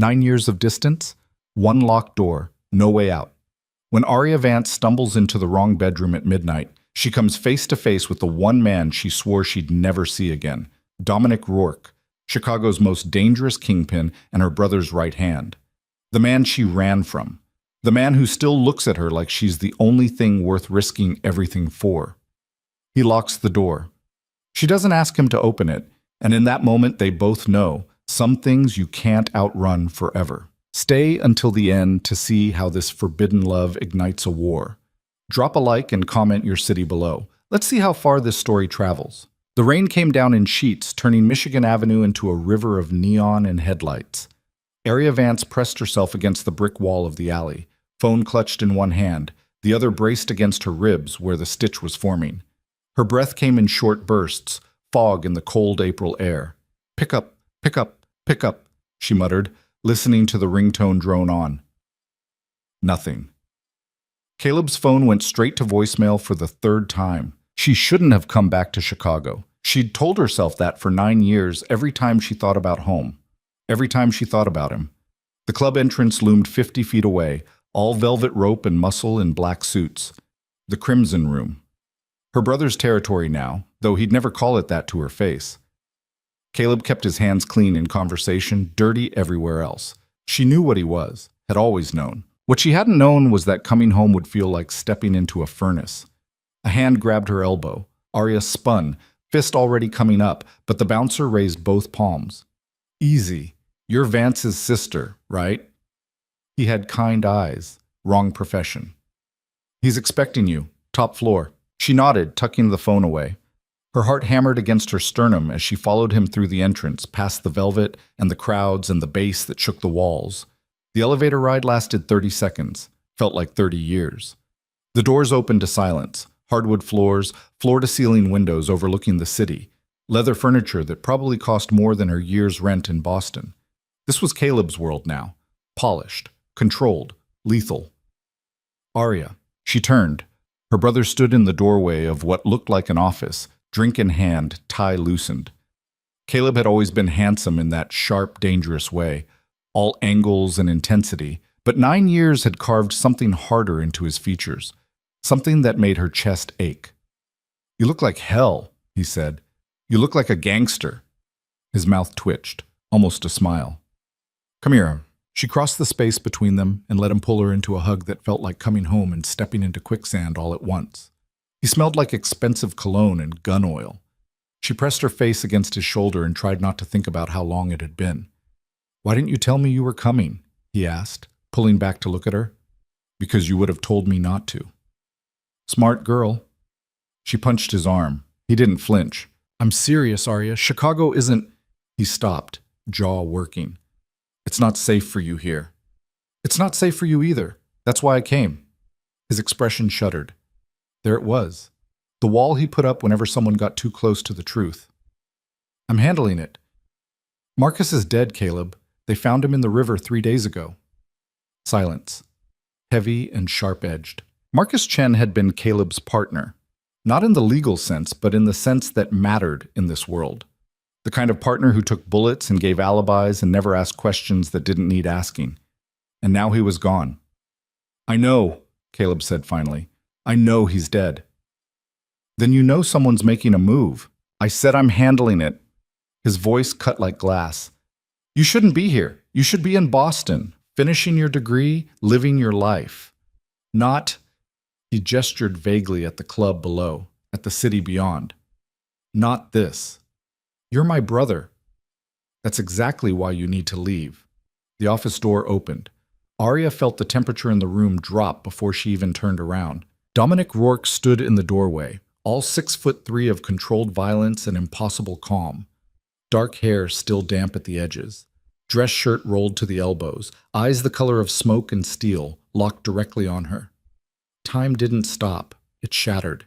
9 years of distance, one locked door, no way out. When Aria Vance stumbles into the wrong bedroom at midnight, she comes face to face with the one man she swore she'd never see again, Dominic Rourke, Chicago's most dangerous kingpin and her brother's right hand. The man she ran from. The man who still looks at her like she's the only thing worth risking everything for. He locks the door. She doesn't ask him to open it, and in that moment they both know some things you can't outrun forever. Stay until the end to see how this forbidden love ignites a war. Drop a like and comment your city below. Let's see how far this story travels. The rain came down in sheets, turning Michigan Avenue into a river of neon and headlights. Aria Vance pressed herself against the brick wall of the alley, phone clutched in one hand, the other braced against her ribs where the stitch was forming. Her breath came in short bursts, fog in the cold April air. Pick up, pick up, pick up, she muttered, listening to the ringtone drone on. Nothing. Caleb's phone went straight to voicemail for the third time. She shouldn't have come back to Chicago. She'd told herself that for 9 years every time she thought about home. Every time she thought about him. The club entrance loomed 50 feet away, all velvet rope and muscle in black suits. The Crimson Room. Her brother's territory now, though he'd never call it that to her face. Caleb kept his hands clean in conversation, dirty everywhere else. She knew what he was, had always known. What she hadn't known was that coming home would feel like stepping into a furnace. A hand grabbed her elbow. Aria spun, fist already coming up, but the bouncer raised both palms. Easy. You're Vance's sister, right? He had kind eyes. Wrong profession. He's expecting you. Top floor. She nodded, tucking the phone away. Her heart hammered against her sternum as she followed him through the entrance, past the velvet and the crowds and the bass that shook the walls. The elevator ride lasted 30 seconds. Felt like 30 years. The doors opened to silence. Hardwood floors, floor-to-ceiling windows overlooking the city. Leather furniture that probably cost more than her year's rent in Boston. This was Caleb's world now. Polished, controlled, lethal. Aria. She turned. Her brother stood in the doorway of what looked like an office, drink in hand, tie loosened. Caleb had always been handsome in that sharp, dangerous way, all angles and intensity, but 9 years had carved something harder into his features, something that made her chest ache. You look like hell, he said. You look like a gangster. His mouth twitched, almost a smile. Come here. She crossed the space between them and let him pull her into a hug that felt like coming home and stepping into quicksand all at once. He smelled like expensive cologne and gun oil. She pressed her face against his shoulder and tried not to think about how long it had been. Why didn't you tell me you were coming? He asked, pulling back to look at her. Because you would have told me not to. Smart girl. She punched his arm. He didn't flinch. I'm serious, Aria. Chicago isn't... He stopped, jaw working. It's not safe for you here. It's not safe for you either. That's why I came. His expression shuddered. There it was. The wall he put up whenever someone got too close to the truth. I'm handling it. Marcus is dead, Caleb. They found him in the river 3 days ago. Silence. Heavy and sharp-edged. Marcus Chen had been Caleb's partner. Not in the legal sense, but in the sense that mattered in this world. The kind of partner who took bullets and gave alibis and never asked questions that didn't need asking. And now he was gone. I know, Caleb said finally. I know he's dead. Then you know someone's making a move. I said I'm handling it. His voice cut like glass. You shouldn't be here. You should be in Boston, finishing your degree, living your life. Not... He gestured vaguely at the club below, at the city beyond. Not this. You're my brother. That's exactly why you need to leave. The office door opened. Aria felt the temperature in the room drop before she even turned around. Dominic Rourke stood in the doorway, all 6'3" of controlled violence and impossible calm. Dark hair still damp at the edges. Dress shirt rolled to the elbows, eyes the color of smoke and steel, locked directly on her. Time didn't stop. It shattered.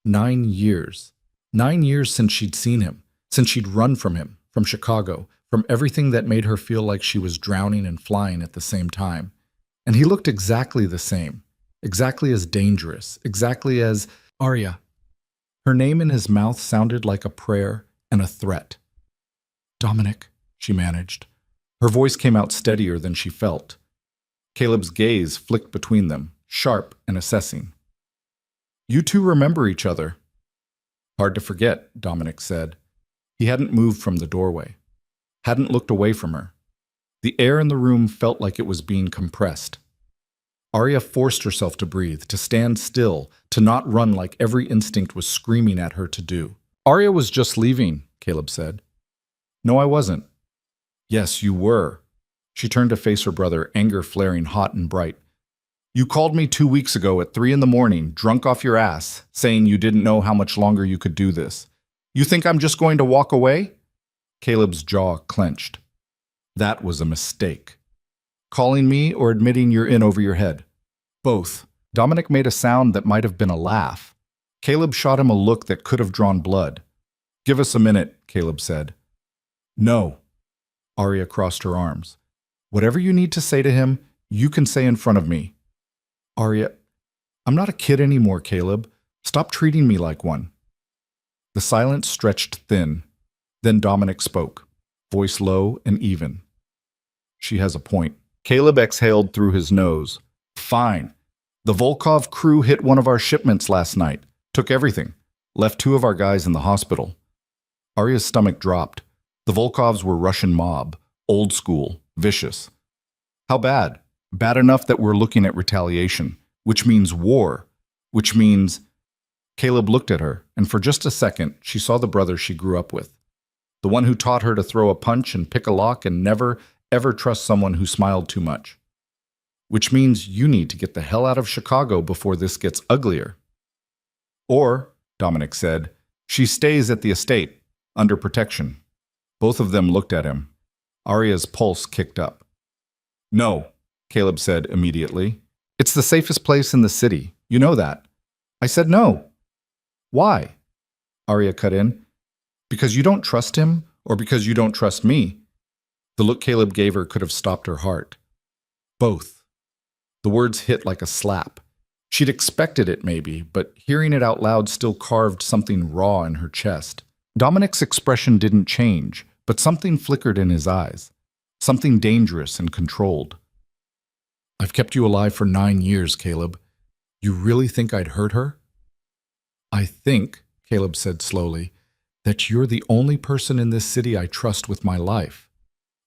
9 years. 9 years since she'd seen him, since she'd run from him, from Chicago, from everything that made her feel like she was drowning and flying at the same time. And he looked exactly the same, exactly as dangerous, exactly as Aria. Her name in his mouth sounded like a prayer and a threat. Dominic, she managed. Her voice came out steadier than she felt. Caleb's gaze flicked between them, sharp and assessing. "You two remember each other." "Hard to forget," Dominic said. He hadn't moved from the doorway, hadn't looked away from her. The air in the room felt like it was being compressed. Arya forced herself to breathe, to stand still, to not run like every instinct was screaming at her to do. "Arya was just leaving," Caleb said. "No, I wasn't." "Yes, you were." She turned to face her brother, anger flaring hot and bright. "You called me 2 weeks ago at 3 a.m, drunk off your ass, saying you didn't know how much longer you could do this. You think I'm just going to walk away?" Caleb's jaw clenched. "That was a mistake." "Calling me or admitting you're in over your head?" "Both." Dominic made a sound that might have been a laugh. Caleb shot him a look that could have drawn blood. "Give us a minute," Caleb said. "No." Arya crossed her arms. "Whatever you need to say to him, you can say in front of me." "Arya, I'm not a kid anymore, Caleb. Stop treating me like one." The silence stretched thin. Then Dominic spoke, voice low and even. "She has a point." Caleb exhaled through his nose. "Fine. The Volkov crew hit one of our shipments last night, took everything, left 2 of our guys in the hospital." Arya's stomach dropped. The Volkovs were Russian mob, old school, vicious. "How bad?" "Bad enough that we're looking at retaliation, which means war, which means—" Caleb looked at her, and for just a second, she saw the brother she grew up with. The one who taught her to throw a punch and pick a lock and never, ever trust someone who smiled too much. "Which means you need to get the hell out of Chicago before this gets uglier." "Or," Dominic said, "she stays at the estate, under protection." Both of them looked at him. Arya's pulse kicked up. "No," Caleb said immediately. "It's the safest place in the city. You know that." "I said no." "Why?" Arya cut in. "Because you don't trust him, or because you don't trust me?" The look Caleb gave her could have stopped her heart. "Both." The words hit like a slap. She'd expected it maybe, but hearing it out loud still carved something raw in her chest. Dominic's expression didn't change, but something flickered in his eyes. Something dangerous and controlled. "I've kept you alive for 9 years, Caleb. You really think I'd hurt her?" "I think," Caleb said slowly, "that you're the only person in this city I trust with my life.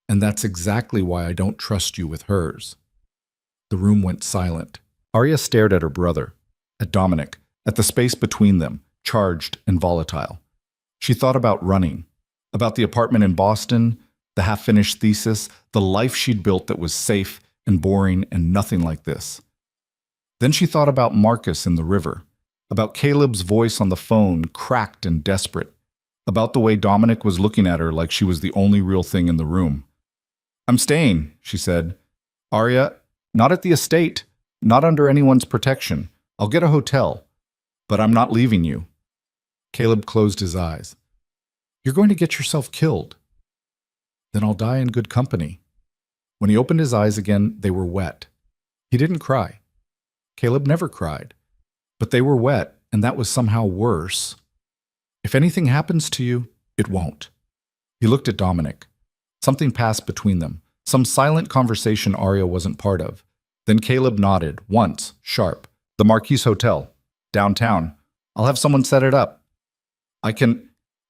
And that's exactly why I don't trust you with hers." The room went silent. Arya stared at her brother, at Dominic, at the space between them, charged and volatile. She thought about running, about the apartment in Boston, the half-finished thesis, the life she'd built that was safe and boring and nothing like this. Then she thought about Marcus in the river, about Caleb's voice on the phone, cracked and desperate, about the way Dominic was looking at her like she was the only real thing in the room. "I'm staying," she said. "Arya, not at the estate, not under anyone's protection. I'll get a hotel, but I'm not leaving you." Caleb closed his eyes. "You're going to get yourself killed." "Then I'll die in good company." When he opened his eyes again, they were wet. He didn't cry. Caleb never cried. But they were wet, and that was somehow worse. "If anything happens to you, it won't." He looked at Dominic. Something passed between them, some silent conversation Arya wasn't part of. Then Caleb nodded, once, sharp. "The Marquise Hotel, downtown. I'll have someone set it up.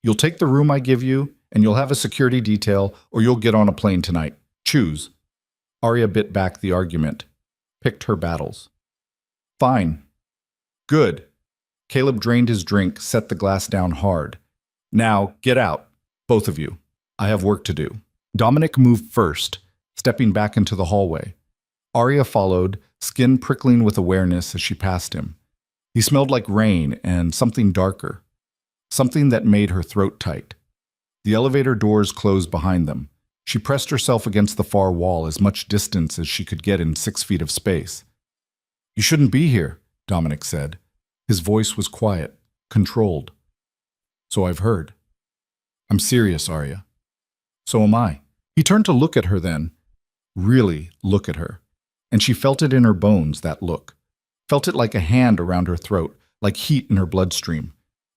You'll take the room I give you, and you'll have a security detail, or you'll get on a plane tonight. Choose." Arya bit back the argument, picked her battles. "Fine." "Good." Caleb drained his drink, set the glass down hard. "Now, get out, both of you. I have work to do." Dominic moved first, stepping back into the hallway. Arya followed, skin prickling with awareness as she passed him. He smelled like rain and something darker, something that made her throat tight. The elevator doors closed behind them. She pressed herself against the far wall, as much distance as she could get in 6 feet of space. "You shouldn't be here," Dominic said. His voice was quiet, controlled. "So I've heard." "I'm serious, Arya." "So am I." He turned to look at her then. Really look at her. And she felt it in her bones, that look. Felt it like a hand around her throat, like heat in her bloodstream.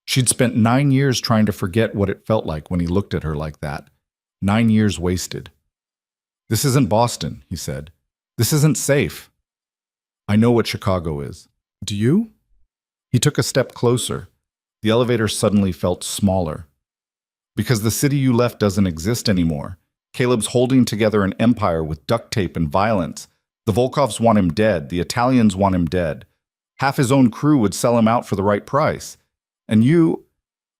She'd spent 9 years trying to forget what it felt like when he looked at her like that. 9 years wasted. This isn't Boston, he said. This isn't safe. I know what Chicago is. Do you? He took a step closer. The elevator suddenly felt smaller. Because the city you left doesn't exist anymore. Caleb's holding together an empire with duct tape and violence. The Volkovs want him dead. The Italians want him dead. Half his own crew would sell him out for the right price. And you...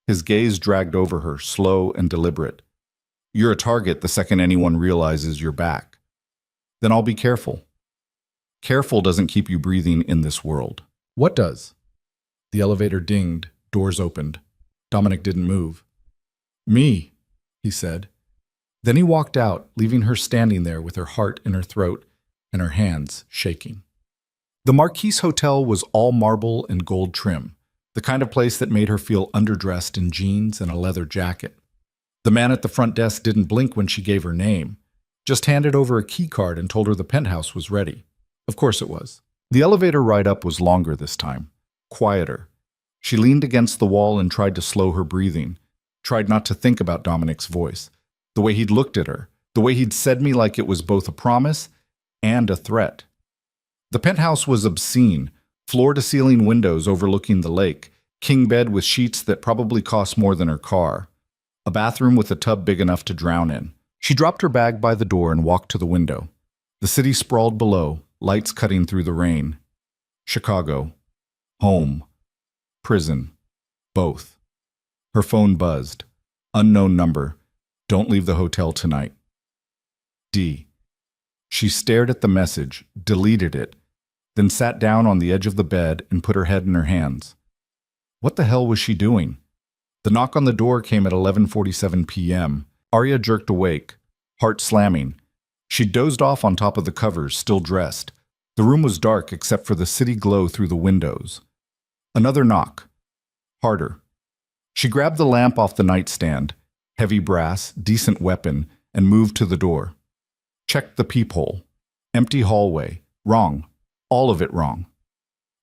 His gaze dragged over her, slow and deliberate. You're a target the second anyone realizes you're back. Then I'll be careful. Careful doesn't keep you breathing in this world. What does? The elevator dinged, doors opened. Dominic didn't move. Me, he said. Then he walked out, leaving her standing there with her heart in her throat and her hands shaking. The Marquise Hotel was all marble and gold trim, the kind of place that made her feel underdressed in jeans and a leather jacket. The man at the front desk didn't blink when she gave her name, just handed over a key card and told her the penthouse was ready. Of course it was. The elevator ride up was longer this time, quieter. She leaned against the wall and tried to slow her breathing, tried not to think about Dominic's voice, the way he'd looked at her, the way he'd said me like it was both a promise and a threat. The penthouse was obscene, floor-to-ceiling windows overlooking the lake, king bed with sheets that probably cost more than her car, a bathroom with a tub big enough to drown in. She dropped her bag by the door and walked to the window. The city sprawled below, lights cutting through the rain. Chicago. Home. Prison. Both. Her phone buzzed. Unknown number. Don't leave the hotel tonight. D. She stared at the message, deleted it, then sat down on the edge of the bed and put her head in her hands. What the hell was she doing? The knock on the door came at 11:47 p.m. Arya jerked awake, heart slamming. She dozed off on top of the covers, still dressed. The room was dark except for the city glow through the windows. Another knock. Harder. She grabbed the lamp off the nightstand, heavy brass, decent weapon, and moved to the door. Checked the peephole. Empty hallway. Wrong. All of it wrong.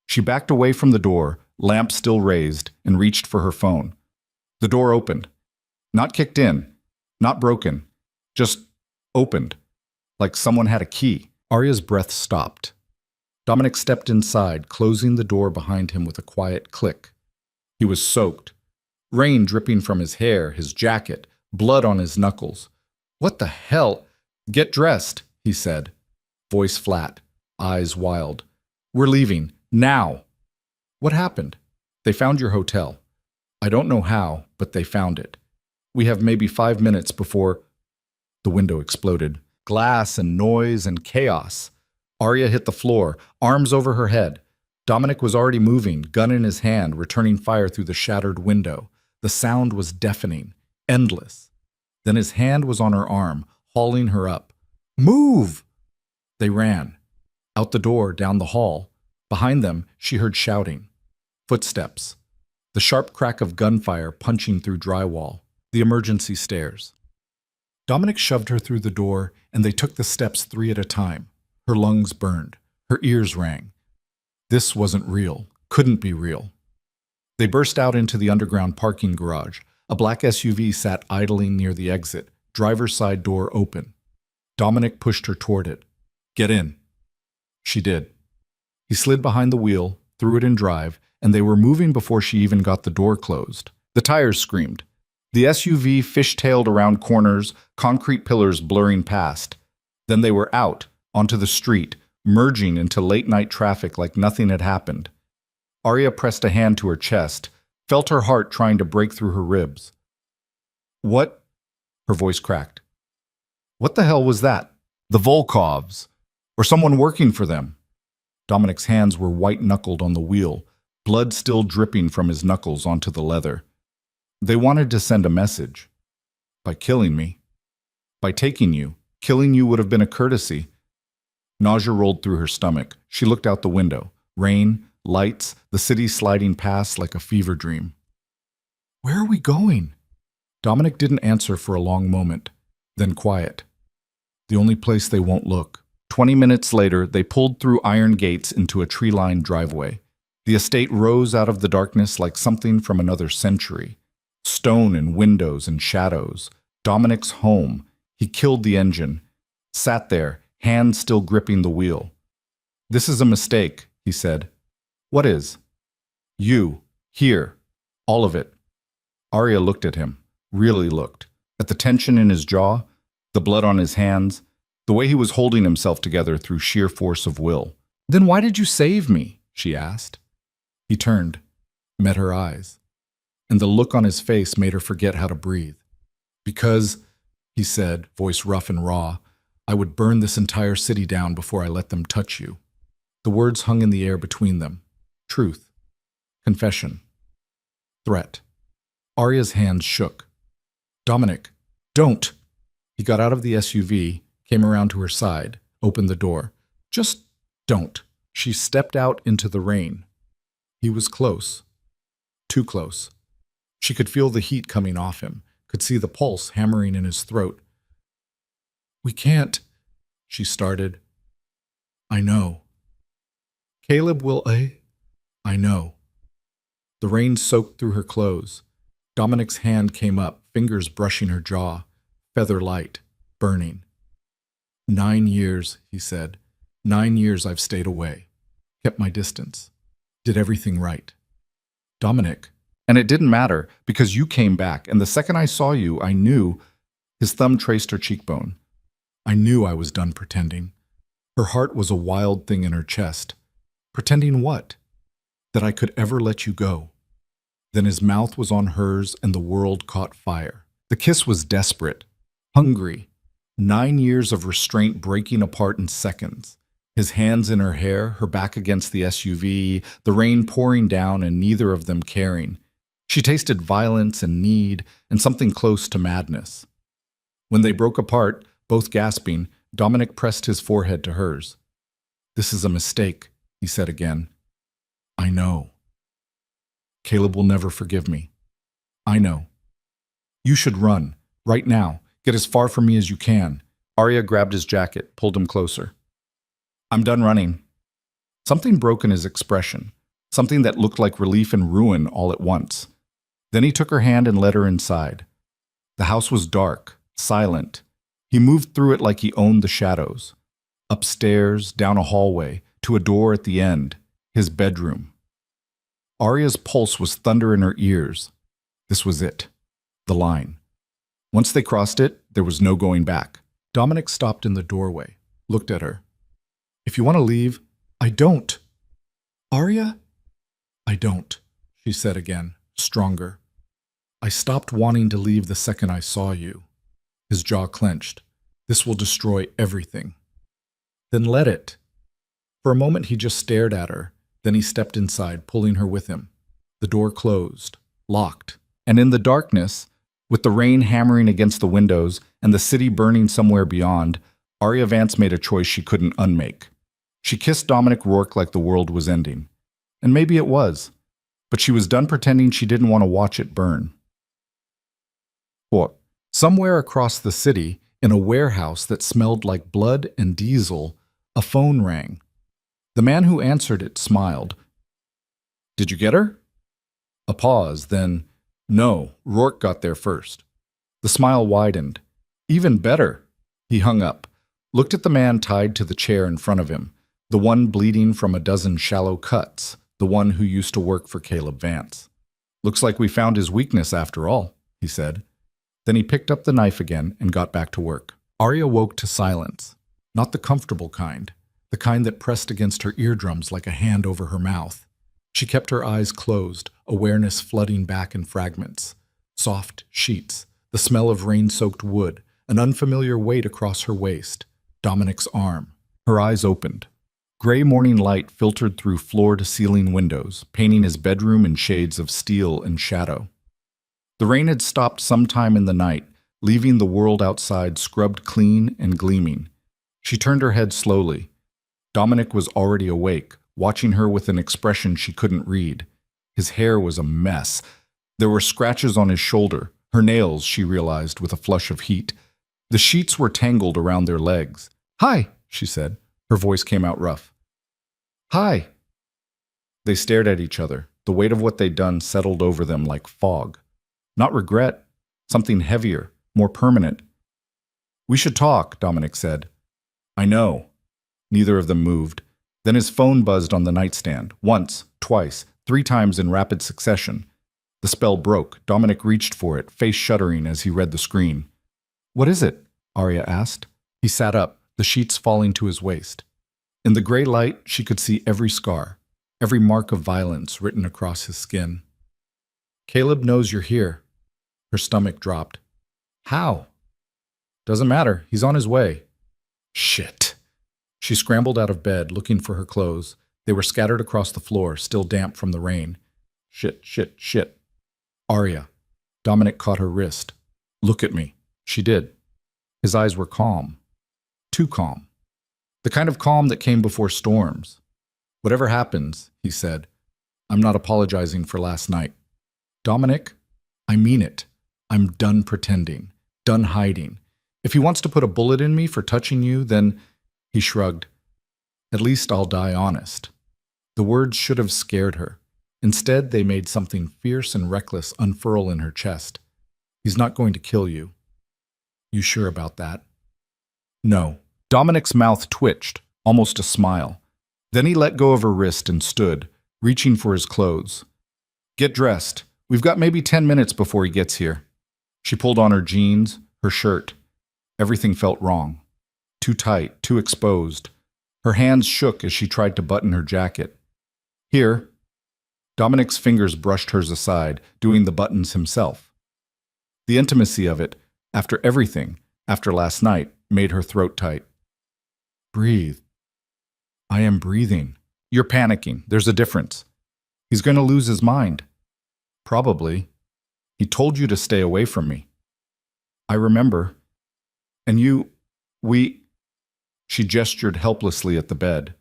She backed away from the door, lamp still raised, and reached for her phone. The door opened. Not kicked in. Not broken. Just opened. Like someone had a key. Arya's breath stopped. Dominic stepped inside, closing the door behind him with a quiet click. He was soaked. Rain dripping from his hair, his jacket, blood on his knuckles. What the hell? Get dressed, he said. Voice flat, eyes wild. We're leaving. Now. What happened? They found your hotel. I don't know how, but they found it. We have maybe 5 minutes before... The window exploded. Glass and noise and chaos. Arya hit the floor, arms over her head. Dominic was already moving, gun in his hand, returning fire through the shattered window. The sound was deafening, endless. Then his hand was on her arm, hauling her up. Move! They ran. Out the door, down the hall. Behind them, she heard shouting. Footsteps. The sharp crack of gunfire punching through drywall. The emergency stairs. Dominic shoved her through the door, and they took the steps 3 at a time. Her lungs burned. Her ears rang. This wasn't real. Couldn't be real. They burst out into the underground parking garage. A black SUV sat idling near the exit, driver's side door open. Dominic pushed her toward it. Get in. She did. He slid behind the wheel, threw it in drive, and they were moving before she even got the door closed. The tires screamed. The SUV fishtailed around corners, concrete pillars blurring past. Then they were out, onto the street, merging into late-night traffic like nothing had happened. Arya pressed a hand to her chest, felt her heart trying to break through her ribs. What? Her voice cracked. What the hell was that? The Volkovs. Or someone working for them. Dominic's hands were white-knuckled on the wheel, blood still dripping from his knuckles onto the leather. They wanted to send a message. By killing me. By taking you. Killing you would have been a courtesy. Nausea rolled through her stomach. She looked out the window. Rain, lights, the city sliding past like a fever dream. Where are we going? Dominic didn't answer for a long moment, then quiet. The only place they won't look. 20 minutes later, they pulled through iron gates into a tree-lined driveway. The estate rose out of the darkness like something from another century. Stone and windows and shadows. Dominic's home. He killed the engine. sat there, hands still gripping the wheel. "This is a mistake," he said. "What is?" "You. Here. All of it." Arya looked at him, really looked, at the tension in his jaw, the blood on his hands, the way he was holding himself together through sheer force of will. "Then why did you save me?" she asked. He turned, met her eyes, and the look on his face made her forget how to breathe. "Because," he said, voice rough and raw, "I would burn this entire city down before I let them touch you." The words hung in the air between them. Truth. Confession. Threat. Arya's hands shook. "Dominic, don't!" He got out of the SUV, came around to her side, opened the door. "Just don't." She stepped out into the rain. He was close. Too close. She could feel the heat coming off him, could see the pulse hammering in his throat. "We can't," she started. "I know." "Caleb will, I know." The rain soaked through her clothes. Dominic's hand came up, fingers brushing her jaw, feather light, burning. 9 years, he said. 9 years I've stayed away. Kept my distance. Did everything right. Dominic. And it didn't matter, because you came back, and the second I saw you, I knew. His thumb traced her cheekbone. I knew I was done pretending. Her heart was a wild thing in her chest. Pretending what? That I could ever let you go. Then his mouth was on hers and the world caught fire. The kiss was desperate, hungry. 9 years of restraint breaking apart in seconds. His hands in her hair, her back against the SUV, the rain pouring down and neither of them caring. She tasted violence and need and something close to madness. When they broke apart, both gasping, Dominic pressed his forehead to hers. "This is a mistake," he said again. "I know. Caleb will never forgive me. I know. You should run, right now. Get as far from me as you can." Arya grabbed his jacket, pulled him closer. "I'm done running." Something broke in his expression, something that looked like relief and ruin all at once. Then he took her hand and led her inside. The house was dark, silent. He moved through it like he owned the shadows. Upstairs, down a hallway, to a door at the end, his bedroom. Arya's pulse was thunder in her ears. This was it. The line. Once they crossed it, there was no going back. Dominic stopped in the doorway, looked at her. "If you want to leave, I don't." "Arya?" "I don't," she said again, stronger. "I stopped wanting to leave the second I saw you." His jaw clenched. "This will destroy everything." "Then let it." For a moment he just stared at her. Then he stepped inside, pulling her with him. The door closed, locked, and in the darkness, with the rain hammering against the windows and the city burning somewhere beyond, Arya Vance made a choice she couldn't unmake. She kissed Dominic Rourke like the world was ending. And maybe it was, but she was done pretending she didn't want to watch it burn. What? Somewhere across the city, in a warehouse that smelled like blood and diesel, a phone rang. The man who answered it smiled. "Did you get her?" A pause, then, "No, Rourke got there first." The smile widened. "Even better." He hung up, looked at the man tied to the chair in front of him, the one bleeding from a dozen shallow cuts, the one who used to work for Caleb Vance. "Looks like we found his weakness after all," he said. Then he picked up the knife again and got back to work. Arya woke to silence, not the comfortable kind, the kind that pressed against her eardrums like a hand over her mouth. She kept her eyes closed, awareness flooding back in fragments. Soft sheets, the smell of rain-soaked wood, an unfamiliar weight across her waist, Dominic's arm. Her eyes opened. Gray morning light filtered through floor-to-ceiling windows, painting his bedroom in shades of steel and shadow. The rain had stopped sometime in the night, leaving the world outside scrubbed clean and gleaming. She turned her head slowly. Dominic was already awake, watching her with an expression she couldn't read. His hair was a mess. There were scratches on his shoulder, her nails, she realized, with a flush of heat. The sheets were tangled around their legs. "Hi," she said. Her voice came out rough. "Hi." They stared at each other. The weight of what they'd done settled over them like fog. Not regret, something heavier, more permanent. "We should talk," Dominic said. I know. Neither of them moved. Then his phone buzzed on the nightstand. Once, twice, 3 times in rapid succession. The spell broke. Dominic reached for it, face shuddering as he read the screen. What is it? Arya asked. He sat up, the sheets falling to his waist. In the gray light, she could see every scar, every mark of violence written across his skin. Caleb knows you're here. Her stomach dropped. How? Doesn't matter. He's on his way. Shit. She scrambled out of bed, looking for her clothes. They were scattered across the floor, still damp from the rain. Shit. Arya. Dominic caught her wrist. Look at me. She did. His eyes were calm. Too calm. The kind of calm that came before storms. Whatever happens, he said, I'm not apologizing for last night. Dominic, I mean it. I'm done pretending, done hiding. If he wants to put a bullet in me for touching you, then, he shrugged, at least I'll die honest. The words should have scared her. Instead, they made something fierce and reckless unfurl in her chest. He's not going to kill you. You sure about that? No. Dominic's mouth twitched, almost a smile. Then he let go of her wrist and stood, reaching for his clothes. Get dressed. We've got maybe 10 minutes before he gets here. She pulled on her jeans, her shirt. Everything felt wrong. Too tight, too exposed. Her hands shook as she tried to button her jacket. Here. Dominic's fingers brushed hers aside, doing the buttons himself. The intimacy of it, after everything, after last night, made her throat tight. Breathe. I am breathing. You're panicking. There's a difference. He's going to lose his mind. Probably. He told you to stay away from me. I remember. And we... She gestured helplessly at the bed,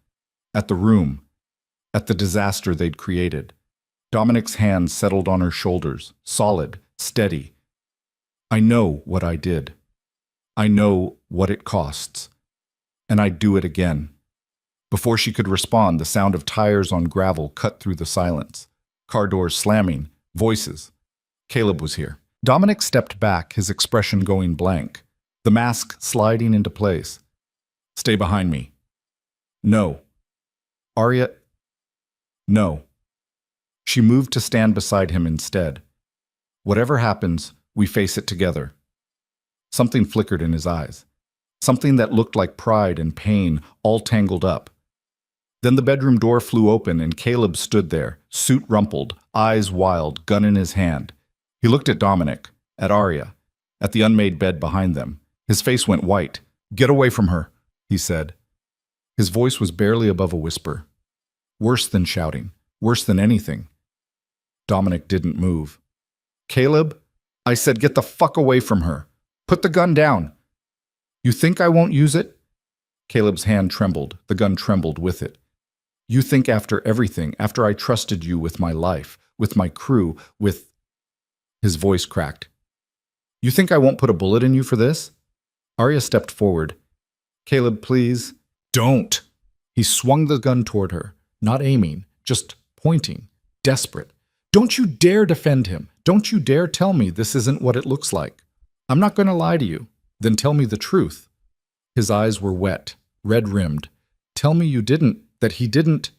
at the room, at the disaster they'd created. Dominic's hands settled on her shoulders, solid, steady. I know what I did. I know what it costs. And I'd do it again. Before she could respond, the sound of tires on gravel cut through the silence. Car doors slamming, voices. Caleb was here. Dominic stepped back, his expression going blank, the mask sliding into place. Stay behind me. No. Arya. No. She moved to stand beside him instead. Whatever happens, we face it together. Something flickered in his eyes. Something that looked like pride and pain, all tangled up. Then the bedroom door flew open and Caleb stood there, suit rumpled, eyes wild, gun in his hand. He looked at Dominic, at Arya, at the unmade bed behind them. His face went white. Get away from her, he said. His voice was barely above a whisper. Worse than shouting, worse than anything. Dominic didn't move. Caleb, I said get the fuck away from her. Put the gun down. You think I won't use it? Caleb's hand trembled. The gun trembled with it. You think after everything, after I trusted you with my life, with my crew, with... His voice cracked. You think I won't put a bullet in you for this? Arya stepped forward. Caleb, please. Don't. He swung the gun toward her, not aiming, just pointing, desperate. Don't you dare defend him. Don't you dare tell me this isn't what it looks like. I'm not going to lie to you. Then tell me the truth. His eyes were wet, red-rimmed. Tell me you didn't, that he didn't.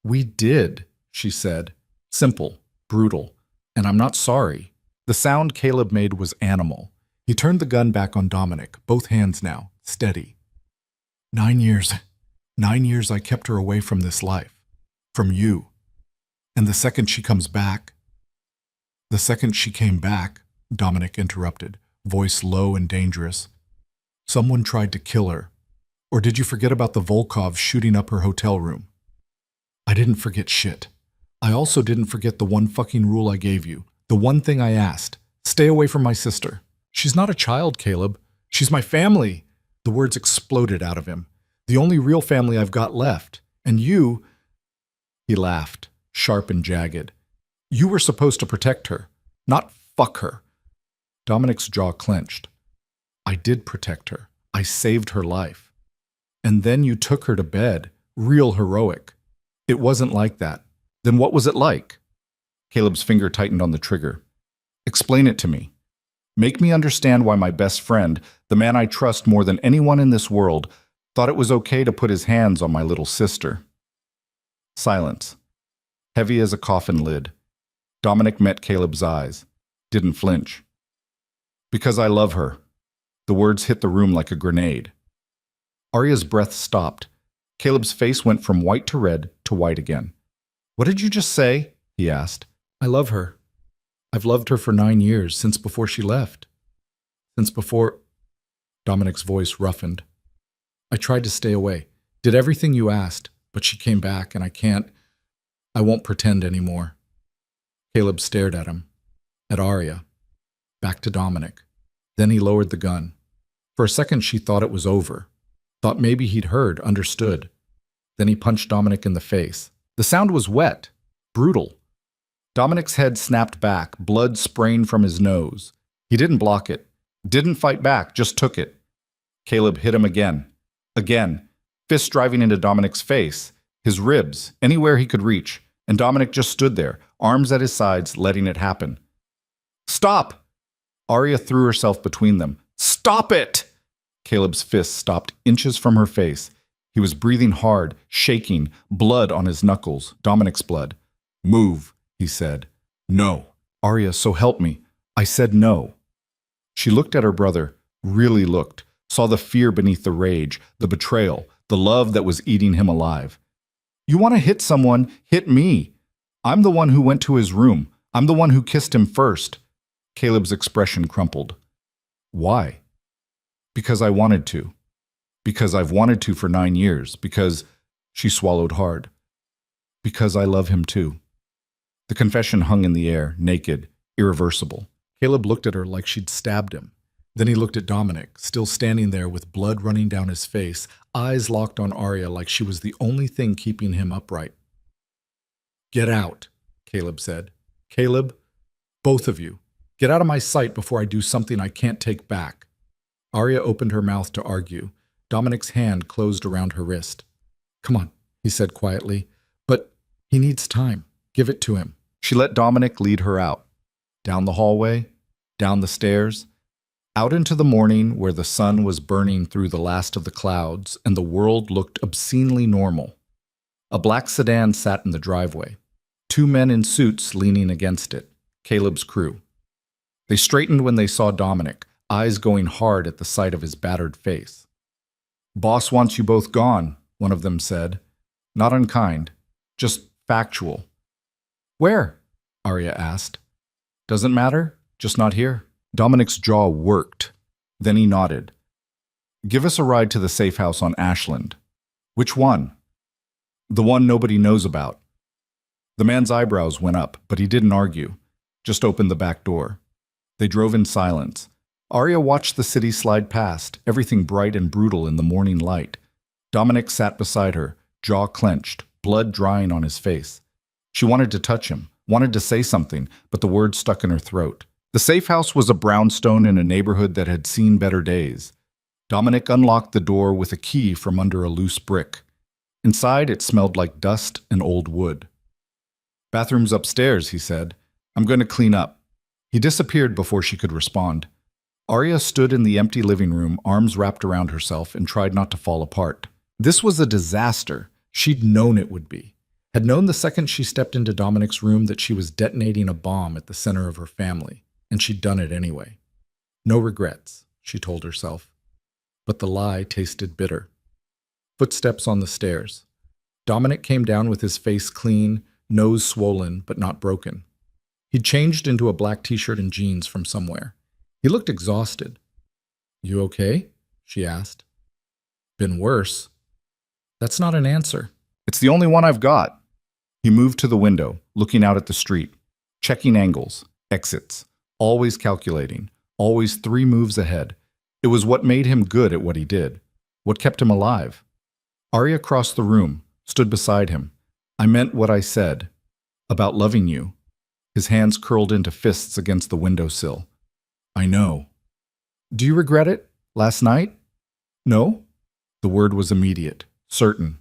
We did, she said. Simple, brutal. And I'm not sorry. The sound Caleb made was animal. He turned the gun back on Dominic, both hands now, steady. 9 years. 9 years I kept her away from this life. From you. And the second she comes back... The second she came back, Dominic interrupted, voice low and dangerous. Someone tried to kill her. Or did you forget about the Volkovs shooting up her hotel room? I didn't forget shit. I also didn't forget the one fucking rule I gave you. The one thing I asked. Stay away from my sister. She's not a child, Caleb. She's my family. The words exploded out of him. The only real family I've got left. And you... He laughed, sharp and jagged. You were supposed to protect her, not fuck her. Dominic's jaw clenched. I did protect her. I saved her life. And then you took her to bed, real heroic. It wasn't like that. Then what was it like? Caleb's finger tightened on the trigger. Explain it to me. Make me understand why my best friend, the man I trust more than anyone in this world, Thought it was okay to put his hands on my little sister. Silence. Heavy as a coffin lid. Dominic met Caleb's eyes. Didn't flinch. Because I love her. The words hit the room like a grenade. Arya's breath stopped. Caleb's face went from white to red to white again. What did you just say? He asked. I love her. I've loved her for 9 years, since before she left. Since before... Dominic's voice roughened. I tried to stay away. Did everything you asked, but she came back and I won't pretend anymore. Caleb stared at him, at Arya, back to Dominic. Then he lowered the gun. For a second she thought it was over. Thought maybe he'd heard, understood. Then he punched Dominic in the face. The sound was wet, brutal. Dominic's head snapped back, blood spraying from his nose. He didn't block it, didn't fight back, just took it. Caleb hit him again. Again, fist driving into Dominic's face, his ribs, anywhere he could reach, and Dominic just stood there, arms at his sides, letting it happen. Stop! Arya threw herself between them. Stop it! Caleb's fist stopped inches from her face. He was breathing hard, shaking, blood on his knuckles, Dominic's blood. Move, he said. No. Arya, so help me. I said no. She looked at her brother, really looked, saw the fear beneath the rage, the betrayal, the love that was eating him alive. You want to hit someone, hit me. I'm the one who went to his room. I'm the one who kissed him first. Caleb's expression crumpled. Why? Because I wanted to. Because I've wanted to for 9 years. Because, she swallowed hard. Because I love him too. The confession hung in the air, naked, irreversible. Caleb looked at her like she'd stabbed him. Then he looked at Dominic, still standing there with blood running down his face, eyes locked on Arya like she was the only thing keeping him upright. Get out, Caleb said. Caleb, both of you, get out of my sight before I do something I can't take back. Arya opened her mouth to argue. Dominic's hand closed around her wrist. Come on, he said quietly, but he needs time. Give it to him. She let Dominic lead her out. Down the hallway, down the stairs, out into the morning where the sun was burning through the last of the clouds and the world looked obscenely normal. A black sedan sat in the driveway. 2 men in suits leaning against it, Caleb's crew. They straightened when they saw Dominic, eyes going hard at the sight of his battered face. Boss wants you both gone, one of them said. Not unkind, just factual. Where? Arya asked. Doesn't matter, just not here. Dominic's jaw worked. Then he nodded. Give us a ride to the safe house on Ashland. Which one? The one nobody knows about. The man's eyebrows went up, but he didn't argue, just opened the back door. They drove in silence. Arya watched the city slide past, everything bright and brutal in the morning light. Dominic sat beside her, jaw clenched, blood drying on his face. She wanted to touch him, wanted to say something, but the words stuck in her throat. The safe house was a brownstone in a neighborhood that had seen better days. Dominic unlocked the door with a key from under a loose brick. Inside, it smelled like dust and old wood. Bathroom's upstairs, he said. I'm going to clean up. He disappeared before she could respond. Arya stood in the empty living room, arms wrapped around herself, and tried not to fall apart. This was a disaster. She'd known it would be. Had known the second she stepped into Dominic's room that she was detonating a bomb at the center of her family. And she'd done it anyway. No regrets, she told herself. But the lie tasted bitter. Footsteps on the stairs. Dominic came down with his face clean, nose swollen, but not broken. He'd changed into a black t-shirt and jeans from somewhere. He looked exhausted. You okay? She asked. Been worse. That's not an answer. It's the only one I've got. He moved to the window, looking out at the street, checking angles, exits. Always calculating, always 3 moves ahead. It was what made him good at what he did, what kept him alive. Arya crossed the room, stood beside him. I meant what I said. About loving you. His hands curled into fists against the windowsill. I know. Do you regret it? Last night? No? The word was immediate, certain.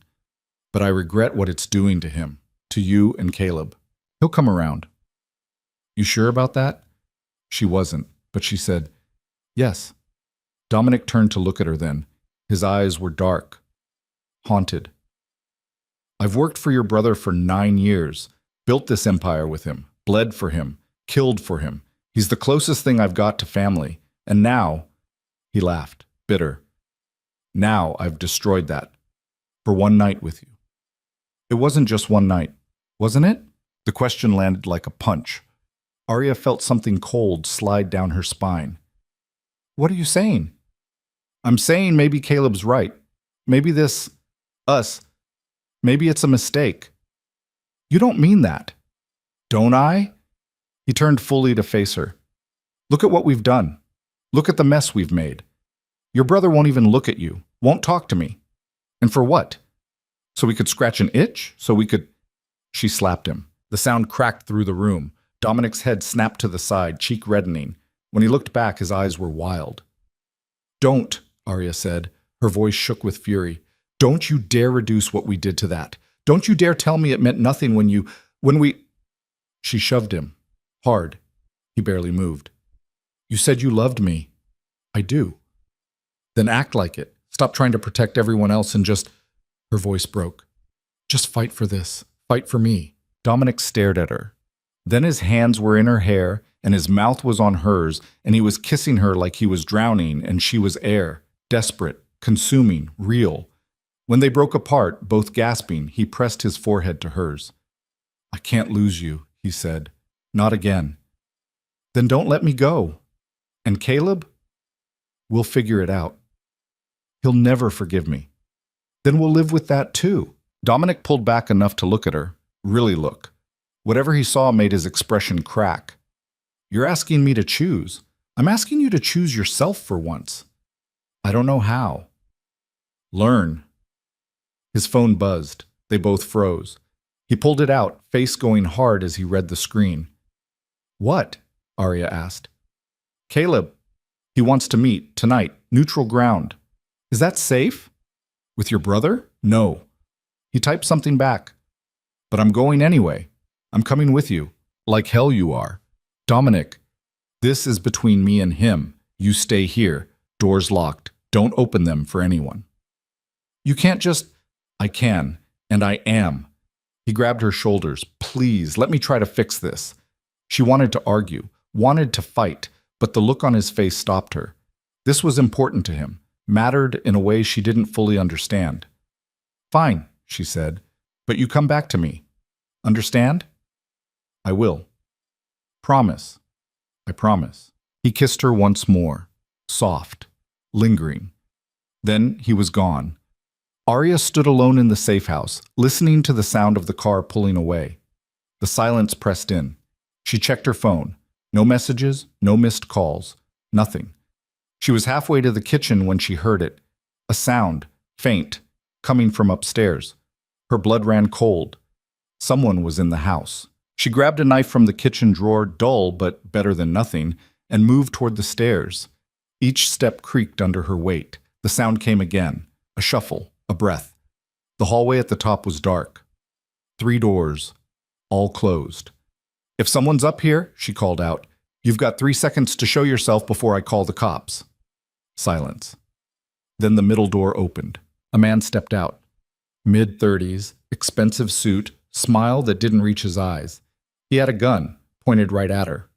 But I regret what it's doing to him, to you and Caleb. He'll come around. You sure about that? She wasn't, but she said, yes. Dominic turned to look at her then. His eyes were dark, haunted. I've worked for your brother for 9 years, built this empire with him, bled for him, killed for him. He's the closest thing I've got to family. And now, he laughed, bitter. Now I've destroyed that. For one night with you. It wasn't just one night, wasn't it? The question landed like a punch. Arya felt something cold slide down her spine. What are you saying? I'm saying maybe Caleb's right. Maybe maybe it's a mistake. You don't mean that. Don't I? He turned fully to face her. Look at what we've done. Look at the mess we've made. Your brother won't even look at you, won't talk to me. And for what? So we could scratch an itch? She slapped him. The sound cracked through the room. Dominic's head snapped to the side, cheek reddening. When he looked back, his eyes were wild. Don't, Arya said. Her voice shook with fury. Don't you dare reduce what we did to that. Don't you dare tell me it meant nothing when we... She shoved him. Hard. He barely moved. You said you loved me. I do. Then act like it. Stop trying to protect everyone else and just... Her voice broke. Just fight for this. Fight for me. Dominic stared at her. Then his hands were in her hair, and his mouth was on hers, and he was kissing her like he was drowning, and she was air, desperate, consuming, real. When they broke apart, both gasping, he pressed his forehead to hers. I can't lose you, he said. Not again. Then don't let me go. And Caleb? We'll figure it out. He'll never forgive me. Then we'll live with that too. Dominic pulled back enough to look at her, really look. Whatever he saw made his expression crack. You're asking me to choose. I'm asking you to choose yourself for once. I don't know how. Learn. His phone buzzed. They both froze. He pulled it out, face going hard as he read the screen. What? Arya asked. Caleb. He wants to meet, tonight, neutral ground. Is that safe? With your brother? No. He typed something back. But I'm going anyway. I'm coming with you. Like hell you are. Dominic, this is between me and him. You stay here. Doors locked. Don't open them for anyone. You can't just... I can, and I am. He grabbed her shoulders. Please, let me try to fix this. She wanted to argue, wanted to fight, but the look on his face stopped her. This was important to him, mattered in a way she didn't fully understand. Fine, she said, but you come back to me. Understand? I will. Promise. I promise. He kissed her once more, soft, lingering. Then he was gone. Arya stood alone in the safe house, listening to the sound of the car pulling away. The silence pressed in. She checked her phone. No messages, no missed calls, nothing. She was halfway to the kitchen when she heard it. A sound, faint, coming from upstairs. Her blood ran cold. Someone was in the house. She grabbed a knife from the kitchen drawer, dull but better than nothing, and moved toward the stairs. Each step creaked under her weight. The sound came again, a shuffle, a breath. The hallway at the top was dark. 3 doors, all closed. If someone's up here, she called out, you've got 3 seconds to show yourself before I call the cops. Silence. Then the middle door opened. A man stepped out. Mid-30s, expensive suit, smile that didn't reach his eyes. He had a gun, pointed right at her.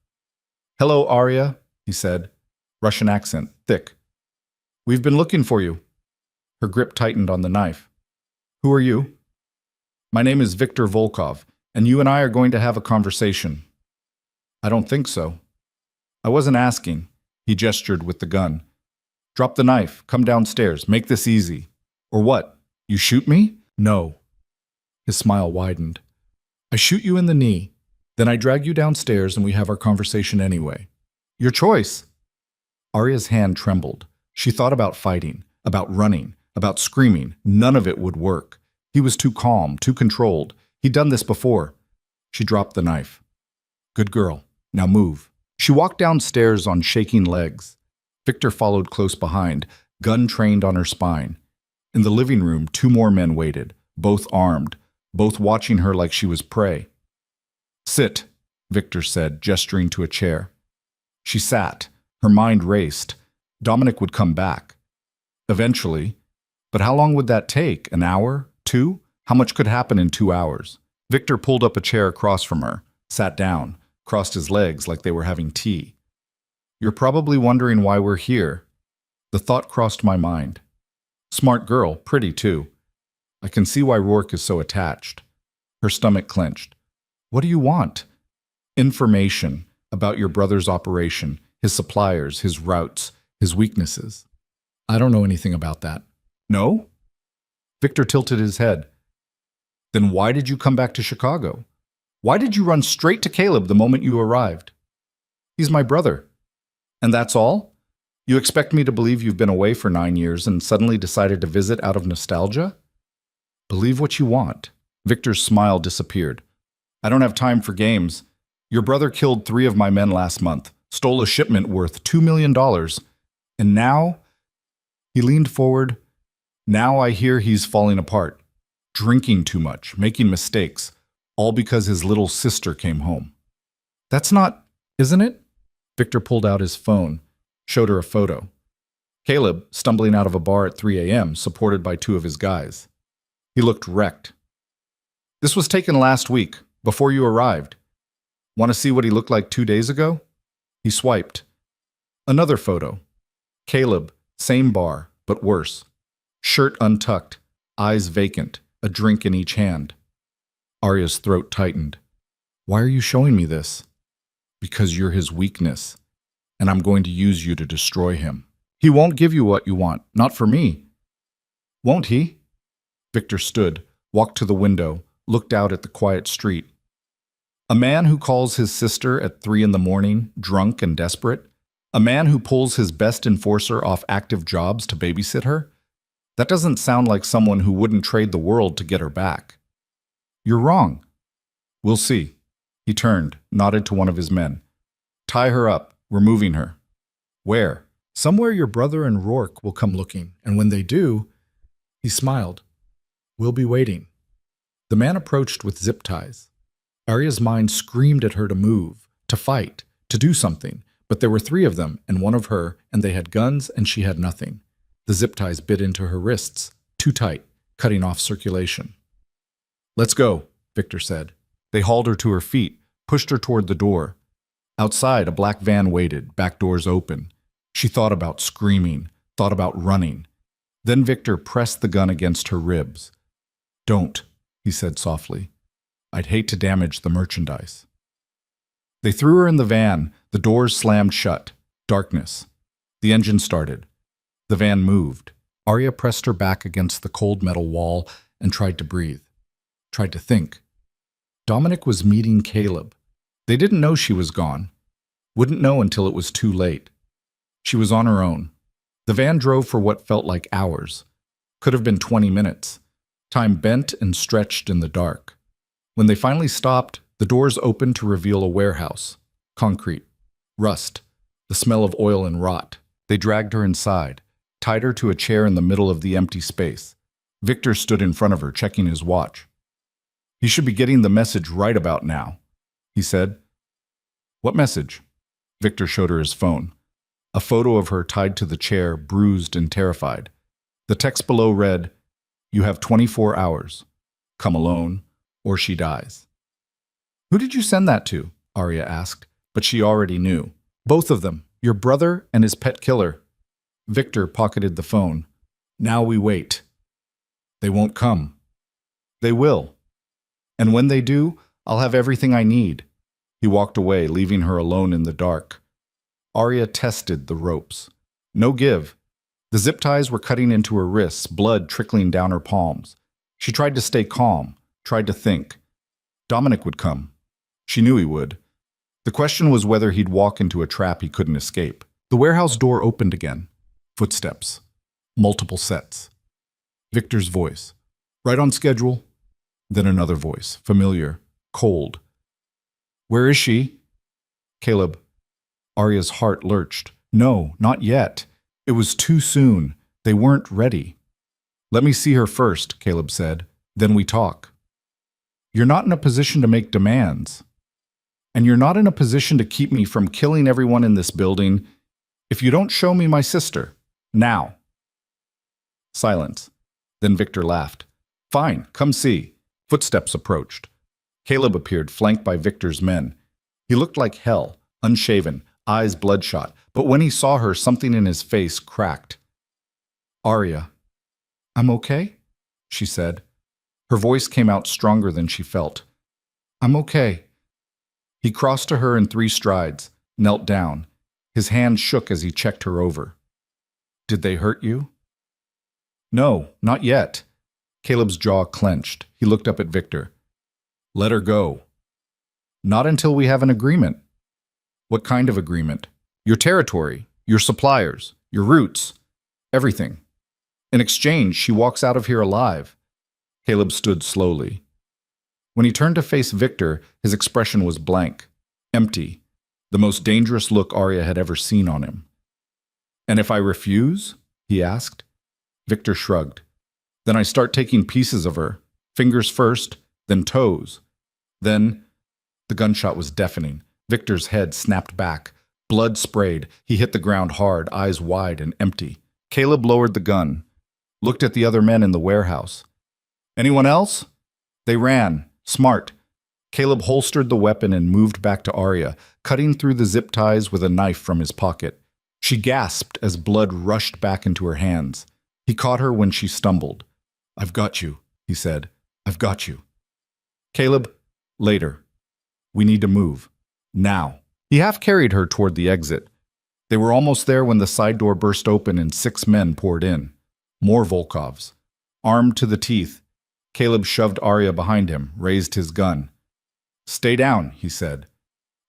Hello, Arya, he said. Russian accent, thick. We've been looking for you. Her grip tightened on the knife. Who are you? My name is Viktor Volkov, and you and I are going to have a conversation. I don't think so. I wasn't asking. He gestured with the gun. Drop the knife, come downstairs, make this easy. Or what? You shoot me? No. His smile widened. I shoot you in the knee. Then I drag you downstairs and we have our conversation anyway. Your choice. Arya's hand trembled. She thought about fighting, about running, about screaming. None of it would work. He was too calm, too controlled. He'd done this before. She dropped the knife. Good girl. Now move. She walked downstairs on shaking legs. Victor followed close behind, gun trained on her spine. In the living room, 2 more men waited, both armed, both watching her like she was prey. Sit, Victor said, gesturing to a chair. She sat. Her mind raced. Dominic would come back. Eventually, But how long would that take? An hour? 2? How much could happen in 2 hours? Victor pulled up a chair across from her, sat down, crossed his legs like they were having tea. You're probably wondering why we're here. The thought crossed my mind. Smart girl, pretty too. I can see why Rourke is so attached. Her stomach clenched. What do you want? Information about your brother's operation, his suppliers, his routes, his weaknesses. I don't know anything about that. No? Victor tilted his head. Then why did you come back to Chicago? Why did you run straight to Caleb the moment you arrived? He's my brother. And that's all? You expect me to believe you've been away for 9 years and suddenly decided to visit out of nostalgia? Believe what you want. Victor's smile disappeared. I don't have time for games. Your brother killed 3 of my men last month, stole a shipment worth $2 million, and now... He leaned forward. Now I hear he's falling apart, drinking too much, making mistakes, all because his little sister came home. That's not, isn't it? Victor pulled out his phone, showed her a photo. Caleb, stumbling out of a bar at 3 a.m., supported by 2 of his guys. He looked wrecked. This was taken last week, before you arrived. Want to see what he looked like 2 days ago? He swiped. Another photo. Caleb, same bar, but worse. Shirt untucked, eyes vacant, a drink in each hand. Arya's throat tightened. Why are you showing me this? Because you're his weakness, and I'm going to use you to destroy him. He won't give you what you want, not for me. Won't he? Victor stood, walked to the window, looked out at the quiet street. A man who calls his sister at 3 a.m, drunk and desperate? A man who pulls his best enforcer off active jobs to babysit her? That doesn't sound like someone who wouldn't trade the world to get her back. You're wrong. We'll see. He turned, nodded to one of his men. Tie her up. We're moving her. Where? Somewhere your brother and Rourke will come looking, and when they do, he smiled. We'll be waiting. The man approached with zip ties. Arya's mind screamed at her to move, to fight, to do something, but there were 3 of them and 1 of her, and they had guns and she had nothing. The zip ties bit into her wrists, too tight, cutting off circulation. Let's go, Victor said. They hauled her to her feet, pushed her toward the door. Outside, a black van waited, back doors open. She thought about screaming, thought about running. Then Victor pressed the gun against her ribs. Don't, he said softly. I'd hate to damage the merchandise. They threw her in the van. The doors slammed shut. Darkness. The engine started. The van moved. Arya pressed her back against the cold metal wall and tried to breathe. Tried to think. Dominic was meeting Caleb. They didn't know she was gone. Wouldn't know until it was too late. She was on her own. The van drove for what felt like hours. Could have been 20 minutes. Time bent and stretched in the dark. When they finally stopped, the doors opened to reveal a warehouse. Concrete. Rust. The smell of oil and rot. They dragged her inside, tied her to a chair in the middle of the empty space. Victor stood in front of her, checking his watch. He should be getting the message right about now, he said. What message? Victor showed her his phone. A photo of her tied to the chair, bruised and terrified. The text below read, You have 24 hours. Come alone, or she dies. Who did you send that to? Arya asked, but she already knew. Both of them, your brother and his pet killer. Victor pocketed the phone. Now we wait. They won't come. They will. And when they do, I'll have everything I need. He walked away, leaving her alone in the dark. Arya tested the ropes. No give. The zip ties were cutting into her wrists, blood trickling down her palms. She tried to stay calm, tried to think. Dominic would come. She knew he would. The question was whether he'd walk into a trap he couldn't escape. The warehouse door opened again. Footsteps. Multiple sets. Victor's voice. Right on schedule. Then another voice, familiar, cold. Where is she? Caleb. Arya's heart lurched. No, not yet. It was too soon. They weren't ready. Let me see her first, Caleb said. Then we talk. You're not in a position to make demands. And you're not in a position to keep me from killing everyone in this building if you don't show me my sister. Now. Silence. Then Victor laughed. Fine, come see. Footsteps approached. Caleb appeared, flanked by Victor's men. He looked like hell, unshaven, eyes bloodshot, but when he saw her, something in his face cracked. Arya. I'm okay, she said. Her voice came out stronger than she felt. I'm okay. He crossed to her in 3 strides, knelt down. His hand shook as he checked her over. Did they hurt you? No, not yet. Caleb's jaw clenched. He looked up at Victor. Let her go. Not until we have an agreement. What kind of agreement? Your territory, your suppliers, your routes, everything. In exchange, she walks out of here alive. Caleb stood slowly. When he turned to face Victor, his expression was blank, empty, the most dangerous look Arya had ever seen on him. And if I refuse? He asked. Victor shrugged. Then I start taking pieces of her, fingers first, then toes. Then, the gunshot was deafening. Victor's head snapped back. Blood sprayed. He hit the ground hard, eyes wide and empty. Caleb lowered the gun, looked at the other men in the warehouse. Anyone else? They ran, smart. Caleb holstered the weapon and moved back to Arya, cutting through the zip ties with a knife from his pocket. She gasped as blood rushed back into her hands. He caught her when she stumbled. I've got you, he said. I've got you. Caleb, later. We need to move. Now. He half carried her toward the exit. They were almost there when the side door burst open and 6 men poured in. More Volkovs. Armed to the teeth, Caleb shoved Arya behind him, raised his gun. Stay down, he said.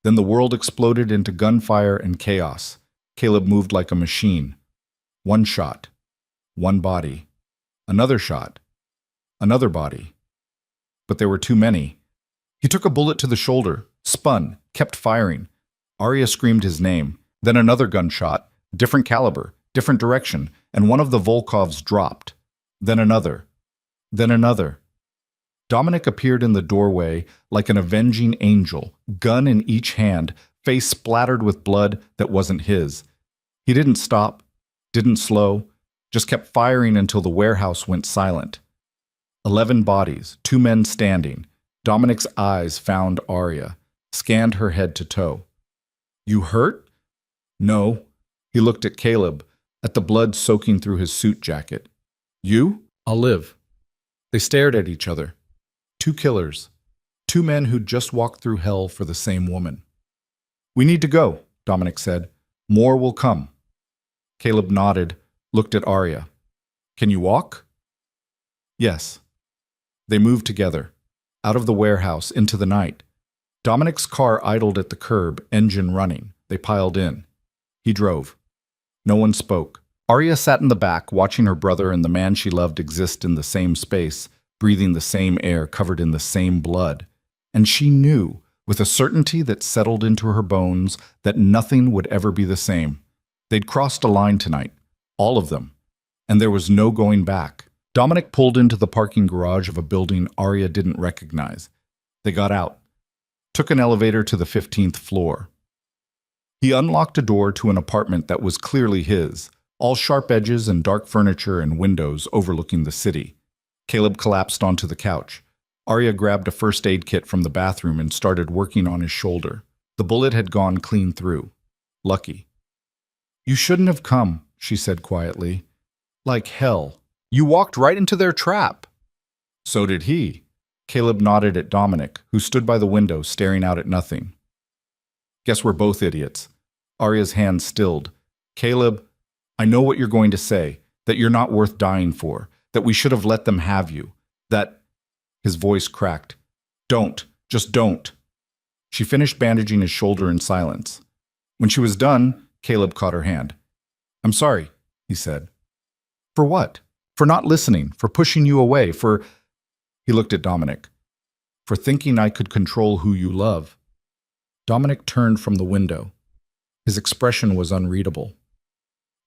Then the world exploded into gunfire and chaos. Caleb moved like a machine. 1 shot. 1 body. Another shot. Another body. But there were too many. He took a bullet to the shoulder, spun, kept firing. Arya screamed his name. Then another gunshot, different caliber, different direction, and one of the Volkovs dropped. Then another. Then another. Dominic appeared in the doorway like an avenging angel, gun in each hand, face splattered with blood that wasn't his. He didn't stop, didn't slow, just kept firing until the warehouse went silent. 11 bodies, 2 men standing. Dominic's eyes found Arya, scanned her head to toe. You hurt? No. He looked at Caleb, at the blood soaking through his suit jacket. You? I'll live. They stared at each other. 2 killers. 2 men who'd just walked through hell for the same woman. We need to go, Dominic said. More will come. Caleb nodded, looked at Arya. Can you walk? Yes. They moved together, out of the warehouse into the night. Dominic's car idled at the curb, engine running. They piled in. He drove. No one spoke. Arya sat in the back, watching her brother and the man she loved exist in the same space, breathing the same air, covered in the same blood. And she knew, with a certainty that settled into her bones, that nothing would ever be the same. They'd crossed a line tonight, all of them, and there was no going back. Dominic pulled into the parking garage of a building Arya didn't recognize. They got out, took an elevator to the 15th floor. He unlocked a door to an apartment that was clearly his, all sharp edges and dark furniture and windows overlooking the city. Caleb collapsed onto the couch. Arya grabbed a first aid kit from the bathroom and started working on his shoulder. The bullet had gone clean through. Lucky. You shouldn't have come, she said quietly. Like hell. You walked right into their trap. So did he. Caleb nodded at Dominic, who stood by the window staring out at nothing. Guess we're both idiots. Arya's hand stilled. Caleb, I know what you're going to say, that you're not worth dying for, that we should have let them have you, that... His voice cracked. Don't. Just don't. She finished bandaging his shoulder in silence. When she was done, Caleb caught her hand. I'm sorry, he said. For what? For not listening, for pushing you away, for... He looked at Dominic. For thinking I could control who you love. Dominic turned from the window. His expression was unreadable.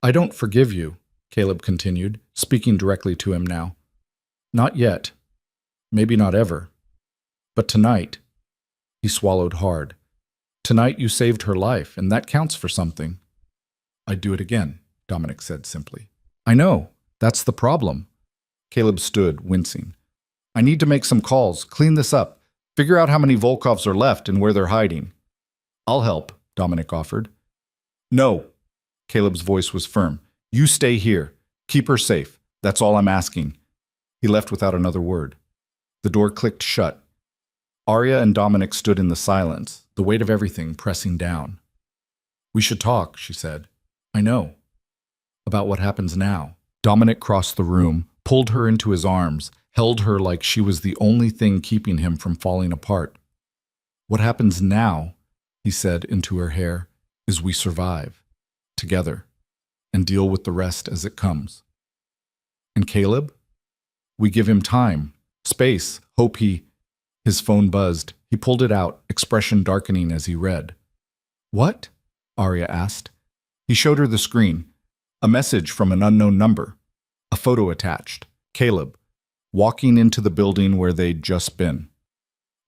I don't forgive you, Caleb continued, speaking directly to him now. Not yet. Maybe not ever. But tonight, he swallowed hard. Tonight you saved her life, and that counts for something. I'd do it again, Dominic said simply. I know. That's the problem. Caleb stood, wincing. I need to make some calls, clean this up, figure out how many Volkovs are left and where they're hiding. I'll help, Dominic offered. No, Caleb's voice was firm. You stay here. Keep her safe. That's all I'm asking. He left without another word. The door clicked shut. Arya and Dominic stood in the silence, the weight of everything pressing down. We should talk, she said. I know. About what happens now. Dominic crossed the room, pulled her into his arms, held her like she was the only thing keeping him from falling apart. What happens now, he said into her hair, is we survive, together, and deal with the rest as it comes. And Caleb? We give him time, space, hope he... His phone buzzed. He pulled it out, expression darkening as he read. What? Arya asked. He showed her the screen. A message from an unknown number. A photo attached. Caleb, walking into the building where they'd just been.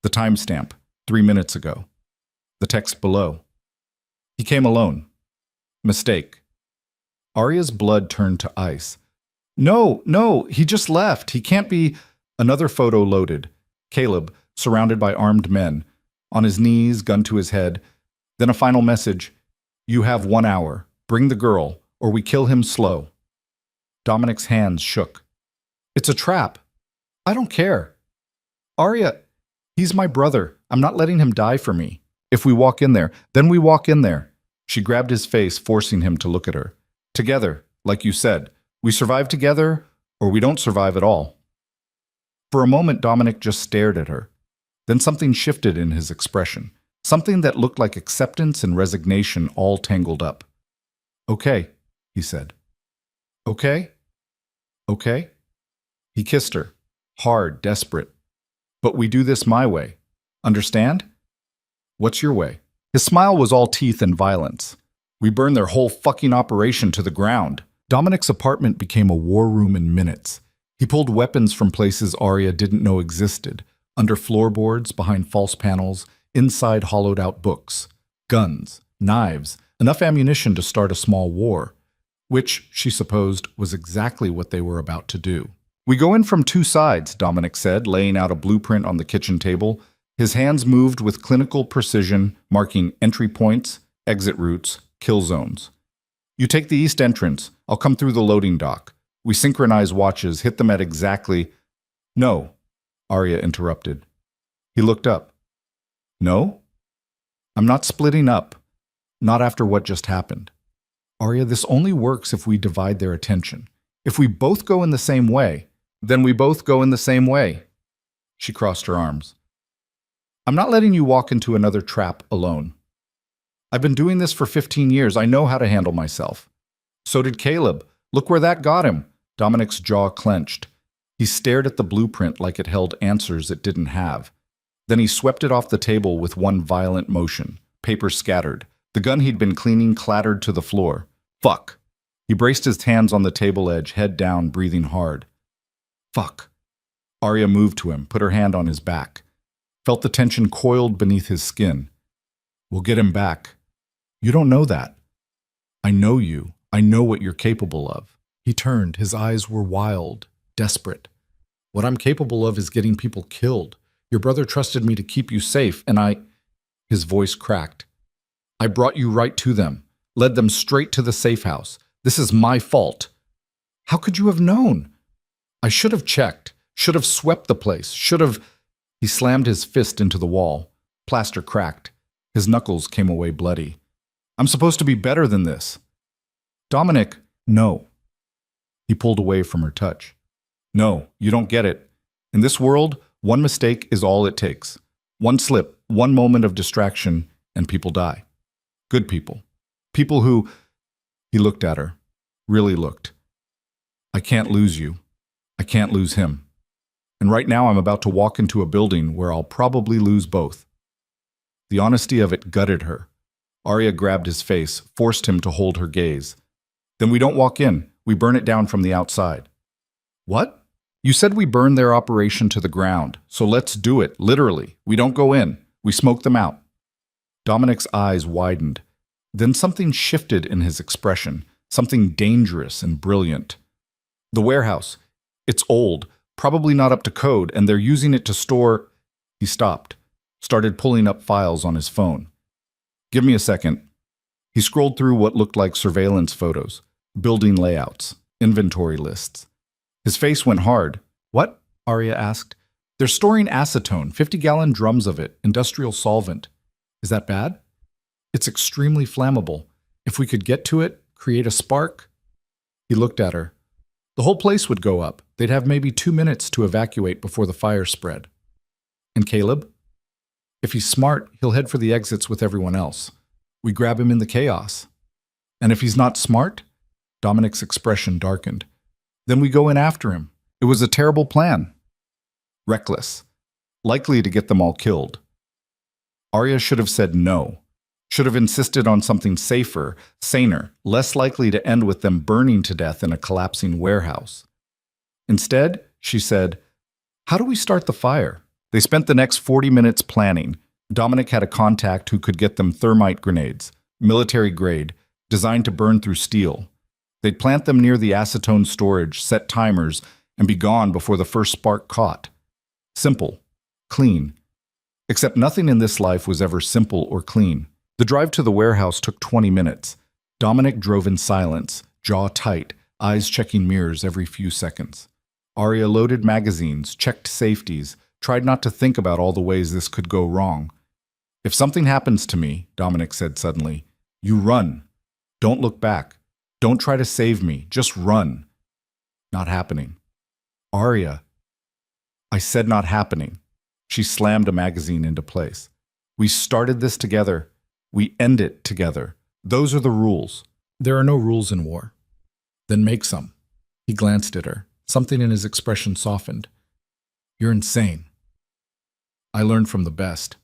The timestamp, 3 minutes ago. The text below. He came alone. Mistake. Arya's blood turned to ice. No, he just left. He can't be... Another photo loaded. Caleb, surrounded by armed men, on his knees, gun to his head. Then a final message. You have 1 hour. Bring the girl, or we kill him slow. Dominic's hands shook. It's a trap. I don't care. Arya, he's my brother. I'm not letting him die for me. If we walk in there, then we walk in there. She grabbed his face, forcing him to look at her. Together, like you said. We survive together, or we don't survive at all. For a moment, Dominic just stared at her. Then something shifted in his expression. Something that looked like acceptance and resignation all tangled up. Okay, he said. Okay? Okay? He kissed her. Hard, desperate. But we do this my way. Understand? What's your way? His smile was all teeth and violence. We burn their whole fucking operation to the ground. Dominic's apartment became a war room in minutes. He pulled weapons from places Arya didn't know existed, under floorboards, behind false panels, inside hollowed-out books. Guns, knives, enough ammunition to start a small war, which, she supposed, was exactly what they were about to do. We go in from 2 sides, Dominic said, laying out a blueprint on the kitchen table. His hands moved with clinical precision, marking entry points, exit routes, kill zones. You take the east entrance. I'll come through the loading dock. We synchronize watches, hit them at exactly... No, Arya interrupted. He looked up. No? I'm not splitting up. Not after what just happened. Arya, this only works if we divide their attention. If we both go in the same way, then we both go in the same way. She crossed her arms. I'm not letting you walk into another trap alone. I've been doing this for 15 years. I know how to handle myself. So did Caleb. Look where that got him. Dominic's jaw clenched. He stared at the blueprint like it held answers it didn't have. Then he swept it off the table with one violent motion. Paper scattered. The gun he'd been cleaning clattered to the floor. Fuck. He braced his hands on the table edge, head down, breathing hard. Fuck. Arya moved to him, put her hand on his back. Felt the tension coiled beneath his skin. We'll get him back. You don't know that. I know you. I know what you're capable of. He turned. His eyes were wild, desperate. What I'm capable of is getting people killed. Your brother trusted me to keep you safe, and I... His voice cracked. I brought you right to them, led them straight to the safe house. This is my fault. How could you have known? I should have checked, should have swept the place, should have... He slammed his fist into the wall. Plaster cracked. His knuckles came away bloody. I'm supposed to be better than this. Dominic, no. He pulled away from her touch. No, you don't get it. In this world, one mistake is all it takes. One slip, one moment of distraction, and people die. Good people. People who... He looked at her. Really looked. I can't lose you. I can't lose him. And right now I'm about to walk into a building where I'll probably lose both. The honesty of it gutted her. Arya grabbed his face, forced him to hold her gaze. Then we don't walk in. We burn it down from the outside. What? You said we burn their operation to the ground, so let's do it, literally. We don't go in. We smoke them out. Dominic's eyes widened. Then something shifted in his expression, something dangerous and brilliant. The warehouse. It's old, probably not up to code, and they're using it to store. He stopped, started pulling up files on his phone. Give me a second. He scrolled through what looked like surveillance photos, building layouts, inventory lists. His face went hard. What? Arya asked. They're storing acetone, 50-gallon drums of it, industrial solvent. Is that bad? It's extremely flammable. If we could get to it, create a spark. He looked at her. The whole place would go up. They'd have maybe 2 minutes to evacuate before the fire spread. And Caleb? If he's smart, he'll head for the exits with everyone else. We grab him in the chaos. And if he's not smart? Dominic's expression darkened. Then we go in after him. It was a terrible plan. Reckless. Likely to get them all killed. Arya should have said no. Should have insisted on something safer, saner, less likely to end with them burning to death in a collapsing warehouse. Instead, she said, "How do we start the fire?" They spent the next 40 minutes planning. Dominic had a contact who could get them thermite grenades, military grade, designed to burn through steel. They'd plant them near the acetone storage, set timers, and be gone before the first spark caught. Simple. Clean. Except nothing in this life was ever simple or clean. The drive to the warehouse took 20 minutes. Dominic drove in silence, jaw tight, eyes checking mirrors every few seconds. Arya loaded magazines, checked safeties, tried not to think about all the ways this could go wrong. If something happens to me, Dominic said suddenly, you run. Don't look back. Don't try to save me. Just run. Not happening. Arya. I said not happening. She slammed a magazine into place. We started this together. We end it together. Those are the rules. There are no rules in war. Then make some. He glanced at her. Something in his expression softened. You're insane. I learned from the best.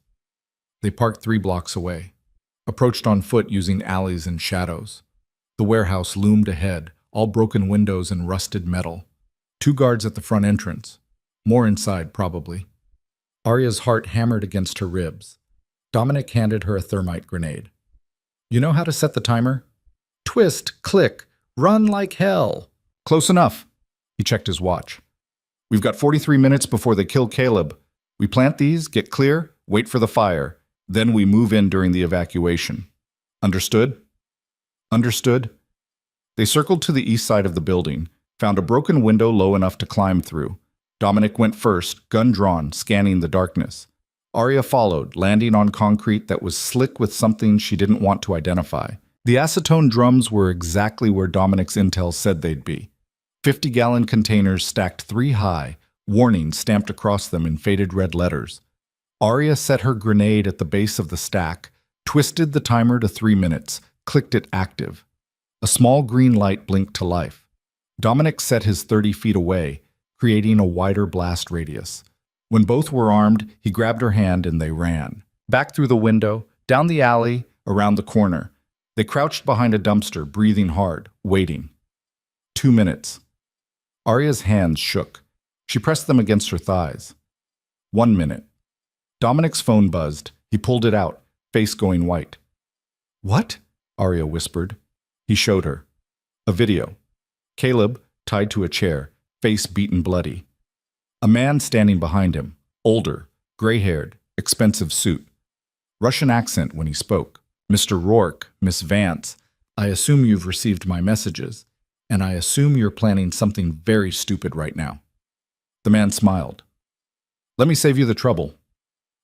They parked 3 blocks away, approached on foot using alleys and shadows. The warehouse loomed ahead, all broken windows and rusted metal. 2 guards at the front entrance. More inside, probably. Arya's heart hammered against her ribs. Dominic handed her a thermite grenade. You know how to set the timer? Twist, click, run like hell. Close enough. He checked his watch. We've got 43 minutes before they kill Caleb. We plant these, get clear, wait for the fire. Then we move in during the evacuation. Understood? Understood. They circled to the east side of the building, found a broken window low enough to climb through. Dominic went first, gun drawn, scanning the darkness. Arya followed, landing on concrete that was slick with something she didn't want to identify. The acetone drums were exactly where Dominic's intel said they'd be. 50-gallon containers stacked 3 high, warning stamped across them in faded red letters. Arya set her grenade at the base of the stack, twisted the timer to 3 minutes, clicked it active. A small green light blinked to life. Dominic set his 30 feet away, creating a wider blast radius. When both were armed, he grabbed her hand and they ran. Back through the window, down the alley, around the corner. They crouched behind a dumpster, breathing hard, waiting. 2 minutes. Arya's hands shook. She pressed them against her thighs. 1 minute. Dominic's phone buzzed. He pulled it out, face going white. What? Arya whispered. He showed her. A video. Caleb, tied to a chair, face beaten bloody. A man standing behind him, older, gray-haired, expensive suit. Russian accent when he spoke. Mr. Rourke, Miss Vance, I assume you've received my messages, and I assume you're planning something very stupid right now. The man smiled. Let me save you the trouble.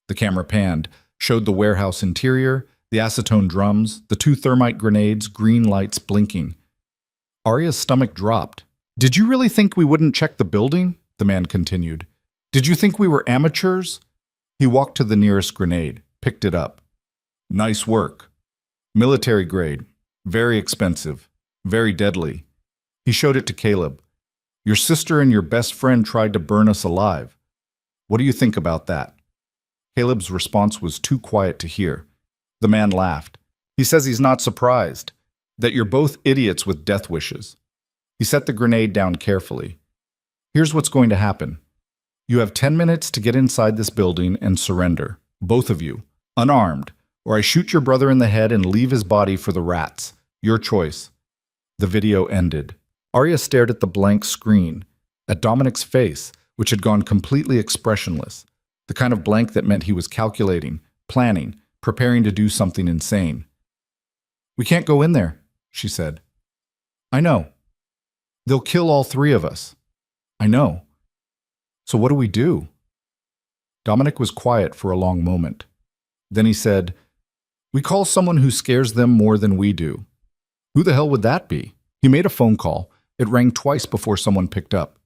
The camera panned, showed the warehouse interior, the acetone drums, the 2 thermite grenades, green lights blinking. Arya's stomach dropped. Did you really think we wouldn't check the building? The man continued. Did you think we were amateurs? He walked to the nearest grenade, picked it up. Nice work. Military grade. Very expensive. Very deadly. He showed it to Caleb. Your sister and your best friend tried to burn us alive. What do you think about that? Caleb's response was too quiet to hear. The man laughed. He says he's not surprised, that you're both idiots with death wishes. He set the grenade down carefully. Here's what's going to happen. You have 10 minutes to get inside this building and surrender, both of you, unarmed, or I shoot your brother in the head and leave his body for the rats. Your choice. The video ended. Arya stared at the blank screen. at Dominic's face, which had gone completely expressionless, the kind of blank that meant he was calculating, planning, preparing to do something insane. "We can't go in there," she said. "I know. They'll kill all three of us." "I know. So what do we do?" Dominic was quiet for a long moment. Then he said, "We call someone who scares them more than we do." "Who the hell would that be?" He made a phone call. It rang twice before someone picked up.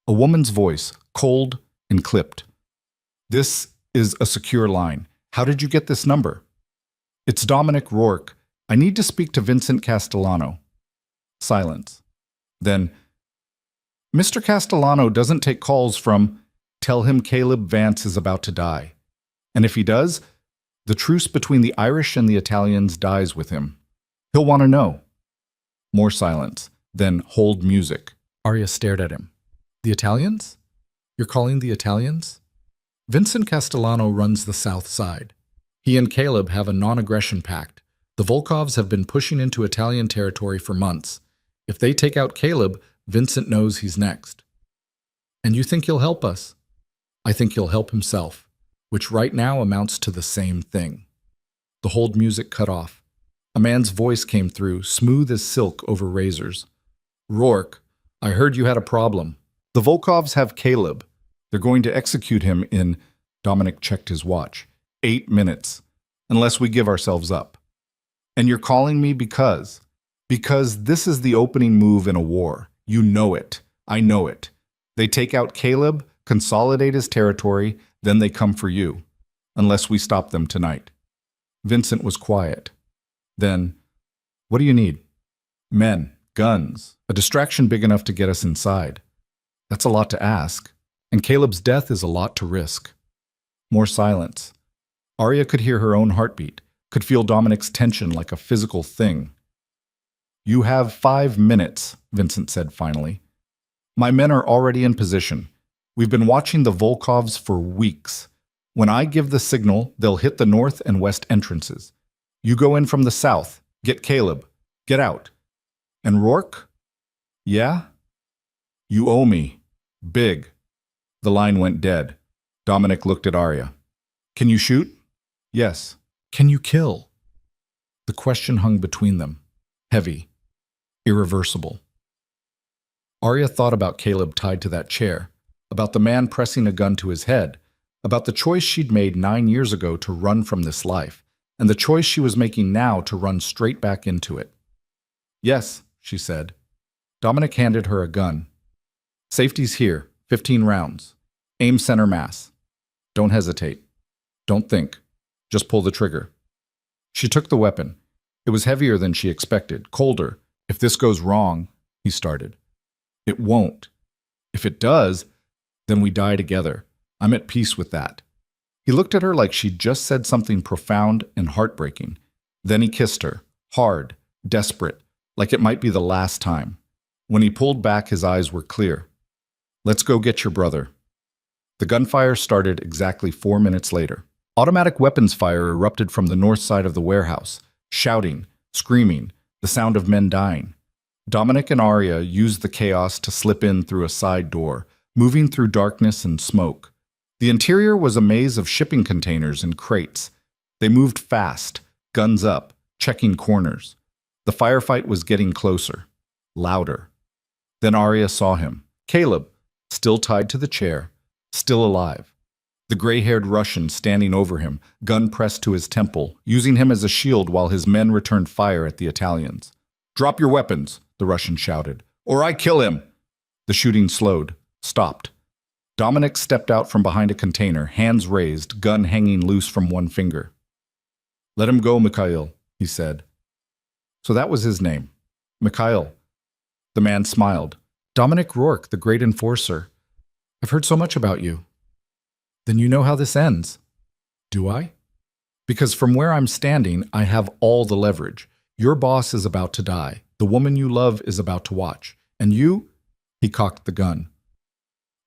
A woman's voice, cold and clipped. "This is a secure line. How did you get this number?" "It's Dominic Rourke. I need to speak to Vincent Castellano." Silence. Then, "Mr. Castellano doesn't take calls from. Tell him Caleb Vance is about to die. And if he does, the truce between the Irish and the Italians dies with him. He'll want to know." More silence. Then hold music. Arya stared at him. "The Italians? You're calling the Italians?" "Vincent Castellano runs the South Side. He and Caleb have a non-aggression pact. The Volkovs have been pushing into Italian territory for months. If they take out Caleb, Vincent knows he's next." "And you think he'll help us?" "I think he'll help himself, which right now amounts to the same thing." The hold music cut off. A man's voice came through, smooth as silk over razors. "Rourke, I heard you had a problem. The Volkovs have Caleb. They're going to execute him in," Dominic checked his watch, "8 minutes, unless we give ourselves up. And you're calling me because this is the opening move in a war. You know it. I know it. They take out Caleb, consolidate his territory, then they come for you, unless we stop them tonight." Vincent was quiet. Then, "What do you need?" "Men, guns, a distraction big enough to get us inside." "That's a lot to ask, and Caleb's death is a lot to risk." More silence. Arya could hear her own heartbeat, could feel Dominic's tension like a physical thing. "You have 5 minutes, Vincent said finally. "My men are already in position. We've been watching the Volkovs for weeks. When I give the signal, they'll hit the north and west entrances. You go in from the south, get Caleb, get out. And Rourke? Yeah? You owe me. Big." The line went dead. Dominic looked at Arya. "Can you shoot?" "Yes." "Can you kill?" The question hung between them, heavy, irreversible. Arya thought about Caleb tied to that chair, about the man pressing a gun to his head, about the choice she'd made 9 years ago to run from this life, and the choice she was making now to run straight back into it. "Yes," she said. Dominic handed her a gun. "Safety's here, 15 rounds. Aim center mass. Don't hesitate. Don't think. Just pull the trigger." She took the weapon. It was heavier than she expected, colder. "If this goes wrong," he started. "It won't. If it does, then we die together. I'm at peace with that." He looked at her like she'd just said something profound and heartbreaking. Then he kissed her, hard, desperate, like it might be the last time. When he pulled back, his eyes were clear. "Let's go get your brother." The gunfire started exactly 4 minutes later. Automatic weapons fire erupted from the north side of the warehouse, shouting, screaming, the sound of men dying. Dominic and Arya used the chaos to slip in through a side door, moving through darkness and smoke. The interior was a maze of shipping containers and crates. They moved fast, guns up, checking corners. The firefight was getting closer, louder. Then Arya saw him, Caleb, still tied to the chair, still alive. The gray-haired Russian standing over him, gun pressed to his temple, using him as a shield while his men returned fire at the Italians. "Drop your weapons," the Russian shouted, "or I kill him!" The shooting slowed, stopped. Dominic stepped out from behind a container, hands raised, gun hanging loose from one finger. "Let him go, Mikhail," he said. So that was his name, Mikhail. The man smiled. "Dominic Rourke, the great enforcer. I've heard so much about you." "Then you know how this ends." "Do I?" "Because from where I'm standing, I have all the leverage. Your boss is about to die. The woman you love is about to watch. And you," he cocked the gun,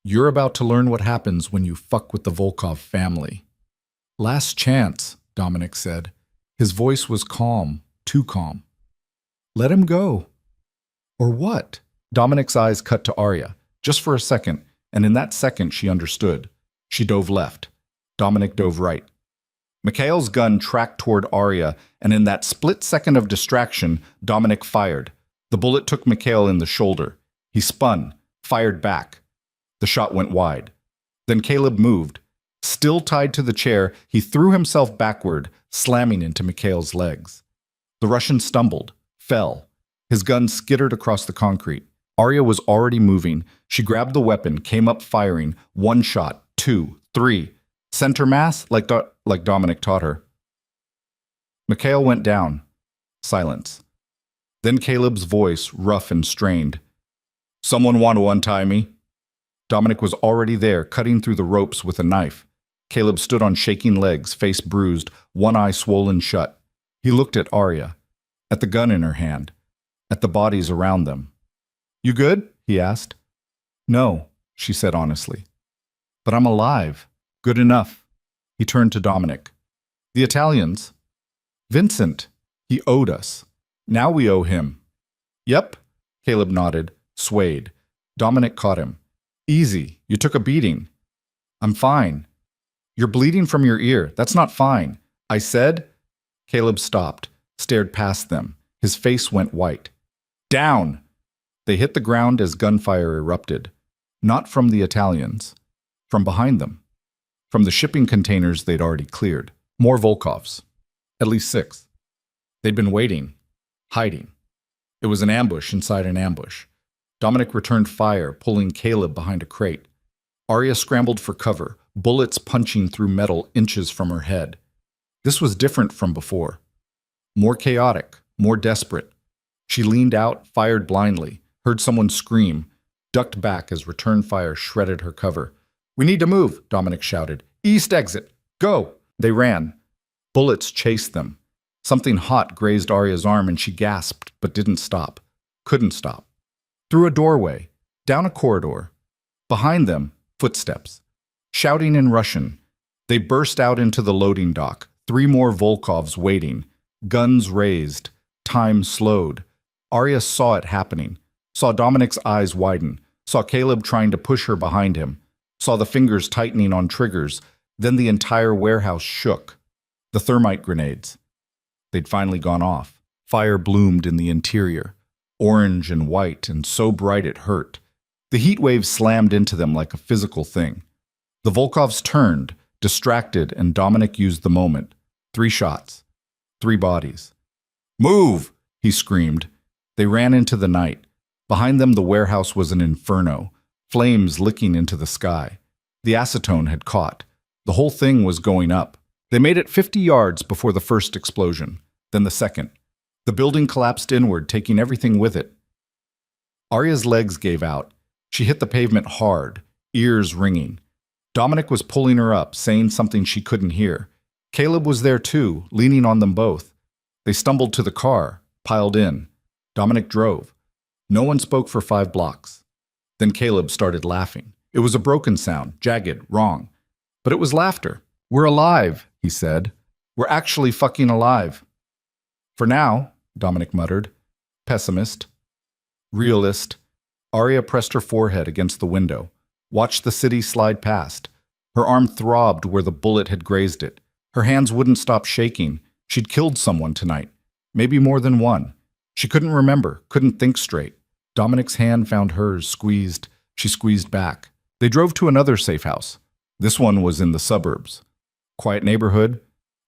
"you're about to learn what happens when you fuck with the Volkov family." "Last chance," Dominic said. His voice was calm, too calm. "Let him go." "Or what?" Dominic's eyes cut to Arya. Just for a second, and in that second she understood. She dove left. Dominic dove right. Mikhail's gun tracked toward Arya, and in that split second of distraction, Dominic fired. The bullet took Mikhail in the shoulder. He spun, fired back. The shot went wide. Then Caleb moved. Still tied to the chair, he threw himself backward, slamming into Mikhail's legs. The Russian stumbled, fell. His gun skittered across the concrete. Arya was already moving. She grabbed the weapon, came up firing. 1 shot, 2, 3. Center mass, like Dominic taught her. Mikhail went down. Silence. Then Caleb's voice, rough and strained. "Someone want to untie me?" Dominic was already there, cutting through the ropes with a knife. Caleb stood on shaking legs, face bruised, one eye swollen shut. He looked at Arya, at the gun in her hand, at the bodies around them. "You good?" he asked. "No," she said honestly. "But I'm alive. Good enough." He turned to Dominic. "The Italians. Vincent. He owed us. Now we owe him." "Yep." Caleb nodded, swayed. Dominic caught him. "Easy. You took a beating." "I'm fine." "You're bleeding from your ear. That's not fine." "I said—" Caleb stopped, stared past them. His face went white. "Down!" They hit the ground as gunfire erupted. Not from the Italians. From behind them. From the shipping containers they'd already cleared. More Volkovs. At least 6. They'd been waiting. Hiding. It was an ambush inside an ambush. Dominic returned fire, pulling Caleb behind a crate. Arya scrambled for cover, bullets punching through metal inches from her head. This was different from before. More chaotic, more desperate. She leaned out, fired blindly, heard someone scream, ducked back as return fire shredded her cover. "We need to move," Dominic shouted. "East exit. Go!" They ran. Bullets chased them. Something hot grazed Arya's arm and she gasped, but didn't stop. Couldn't stop. Through a doorway, down a corridor. Behind them, footsteps. Shouting in Russian. They burst out into the loading dock. 3 more Volkovs waiting. Guns raised. Time slowed. Arya saw it happening. Saw Dominic's eyes widen. Saw Caleb trying to push her behind him. Saw the fingers tightening on triggers. Then the entire warehouse shook. The thermite grenades. They'd finally gone off. Fire bloomed in the interior. Orange and white, and so bright it hurt. The heat wave slammed into them like a physical thing. The Volkovs turned, distracted, and Dominic used the moment. 3 shots. 3 bodies. "Move!" he screamed. They ran into the night. Behind them the warehouse was an inferno, flames licking into the sky. The acetone had caught. The whole thing was going up. They made it 50 yards before the first explosion, then the second. The building collapsed inward, taking everything with it. Arya's legs gave out. She hit the pavement hard, ears ringing. Dominic was pulling her up, saying something she couldn't hear. Caleb was there too, leaning on them both. They stumbled to the car, piled in. Dominic drove. No one spoke for 5 blocks. Then Caleb started laughing. It was a broken sound, jagged, wrong. But it was laughter. "We're alive," he said. "We're actually fucking alive." "For now," Dominic muttered. Pessimist. Realist. Arya pressed her forehead against the window. Watched the city slide past. Her arm throbbed where the bullet had grazed it. Her hands wouldn't stop shaking. She'd killed someone tonight. Maybe more than one. She couldn't remember, couldn't think straight. Dominic's hand found hers, squeezed. She squeezed back. They drove to another safe house. This one was in the suburbs. Quiet neighborhood,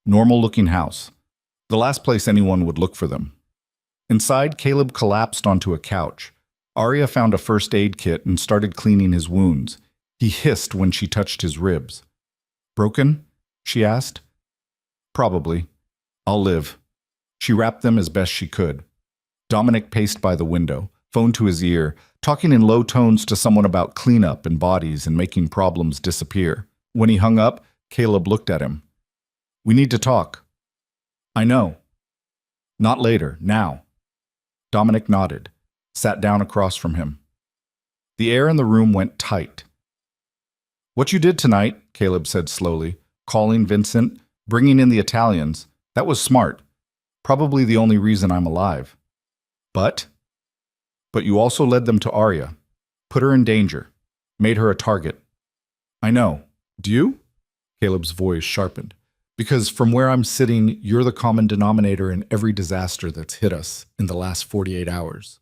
normal-looking house. The last place anyone would look for them. Inside, Caleb collapsed onto a couch. Arya found a first aid kit and started cleaning his wounds. He hissed when she touched his ribs. "Broken?" she asked. "Probably. I'll live." She wrapped them as best she could. Dominic paced by the window, phone to his ear, talking in low tones to someone about cleanup and bodies and making problems disappear. When he hung up, Caleb looked at him. "We need to talk." "I know." "Not later, now." Dominic nodded, sat down across from him. The air in the room went tight. "What you did tonight," Caleb said slowly, calling Vincent, bringing in the Italians, that was smart. Probably the only reason I'm alive. But you also led them to Arya. Put her in danger. Made her a target. I know. Do you? Caleb's voice sharpened. Because from where I'm sitting, you're the common denominator in every disaster that's hit us in the last 48 hours.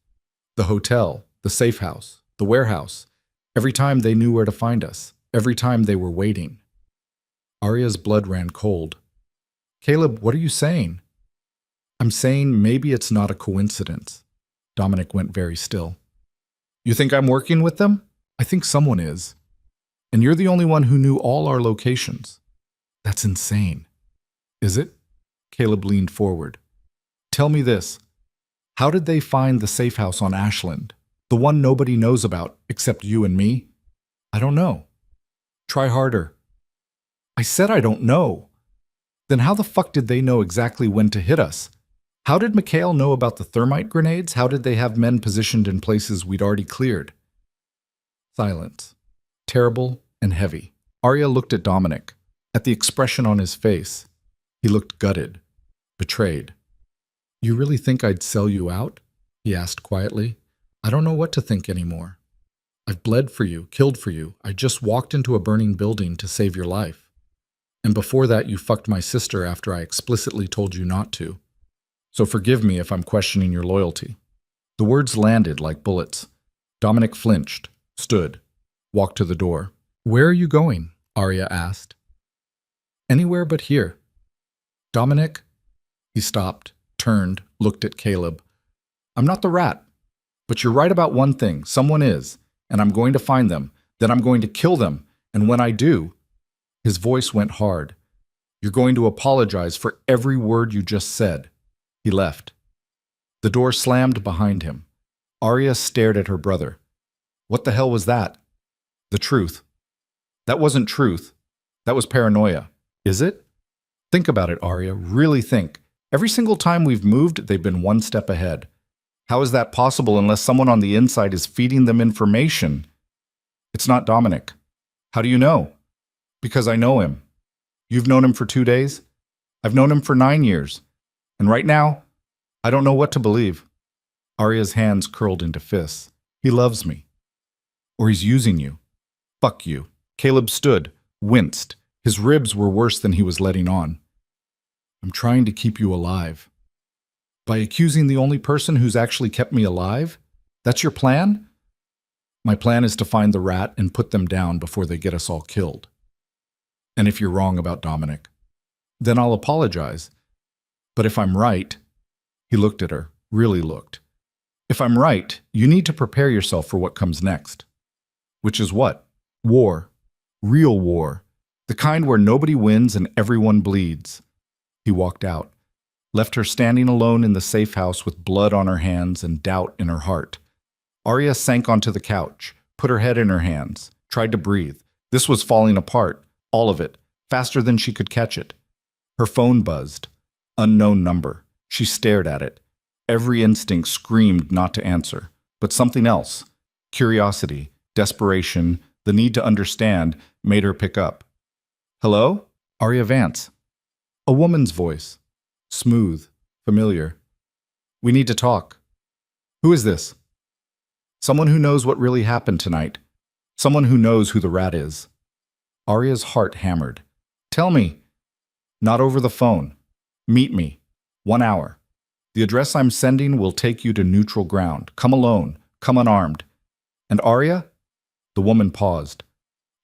The hotel, the safe house, the warehouse. Every time they knew where to find us. Every time they were waiting. Arya's blood ran cold. Caleb, what are you saying? I'm saying maybe it's not a coincidence. Dominic went very still. You think I'm working with them? I think someone is. And you're the only one who knew all our locations. That's insane. Is it? Caleb leaned forward. Tell me this. How did they find the safe house on Ashland? The one nobody knows about except you and me? I don't know. Try harder. I said I don't know. Then how the fuck did they know exactly when to hit us? How did Mikhail know about the thermite grenades? How did they have men positioned in places we'd already cleared? Silence. Terrible and heavy. Arya looked at Dominic. At the expression on his face, he looked gutted, betrayed. You really think I'd sell you out? He asked quietly. I don't know what to think anymore. I've bled for you, killed for you. I just walked into a burning building to save your life. And before that, you fucked my sister after I explicitly told you not to. So forgive me if I'm questioning your loyalty. The words landed like bullets. Dominic flinched, stood, walked to the door. Where are you going? Arya asked. Anywhere but here. Dominic? He stopped, turned, looked at Caleb. I'm not the rat. But you're right about one thing. Someone is. And I'm going to find them. Then I'm going to kill them. And when I do... His voice went hard. You're going to apologize for every word you just said. He left. The door slammed behind him. Arya stared at her brother. What the hell was that? The truth. That wasn't truth. That was paranoia. Is it? Think about it, Arya. Really think. Every single time we've moved, they've been one step ahead. How is that possible unless someone on the inside is feeding them information? It's not Dominic. How do you know? Because I know him. You've known him for 2 days? I've known him for 9 years. And right now, I don't know what to believe. Arya's hands curled into fists. He loves me. Or he's using you. Fuck you. Caleb stood, winced. His ribs were worse than he was letting on. I'm trying to keep you alive. By accusing the only person who's actually kept me alive? That's your plan? My plan is to find the rat and put them down before they get us all killed. And if you're wrong about Dominic, then I'll apologize. But if I'm right, he looked at her, really looked. If I'm right, you need to prepare yourself for what comes next. Which is what? War. Real war. The kind where nobody wins and everyone bleeds. He walked out, left her standing alone in the safe house with blood on her hands and doubt in her heart. Arya sank onto the couch, put her head in her hands, tried to breathe. This was falling apart. All of it, faster than she could catch it. Her phone buzzed. Unknown number. She stared at it. Every instinct screamed not to answer, but something else. Curiosity, desperation, the need to understand made her pick up. Hello? Arya Vance. A woman's voice. Smooth, familiar. We need to talk. Who is this? Someone who knows what really happened tonight. Someone who knows who the rat is. Arya's heart hammered. Tell me. Not over the phone. Meet me. 1 hour. The address I'm sending will take you to neutral ground. Come alone. Come unarmed. And Arya? The woman paused.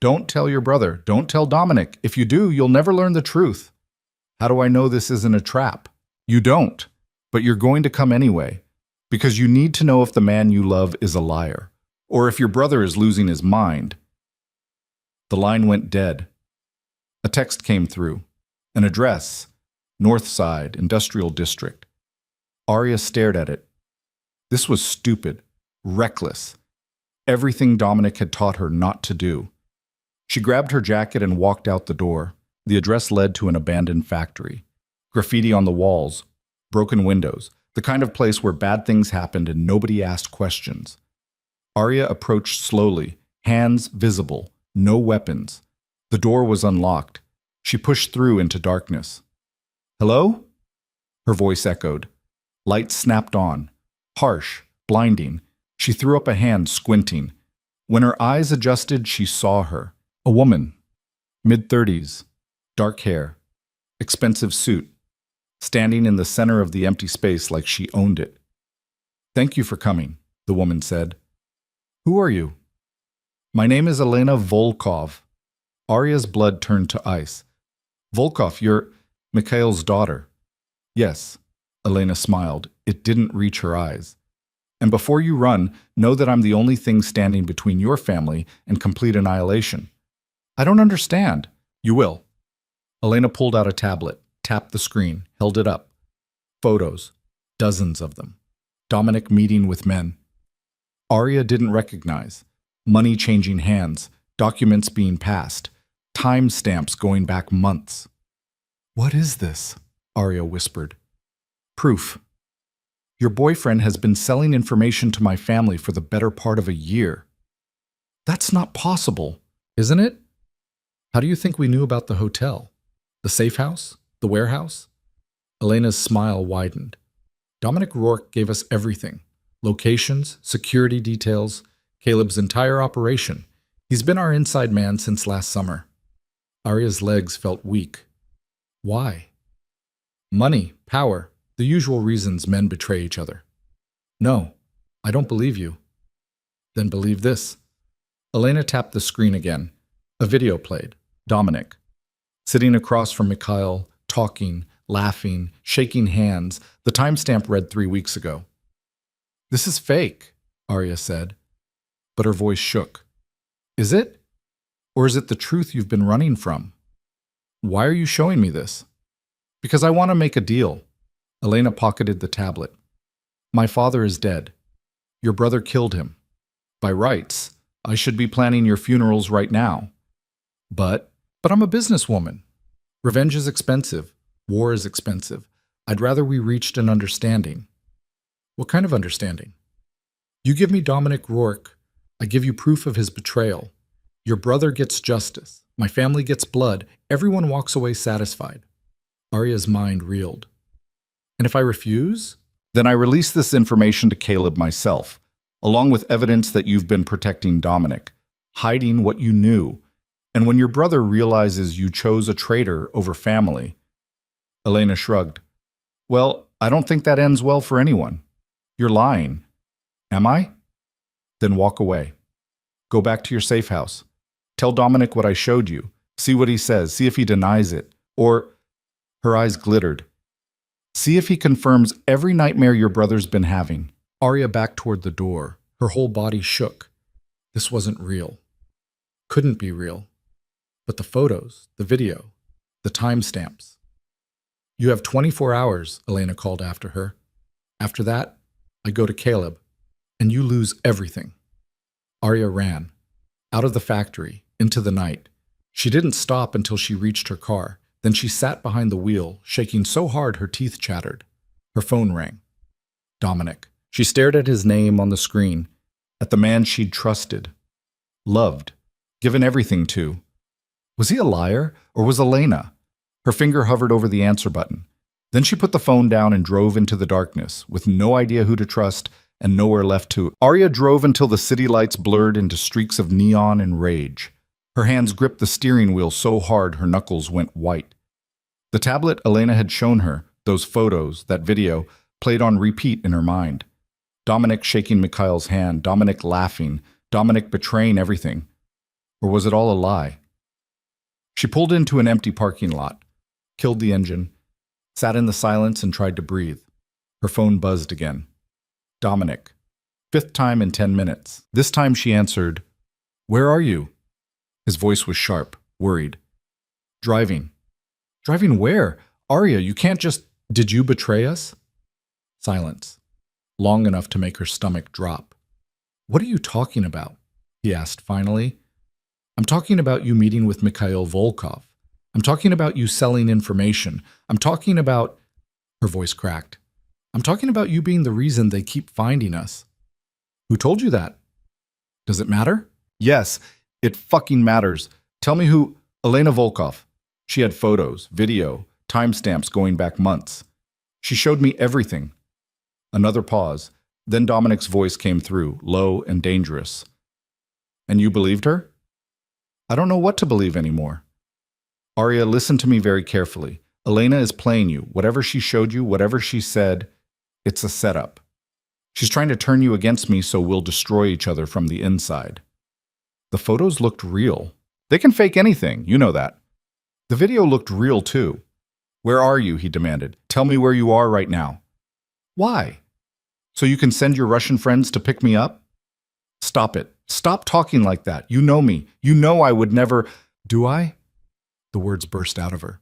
Don't tell your brother. Don't tell Dominic. If you do, you'll never learn the truth. How do I know this isn't a trap? You don't. But you're going to come anyway. Because you need to know if the man you love is a liar. Or if your brother is losing his mind. The line went dead. A text came through. An address. North Side, Industrial District. Arya stared at it. This was stupid. Reckless. Everything Dominic had taught her not to do. She grabbed her jacket and walked out the door. The address led to an abandoned factory. Graffiti on the walls. Broken windows. The kind of place where bad things happened and nobody asked questions. Arya approached slowly, hands visible. No weapons. The door was unlocked. She pushed through into darkness. Hello? Her voice echoed. Light snapped on. Harsh, blinding. She threw up a hand, squinting. When her eyes adjusted, she saw her. A woman, mid-30s, dark hair, expensive suit, standing in the center of the empty space like she owned it. "Thank you for coming," the woman said. "Who are you?" "My name is Elena Volkov." Arya's blood turned to ice. "Volkov, you're Mikhail's daughter." "Yes," Elena smiled. It didn't reach her eyes. "And before you run, know that I'm the only thing standing between your family and complete annihilation." "I don't understand." "You will." Elena pulled out a tablet, tapped the screen, held it up. Photos, dozens of them. Dominic meeting with men. Arya didn't recognize. Money changing hands, documents being passed, timestamps going back months. "What is this?" Arya whispered. "Proof. Your boyfriend has been selling information to my family for the better part of a year." "That's not possible, isn't it?" "How do you think we knew about the hotel? The safe house? The warehouse?" Elena's smile widened. "Dominic Rourke gave us everything. Locations, security details, Caleb's entire operation. He's been our inside man since last summer." Arya's legs felt weak. "Why?" "Money, power, the usual reasons men betray each other." "No, I don't believe you." "Then believe this." Elena tapped the screen again. A video played. Dominic, sitting across from Mikhail, talking, laughing, shaking hands. The timestamp read 3 weeks ago. "This is fake," Arya said, but her voice shook. "Is it? Or is it the truth you've been running from?" "Why are you showing me this?" "Because I want to make a deal." Elena pocketed the tablet. "My father is dead. Your brother killed him. By rights, I should be planning your funerals right now. But I'm a businesswoman. Revenge is expensive. War is expensive. I'd rather we reached an understanding." "What kind of understanding?" "You give me Dominic Rourke. I give you proof of his betrayal. Your brother gets justice. My family gets blood. Everyone walks away satisfied." Arya's mind reeled. "And if I refuse?" "Then I release this information to Caleb myself, along with evidence that you've been protecting Dominic, hiding what you knew. And when your brother realizes you chose a traitor over family..." Elena shrugged. "Well, I don't think that ends well for anyone. You're lying." "Am I?" "Then walk away. Go back to your safe house. Tell Dominic what I showed you. See what he says. See if he denies it. Or..." Her eyes glittered. "See if he confirms every nightmare your brother's been having." Arya backed toward the door. Her whole body shook. This wasn't real. Couldn't be real. But the photos, the video, the timestamps. "You have 24 hours, Elena called after her. "After that, I go to Caleb, and you lose everything." Arya ran, out of the factory, into the night. She didn't stop until she reached her car. Then she sat behind the wheel, shaking so hard her teeth chattered. Her phone rang. Dominic. She stared at his name on the screen, at the man she'd trusted, loved, given everything to. Was he a liar, or was Elena? Her finger hovered over the answer button. Then she put the phone down and drove into the darkness, with no idea who to trust and nowhere left to. Arya drove until the city lights blurred into streaks of neon and rage. Her hands gripped the steering wheel so hard her knuckles went white. The tablet Elena had shown her, those photos, that video, played on repeat in her mind. Dominic shaking Mikhail's hand, Dominic laughing, Dominic betraying everything. Or was it all a lie? She pulled into an empty parking lot, killed the engine, sat in the silence and tried to breathe. Her phone buzzed again. Dominic. 5th time in 10 minutes. This time she answered, "Where are you?" His voice was sharp, worried. "Driving." "Driving where? Arya, you can't just..." "Did you betray us?" Silence, long enough to make her stomach drop. "What are you talking about?" he asked finally. "I'm talking about you meeting with Mikhail Volkov. I'm talking about you selling information. I'm talking about..." Her voice cracked. "I'm talking about you being the reason they keep finding us." "Who told you that?" "Does it matter?" "Yes, it fucking matters. Tell me who..." "Elena Volkov." She had photos, video, timestamps going back months. She showed me everything. Another pause. Then Dominic's voice came through, low and dangerous. And you believed her? I don't know what to believe anymore. Arya, listen to me very carefully. Elena is playing you. Whatever she showed you, whatever she said, it's a setup. She's trying to turn you against me so we'll destroy each other from the inside. The photos looked real. They can fake anything, you know that. The video looked real too. Where are you? He demanded. Tell me where you are right now. Why? So you can send your Russian friends to pick me up? Stop it. Stop talking like that. You know me. You know I would never. Do I? The words burst out of her.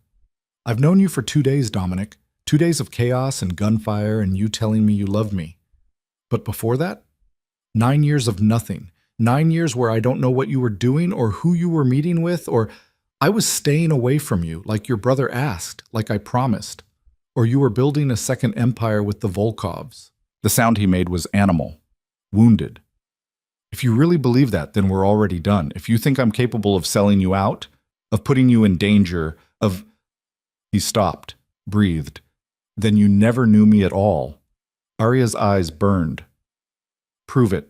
I've known you for 2 days, Dominic. 2 days of chaos and gunfire and you telling me you love me. But before that? 9 years of nothing. 9 years where I don't know what you were doing or who you were meeting with, or I was staying away from you like your brother asked, like I promised. Or you were building a second empire with the Volkovs. The sound he made was animal, wounded. If you really believe that, then we're already done. If you think I'm capable of selling you out, of putting you in danger, of... He stopped, breathed. Then you never knew me at all. Arya's eyes burned. Prove it.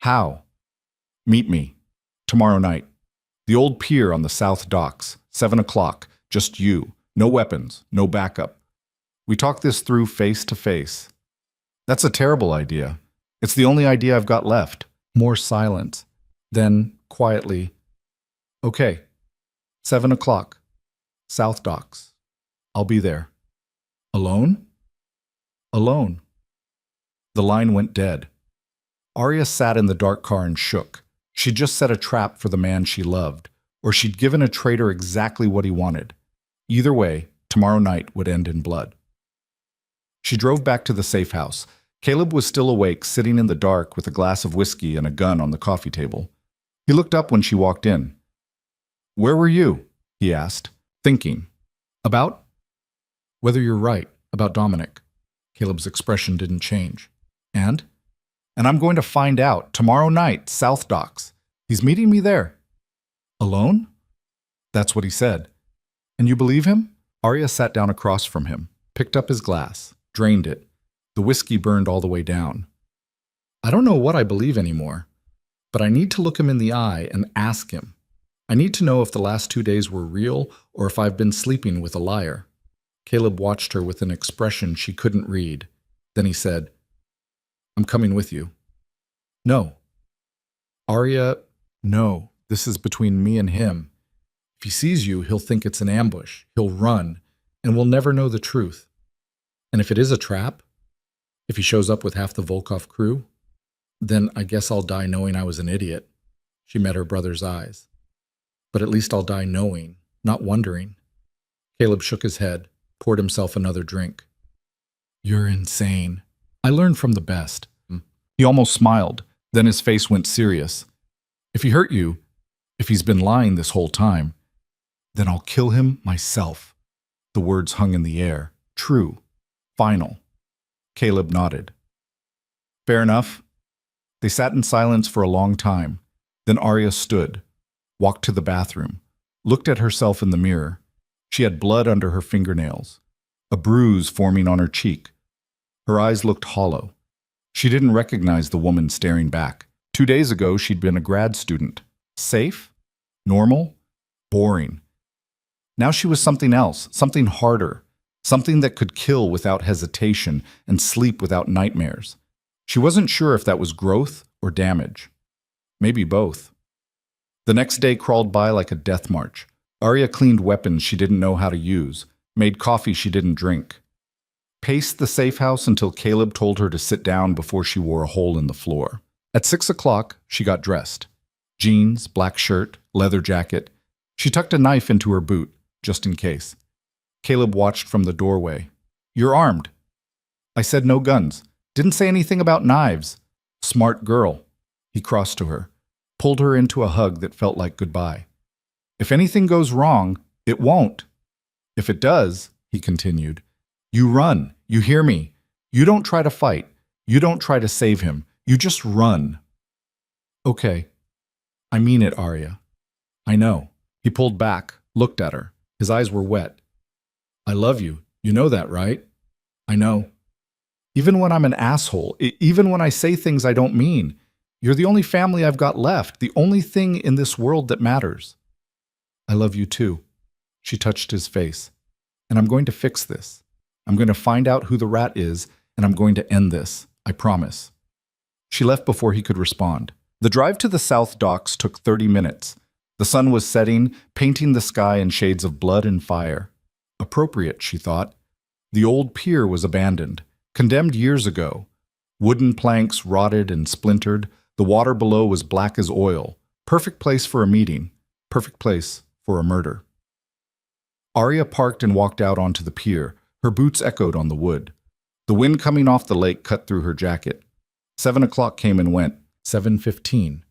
How? Meet me. Tomorrow night. The old pier on the South Docks, 7 o'clock. Just you. No weapons, no backup. We talk this through face to face. That's a terrible idea. It's the only idea I've got left. More silence. Then, quietly, okay, 7 o'clock, South Docks. I'll be there. Alone? Alone. The line went dead. Arya sat in the dark car and shook. She'd just set a trap for the man she loved, or she'd given a traitor exactly what he wanted. Either way, tomorrow night would end in blood. She drove back to the safe house. Caleb was still awake, sitting in the dark with a glass of whiskey and a gun on the coffee table. He looked up when she walked in. Where were you? He asked, thinking. About? Whether you're right about Dominic. Caleb's expression didn't change. And? And I'm going to find out tomorrow night, South Docks. He's meeting me there. Alone? That's what he said. And you believe him? Arya sat down across from him, picked up his glass, drained it. The whiskey burned all the way down. I don't know what I believe anymore, but I need to look him in the eye and ask him. I need to know if the last 2 days were real or if I've been sleeping with a liar. Caleb watched her with an expression she couldn't read. Then he said, I'm coming with you. No. Arya, no. This is between me and him. If he sees you, he'll think it's an ambush. He'll run, and we'll never know the truth. And if it is a trap, if he shows up with half the Volkov crew, then I guess I'll die knowing I was an idiot. She met her brother's eyes. But at least I'll die knowing, not wondering. Caleb shook his head, poured himself another drink. You're insane. I learned from the best. He almost smiled, then his face went serious. If he hurt you, if he's been lying this whole time, then I'll kill him myself. The words hung in the air. True. Final. Caleb nodded. Fair enough. They sat in silence for a long time. Then Arya stood, walked to the bathroom, looked at herself in the mirror. She had blood under her fingernails, a bruise forming on her cheek. Her eyes looked hollow. She didn't recognize the woman staring back. 2 days ago, she'd been a grad student. Safe? Normal? Boring. Now she was something else, something harder, something that could kill without hesitation and sleep without nightmares. She wasn't sure if that was growth or damage. Maybe both. The next day crawled by like a death march. Arya cleaned weapons she didn't know how to use, made coffee she didn't drink, paced the safe house until Caleb told her to sit down before she wore a hole in the floor. At 6 o'clock, she got dressed. Jeans, black shirt, leather jacket. She tucked a knife into her boot, just in case. Caleb watched from the doorway. You're armed. I said no guns. Didn't say anything about knives. Smart girl. He crossed to her, pulled her into a hug that felt like goodbye. If anything goes wrong, it won't. If it does, he continued, you run. You hear me? You don't try to fight. You don't try to save him. You just run. Okay. I mean it, Arya. I know. He pulled back, looked at her. His eyes were wet. I love you. You know that, right? I know. Even when I'm an asshole, even when I say things I don't mean, You're the only family I've got left, the only thing in this world that matters. I love you too. She touched his face. And I'm going to fix this. I'm going to find out who the rat is, and I'm going to end this. I promise. She left before he could respond. The drive to the South Docks took 30 minutes. The sun was setting, painting the sky in shades of blood and fire. Appropriate, she thought. The old pier was abandoned, condemned years ago. Wooden planks rotted and splintered. The water below was black as oil. Perfect place for a meeting. Perfect place for a murder. Arya parked and walked out onto the pier. Her boots echoed on the wood. The wind coming off the lake cut through her jacket. 7 o'clock came and went. 7:15.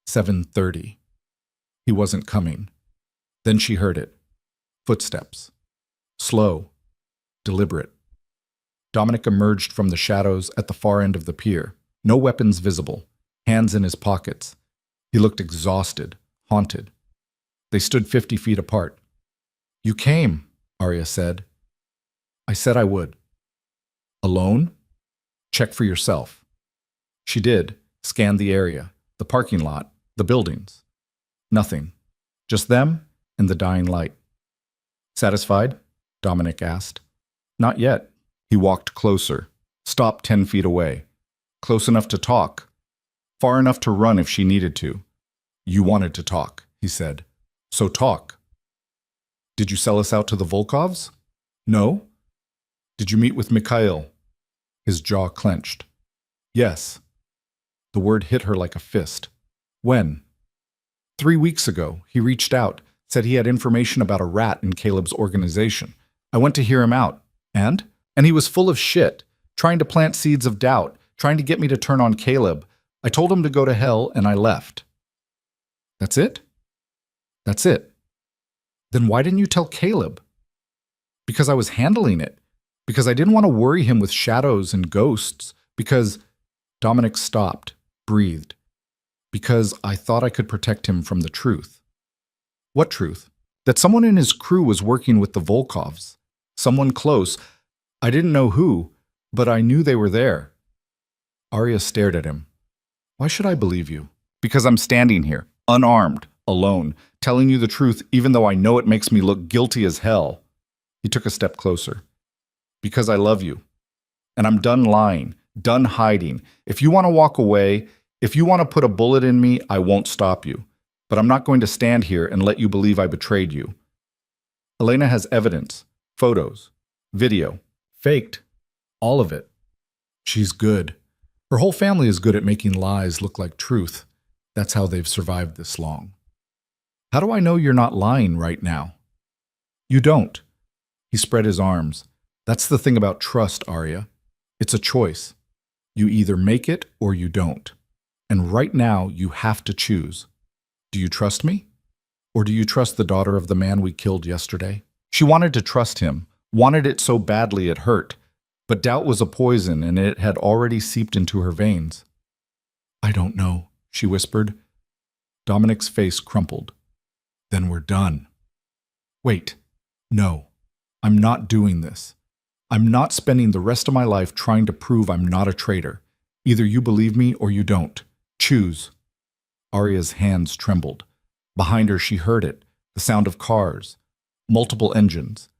7:30. He wasn't coming. Then she heard it. Footsteps. Slow. Deliberate. Dominic emerged from the shadows at the far end of the pier. No weapons visible. Hands in his pockets. He looked exhausted, haunted. They stood 50 feet apart. You came, Arya said. I said I would. Alone? Check for yourself. She did, scanned the area, the parking lot, the buildings. Nothing. Just them and the dying light. Satisfied? Dominic asked. Not yet. He walked closer, stopped 10 feet away. Close enough to talk. Far enough to run if she needed to. You wanted to talk, he said. So talk. Did you sell us out to the Volkovs? No. Did you meet with Mikhail? His jaw clenched. Yes. The word hit her like a fist. When? 3 weeks ago, he reached out, said he had information about a rat in Caleb's organization. I went to hear him out. And he was full of shit, trying to plant seeds of doubt, trying to get me to turn on Caleb. I told him to go to hell, and I left. That's it? That's it. Then why didn't you tell Caleb? Because I was handling it. Because I didn't want to worry him with shadows and ghosts. Because Dominic stopped, breathed. Because I thought I could protect him from the truth. What truth? That someone in his crew was working with the Volkovs. Someone close. I didn't know who, but I knew they were there. Arya stared at him. Why should I believe you? Because I'm standing here, unarmed, alone, telling you the truth even though I know it makes me look guilty as hell. He took a step closer. Because I love you. And I'm done lying, done hiding. If you want to walk away, if you want to put a bullet in me, I won't stop you. But I'm not going to stand here and let you believe I betrayed you. Elena has evidence, photos, video, faked, all of it. She's good. Her whole family is good at making lies look like truth. That's how they've survived this long. How do I know you're not lying right now? You don't. He spread his arms. That's the thing about trust, Arya. It's a choice. You either make it or you don't. And right now, you have to choose. Do you trust me? Or do you trust the daughter of the man we killed yesterday? She wanted to trust him, wanted it so badly it hurt. But doubt was a poison, and it had already seeped into her veins. I don't know, she whispered. Dominic's face crumpled. Then we're done. Wait. No. I'm not doing this. I'm not spending the rest of my life trying to prove I'm not a traitor. Either you believe me or you don't. Choose. Arya's hands trembled. Behind her she heard it, the sound of cars, multiple engines,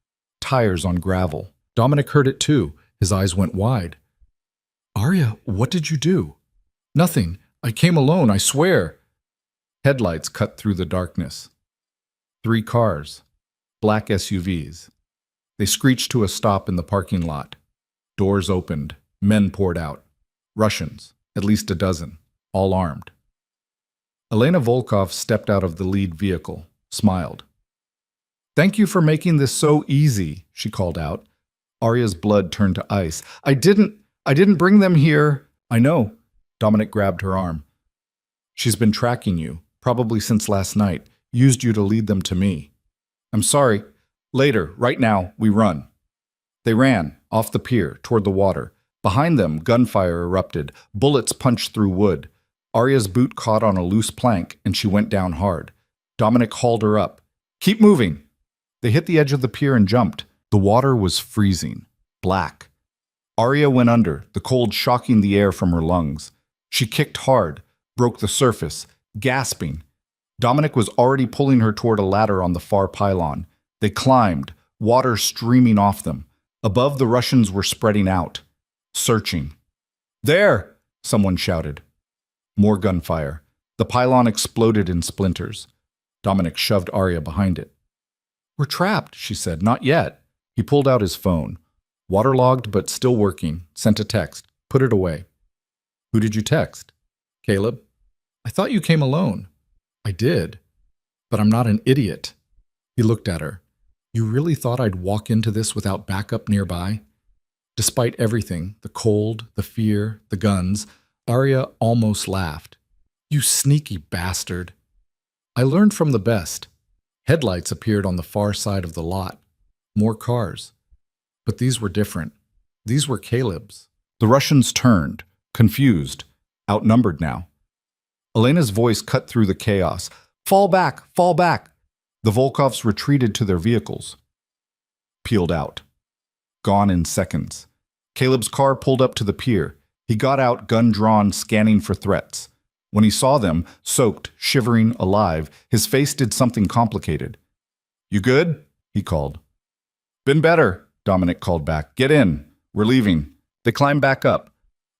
tires on gravel. Dominic heard it too. His eyes went wide. Arya, what did you do? Nothing. I came alone, I swear. Headlights cut through the darkness. 3 cars, black SUVs. They screeched to a stop in the parking lot. Doors opened. Men poured out. Russians, at least a dozen, all armed. Elena Volkov stepped out of the lead vehicle, smiled. Thank you for making this so easy, she called out. Arya's blood turned to ice. I didn't bring them here. I know. Dominic grabbed her arm. She's been tracking you, probably since last night, used you to lead them to me. I'm sorry. Later, right now, we run. They ran, off the pier, toward the water. Behind them, gunfire erupted. Bullets punched through wood. Arya's boot caught on a loose plank, and she went down hard. Dominic hauled her up. Keep moving. They hit the edge of the pier and jumped. The water was freezing, black. Arya went under, the cold shocking the air from her lungs. She kicked hard. broke the surface, gasping. Dominic was already pulling her toward a ladder on the far pylon. They climbed, water streaming off them. Above, the Russians were spreading out, searching. "There!" someone shouted. More gunfire. The pylon exploded in splinters. Dominic shoved Arya behind it. "We're trapped," she said. "Not yet." He pulled out his phone. Waterlogged but still working. Sent a text. Put it away. "Who did you text?" "Caleb." "I thought you came alone." "I did. But I'm not an idiot." He looked at her. "You really thought I'd walk into this without backup nearby?" Despite everything, the cold, the fear, the guns, Arya almost laughed. "You sneaky bastard." "I learned from the best." Headlights appeared on the far side of the lot. More cars. But these were different. These were Caleb's. The Russians turned, confused, outnumbered now. Elena's voice cut through the chaos. "Fall back! Fall back!" The Volkovs retreated to their vehicles. Peeled out. Gone in seconds. Caleb's car pulled up to the pier. He got out, gun drawn, scanning for threats. When he saw them, soaked, shivering, alive, his face did something complicated. "You good?" he called. "Been better," Dominic called back. "Get in. We're leaving." They climbed back up,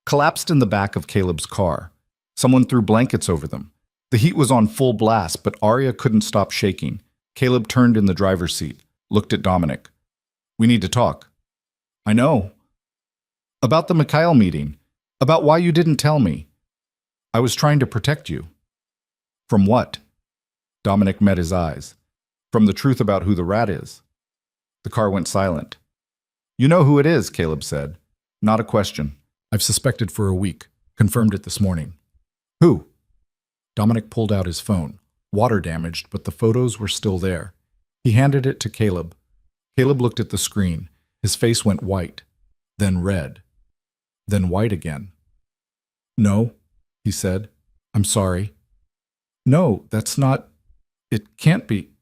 collapsed in the back of Caleb's car. Someone threw blankets over them. The heat was on full blast, but Arya couldn't stop shaking. Caleb turned in the driver's seat, looked at Dominic. "We need to talk." "I know." "About the Mikhail meeting. About why you didn't tell me." "I was trying to protect you." "From what?" Dominic met his eyes. "From the truth about who the rat is." The car went silent. "You know who it is," Caleb said. Not a question. "I've suspected for a week. Confirmed it this morning." "Who?" Dominic pulled out his phone. Water damaged, but the photos were still there. He handed it to Caleb. Caleb looked at the screen. His face went white, then red, then white again. "No," he said. "I'm sorry." "No, that's not... It can't be.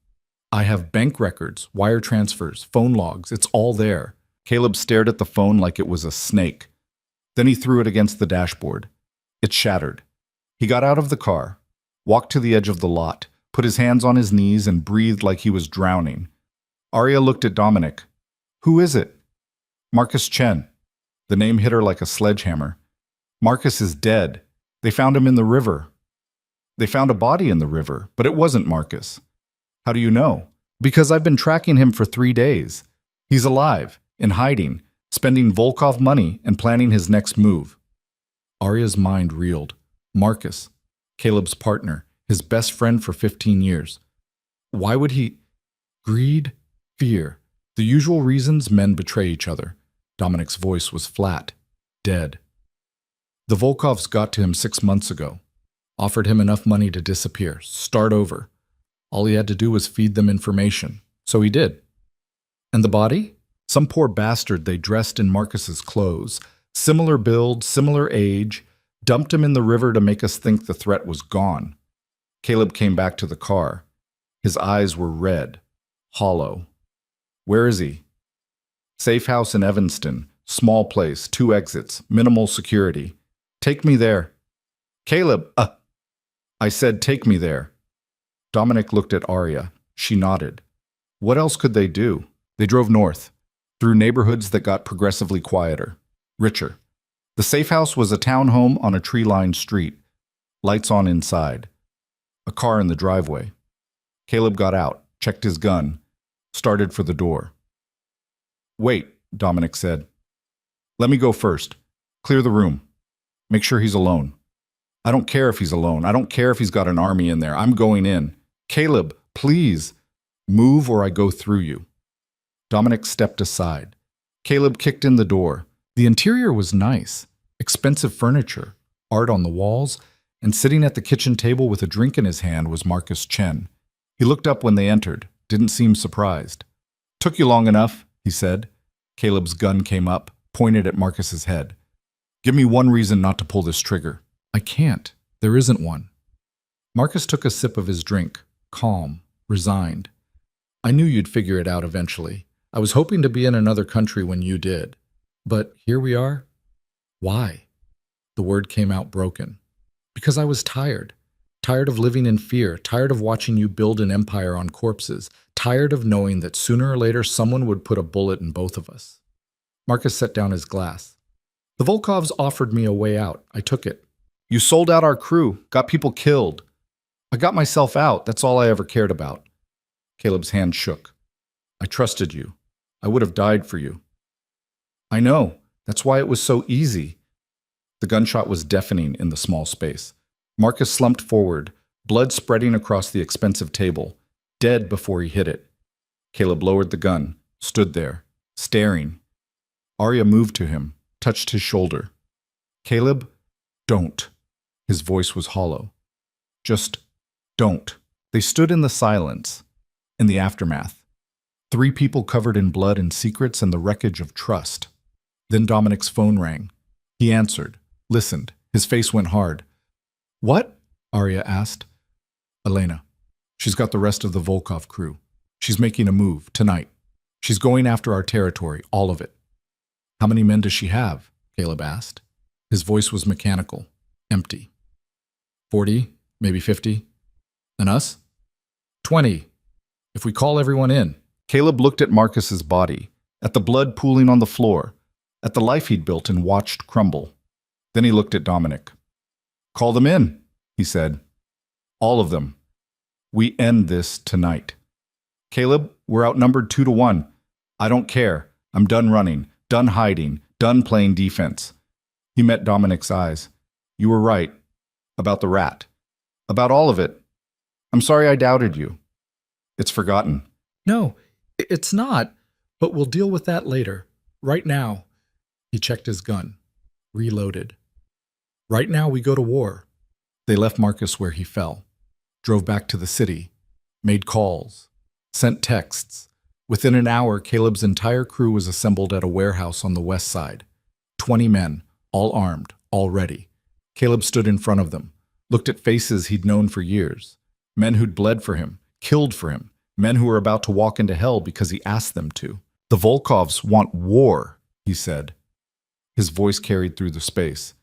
I have bank records, wire transfers, phone logs. It's all there." Caleb stared at the phone like it was a snake. Then he threw it against the dashboard. It shattered. He got out of the car, walked to the edge of the lot, put his hands on his knees and breathed like he was drowning. Arya looked at Dominic. "Who is it?" "Marcus Chen." The name hit her like a sledgehammer. "Marcus is dead. They found him in the river." "They found a body in the river, but it wasn't Marcus." "How do you know?" "Because I've been tracking him for 3 days. He's alive, in hiding, spending Volkov money and planning his next move." Arya's mind reeled. Marcus, Caleb's partner, his best friend for 15 years. Why would he? Greed, fear, the usual reasons men betray each other. Dominic's voice was flat, dead. The Volkovs got to him 6 months ago, offered him enough money to disappear, start over. All he had to do was feed them information, so he did. And the body? Some poor bastard they dressed in Marcus's clothes, similar build, similar age, dumped him in the river to make us think the threat was gone. Caleb came back to the car. His eyes were red, hollow. "Where is he?" "Safe house in Evanston, small place, 2 exits, minimal security." "Take me there." "Caleb, I said take me there." Dominic looked at Arya. She nodded. What else could they do? They drove north, through neighborhoods that got progressively quieter, richer. The safe house was a townhome on a tree-lined street, lights on inside. A car in the driveway. Caleb got out, checked his gun, started for the door. "Wait," Dominic said. "Let me go first. Clear the room. Make sure he's alone." "I don't care if he's alone. I don't care if he's got an army in there. I'm going in." "Caleb, please. Move or I go through you." Dominic stepped aside. Caleb kicked in the door. The interior was nice. Expensive furniture, art on the walls, and sitting at the kitchen table with a drink in his hand was Marcus Chen. He looked up when they entered, didn't seem surprised. "Took you long enough," he said. Caleb's gun came up, pointed at Marcus's head. "Give me one reason not to pull this trigger." "I can't. There isn't one." Marcus took a sip of his drink, calm, resigned. "I knew you'd figure it out eventually. I was hoping to be in another country when you did. But here we are." "Why?" The word came out broken. Because I was tired. Tired of living in fear, tired of watching you build an empire on corpses, tired of knowing that sooner or later someone would put a bullet in both of us. Marcus set down his glass. The Volkovs offered me a way out. I took it. You sold out our crew, got people killed. I got myself out. That's all I ever cared about. Caleb's hand shook. I trusted you. I would have died for you. I know. That's why it was so easy. The gunshot was deafening in the small space. Marcus slumped forward, blood spreading across the expensive table, dead before he hit it. Caleb lowered the gun, stood there, staring. Arya moved to him, touched his shoulder. Caleb, don't. His voice was hollow. Just don't. They stood in the silence, in the aftermath. 3 people covered in blood and secrets and the wreckage of trust. Then Dominic's phone rang. He answered, listened. His face went hard. What? Arya asked. Elena. She's got the rest of the Volkov crew. She's making a move, tonight. She's going after our territory, all of it. How many men does she have? Caleb asked. His voice was mechanical, empty. 40, maybe 50. And us? 20. If we call everyone in. Caleb looked at Marcus's body, at the blood pooling on the floor, at the life he'd built and watched crumble. Then he looked at Dominic. Call them in, he said. All of them. We end this tonight. Caleb, we're outnumbered 2-1. I don't care. I'm done running, done hiding, done playing defense. He met Dominic's eyes. You were right. About the rat. About all of it. I'm sorry I doubted you. It's forgotten. No, it's not. But we'll deal with that later. Right now. He checked his gun. Reloaded. Right now we go to war. They left Marcus where he fell. Drove back to the city. Made calls. Sent texts. Within an hour, Caleb's entire crew was assembled at a warehouse on the west side. 20 men, all armed, all ready. Caleb stood in front of them, looked at faces he'd known for years. Men who'd bled for him, killed for him. Men who were about to walk into hell because he asked them to. The Volkovs want war, he said. His voice carried through the space.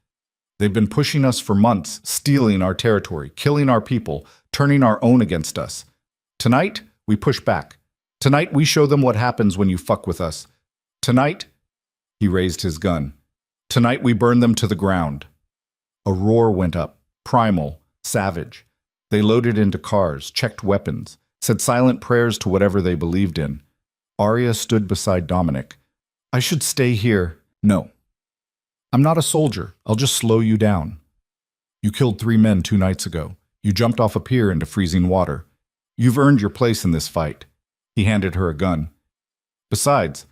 They've been pushing us for months, stealing our territory, killing our people, turning our own against us. Tonight, we push back. Tonight, we show them what happens when you fuck with us. Tonight, he raised his gun. Tonight, we burn them to the ground. A roar went up, primal, savage. They loaded into cars, checked weapons, said silent prayers to whatever they believed in. Arya stood beside Dominic. I should stay here. No. I'm not a soldier. I'll just slow you down. You killed 3 men 2 nights ago. You jumped off a pier into freezing water. You've earned your place in this fight. He handed her a gun. Besides,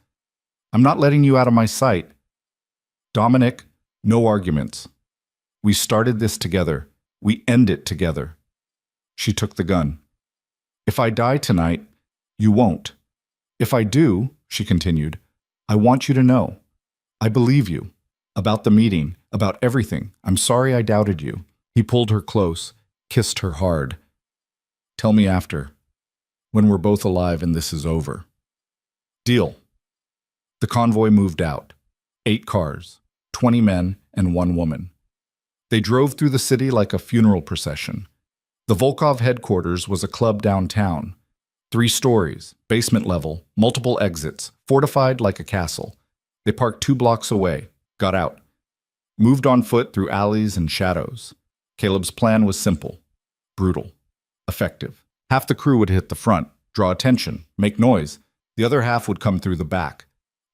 I'm not letting you out of my sight. Dominic, no arguments. We started this together. We end it together. She took the gun. If I die tonight, you won't. If I do, she continued, I want you to know. I believe you. About the meeting, about everything. I'm sorry I doubted you. He pulled her close, kissed her hard. Tell me after, when we're both alive and this is over. Deal. The convoy moved out. 8 cars, 20 men, and 1 woman. They drove through the city like a funeral procession. The Volkov headquarters was a club downtown. 3 stories, basement level, multiple exits, fortified like a castle. They parked 2 blocks away. Got out. Moved on foot through alleys and shadows. Caleb's plan was simple, brutal, effective. Half the crew would hit the front, draw attention, make noise. The other half would come through the back,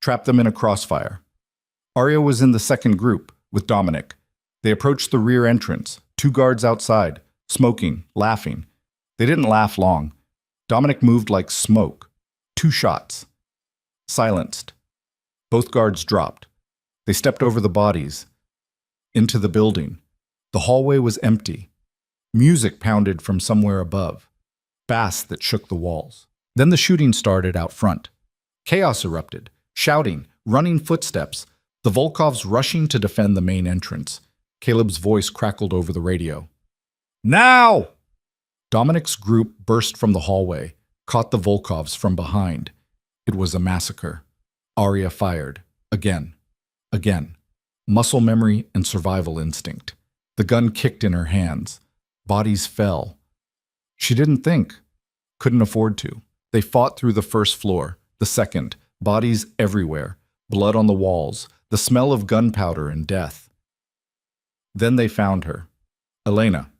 trap them in a crossfire. Arya was in the second group, with Dominic. They approached the rear entrance, 2 guards outside, smoking, laughing. They didn't laugh long. Dominic moved like smoke. 2 shots. Silenced. Both guards dropped. They stepped over the bodies, into the building. The hallway was empty. Music pounded from somewhere above, bass that shook the walls. Then the shooting started out front. Chaos erupted, shouting, running footsteps, the Volkovs rushing to defend the main entrance. Caleb's voice crackled over the radio. Now! Dominic's group burst from the hallway, caught the Volkovs from behind. It was a massacre. Arya fired. Again. Again. Muscle memory and survival instinct. The gun kicked in her hands. Bodies fell. She didn't think. Couldn't afford to. They fought through the first floor, the second, bodies everywhere, blood on the walls, the smell of gunpowder and death. Then they found her. Elena.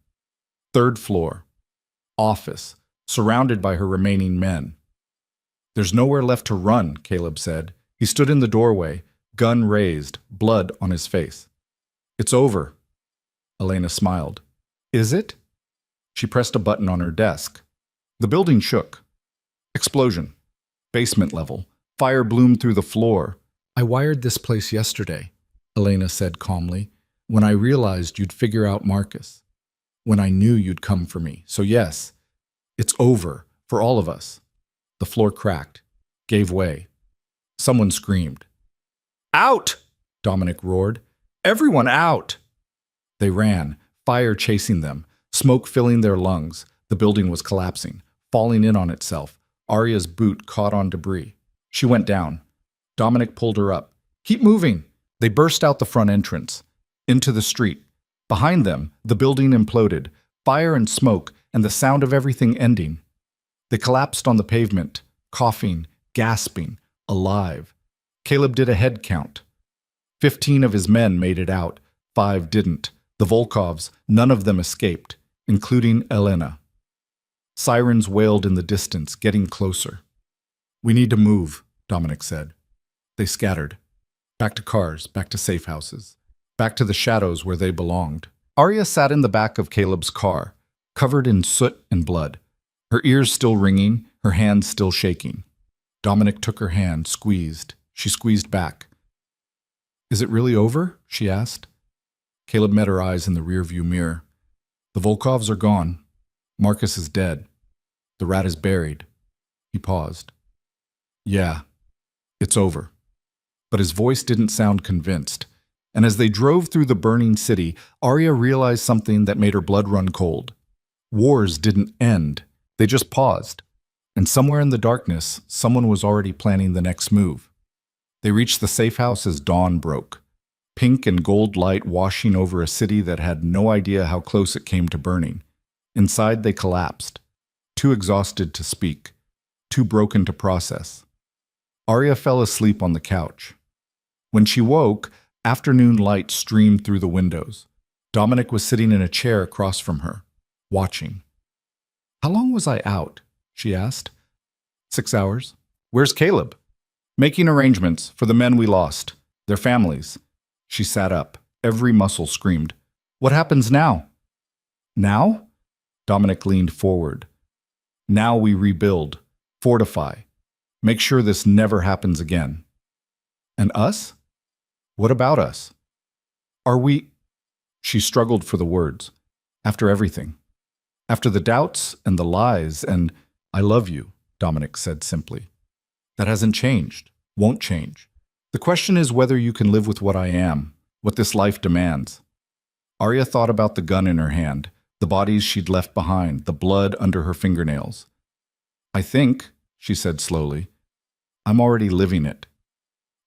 Third floor. Office, surrounded by her remaining men. There's nowhere left to run, Caleb said. He stood in the doorway, gun raised, blood on his face. It's over. Elena smiled. Is it? She pressed a button on her desk. The building shook. Explosion. Basement level. Fire bloomed through the floor. I wired this place yesterday, Elena said calmly, when I realized you'd figure out Marcus. When I knew you'd come for me. So yes, it's over for all of us. The floor cracked, gave way. Someone screamed. Out! Dominic roared. Everyone out! They ran, fire chasing them, smoke filling their lungs. The building was collapsing, falling in on itself. Aria's boot caught on debris. She went down. Dominic pulled her up. Keep moving! They burst out the front entrance, into the street. Behind them, the building imploded, fire and smoke, and the sound of everything ending. They collapsed on the pavement, coughing, gasping, alive. Caleb did a head count. 15 of his men made it out, 5 didn't. The Volkovs, none of them escaped, including Elena. Sirens wailed in the distance, getting closer. We need to move, Dominic said. They scattered. Back to cars, back to safe houses, back to the shadows where they belonged. Aria sat in the back of Caleb's car, covered in soot and blood, her ears still ringing, her hands still shaking. Dominic took her hand, squeezed. She squeezed back. Is it really over? She asked. Caleb met her eyes in the rearview mirror. The Volkovs are gone. Marcus is dead. The rat is buried. He paused. Yeah, it's over. But his voice didn't sound convinced. And as they drove through the burning city, Aria realized something that made her blood run cold. Wars didn't end. They just paused. And somewhere in the darkness, someone was already planning the next move. They reached the safe house as dawn broke. Pink and gold light washing over a city that had no idea how close it came to burning. Inside they collapsed, too exhausted to speak, too broken to process. Aria fell asleep on the couch. When she woke, afternoon light streamed through the windows. Dominic was sitting in a chair across from her, watching. How long was I out? She asked. 6 hours. Where's Caleb? Making arrangements for the men we lost, their families. She sat up. Every muscle screamed. What happens now? Now? Dominic leaned forward. Now we rebuild, fortify, make sure this never happens again. And us? What about us? Are we... She struggled for the words. After everything. After the doubts and the lies and I love you, Dominic said simply. That hasn't changed, won't change. The question is whether you can live with what I am, what this life demands. Aria thought about the gun in her hand, the bodies she'd left behind, the blood under her fingernails. I think, she said slowly, I'm already living it.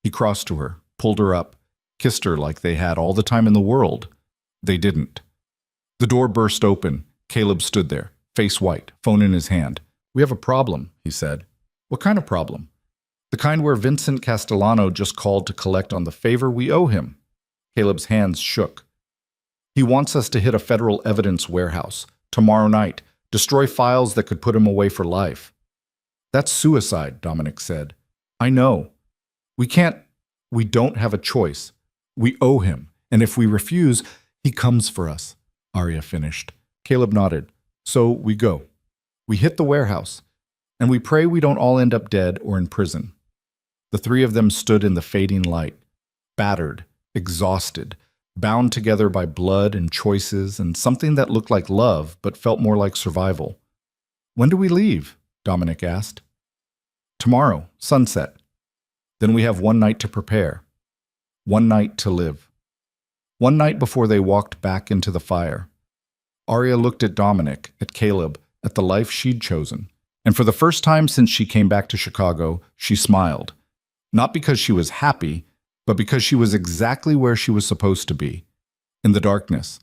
He crossed to her, pulled her up, kissed her like they had all the time in the world. They didn't. The door burst open. Caleb stood there, face white, phone in his hand. We have a problem, he said. What kind of problem? The kind where Vincent Castellano just called to collect on the favor we owe him. Caleb's hands shook. He wants us to hit a federal evidence warehouse tomorrow night, destroy files that could put him away for life. That's suicide, Dominic said. I know. We don't have a choice. We owe him, and if we refuse, he comes for us, Aria finished. Caleb nodded. So we go. We hit the warehouse, and we pray we don't all end up dead or in prison. The three of them stood in the fading light, battered, exhausted, bound together by blood and choices and something that looked like love but felt more like survival. When do we leave? Dominic asked. Tomorrow, sunset. Then we have one night to prepare. One night to live. One night before they walked back into the fire. Aria looked at Dominic, at Caleb, at the life she'd chosen. And for the first time since she came back to Chicago, she smiled. Not because she was happy, but because she was exactly where she was supposed to be. In the darkness.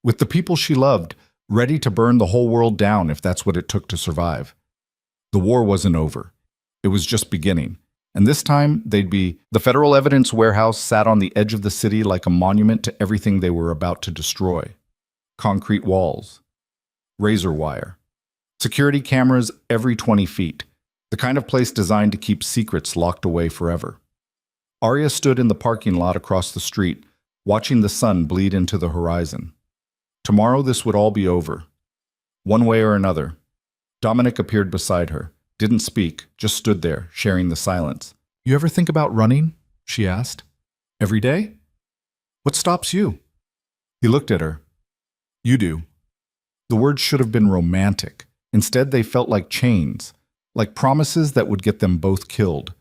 with the people she loved, ready to burn the whole world down if that's what it took to survive. The war wasn't over. It was just beginning. And this time, the federal evidence warehouse sat on the edge of the city like a monument to everything they were about to destroy. Concrete walls, razor wire, security cameras every 20 feet, the kind of place designed to keep secrets locked away forever. Arya stood in the parking lot across the street, watching the sun bleed into the horizon. Tomorrow this would all be over. One way or another. Dominic appeared beside her, didn't speak, just stood there, sharing the silence. "You ever think about running?" she asked. "Every day? What stops you?" He looked at her. "You do." The words should have been romantic. Instead, they felt like chains, like promises that would get them both killed.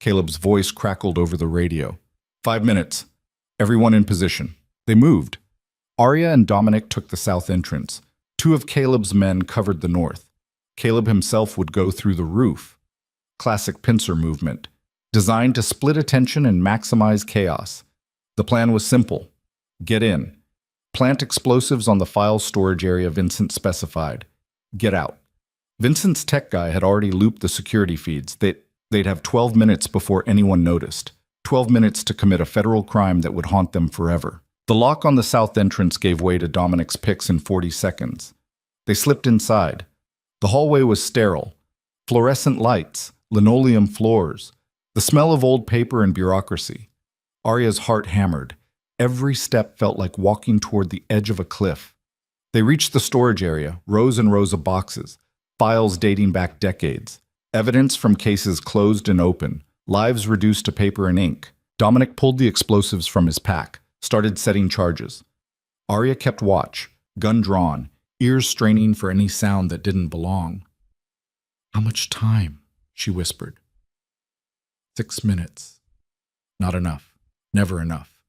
Caleb's voice crackled over the radio. 5 minutes. Everyone in position. They moved. Arya and Dominic took the south entrance. 2 of Caleb's men covered the north. Caleb himself would go through the roof. Classic pincer movement, designed to split attention and maximize chaos. The plan was simple. Get in. Plant explosives on the file storage area Vincent specified. Get out. Vincent's tech guy had already looped the security feeds. They'd have 12 minutes before anyone noticed. 12 minutes to commit a federal crime that would haunt them forever. The lock on the south entrance gave way to Dominic's picks in 40 seconds. They slipped inside. The hallway was sterile. Fluorescent lights, linoleum floors, the smell of old paper and bureaucracy. Arya's heart hammered. Every step felt like walking toward the edge of a cliff. They reached the storage area, rows and rows of boxes, files dating back decades, evidence from cases closed and open, lives reduced to paper and ink. Dominic pulled the explosives from his pack, started setting charges. Arya kept watch, gun drawn, ears straining for any sound that didn't belong. "How much time?" she whispered. 6 minutes. Not enough. Never enough.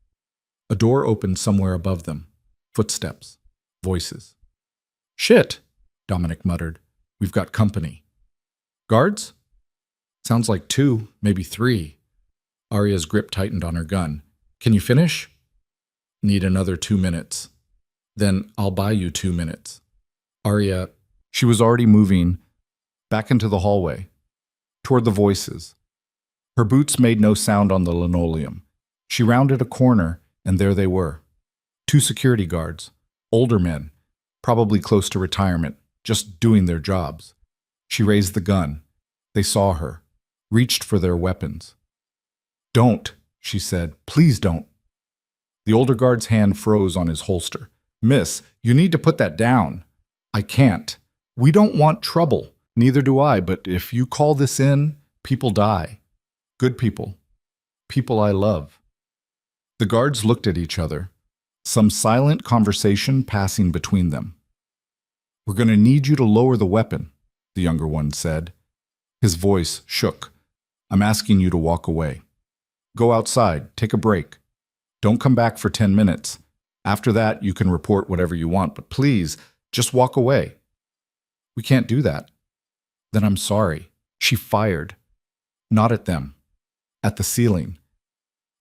A door opened somewhere above them. Footsteps. Voices. "Shit," Dominic muttered. "We've got company." "Guards?" "Sounds like 2, maybe 3. Arya's grip tightened on her gun. "Can you finish?" "Need another 2 minutes. Then I'll buy you 2 minutes. Arya, she was already moving back into the hallway, toward the voices. Her boots made no sound on the linoleum. She rounded a corner, and there they were. 2 security guards, older men, probably close to retirement, just doing their jobs. She raised the gun. They saw her, reached for their weapons. "Don't," she said. "Please don't." The older guard's hand froze on his holster. "Miss, you need to put that down." "I can't. We don't want trouble. Neither do I, but if you call this in, people die. Good people. People I love." The guards looked at each other, some silent conversation passing between them. "We're going to need you to lower the weapon," the younger one said. His voice shook. "I'm asking you to walk away. Go outside, take a break. Don't come back for 10 minutes. After that, you can report whatever you want, but please, just walk away." "We can't do that." "Then I'm sorry." She fired. Not at them. At the ceiling.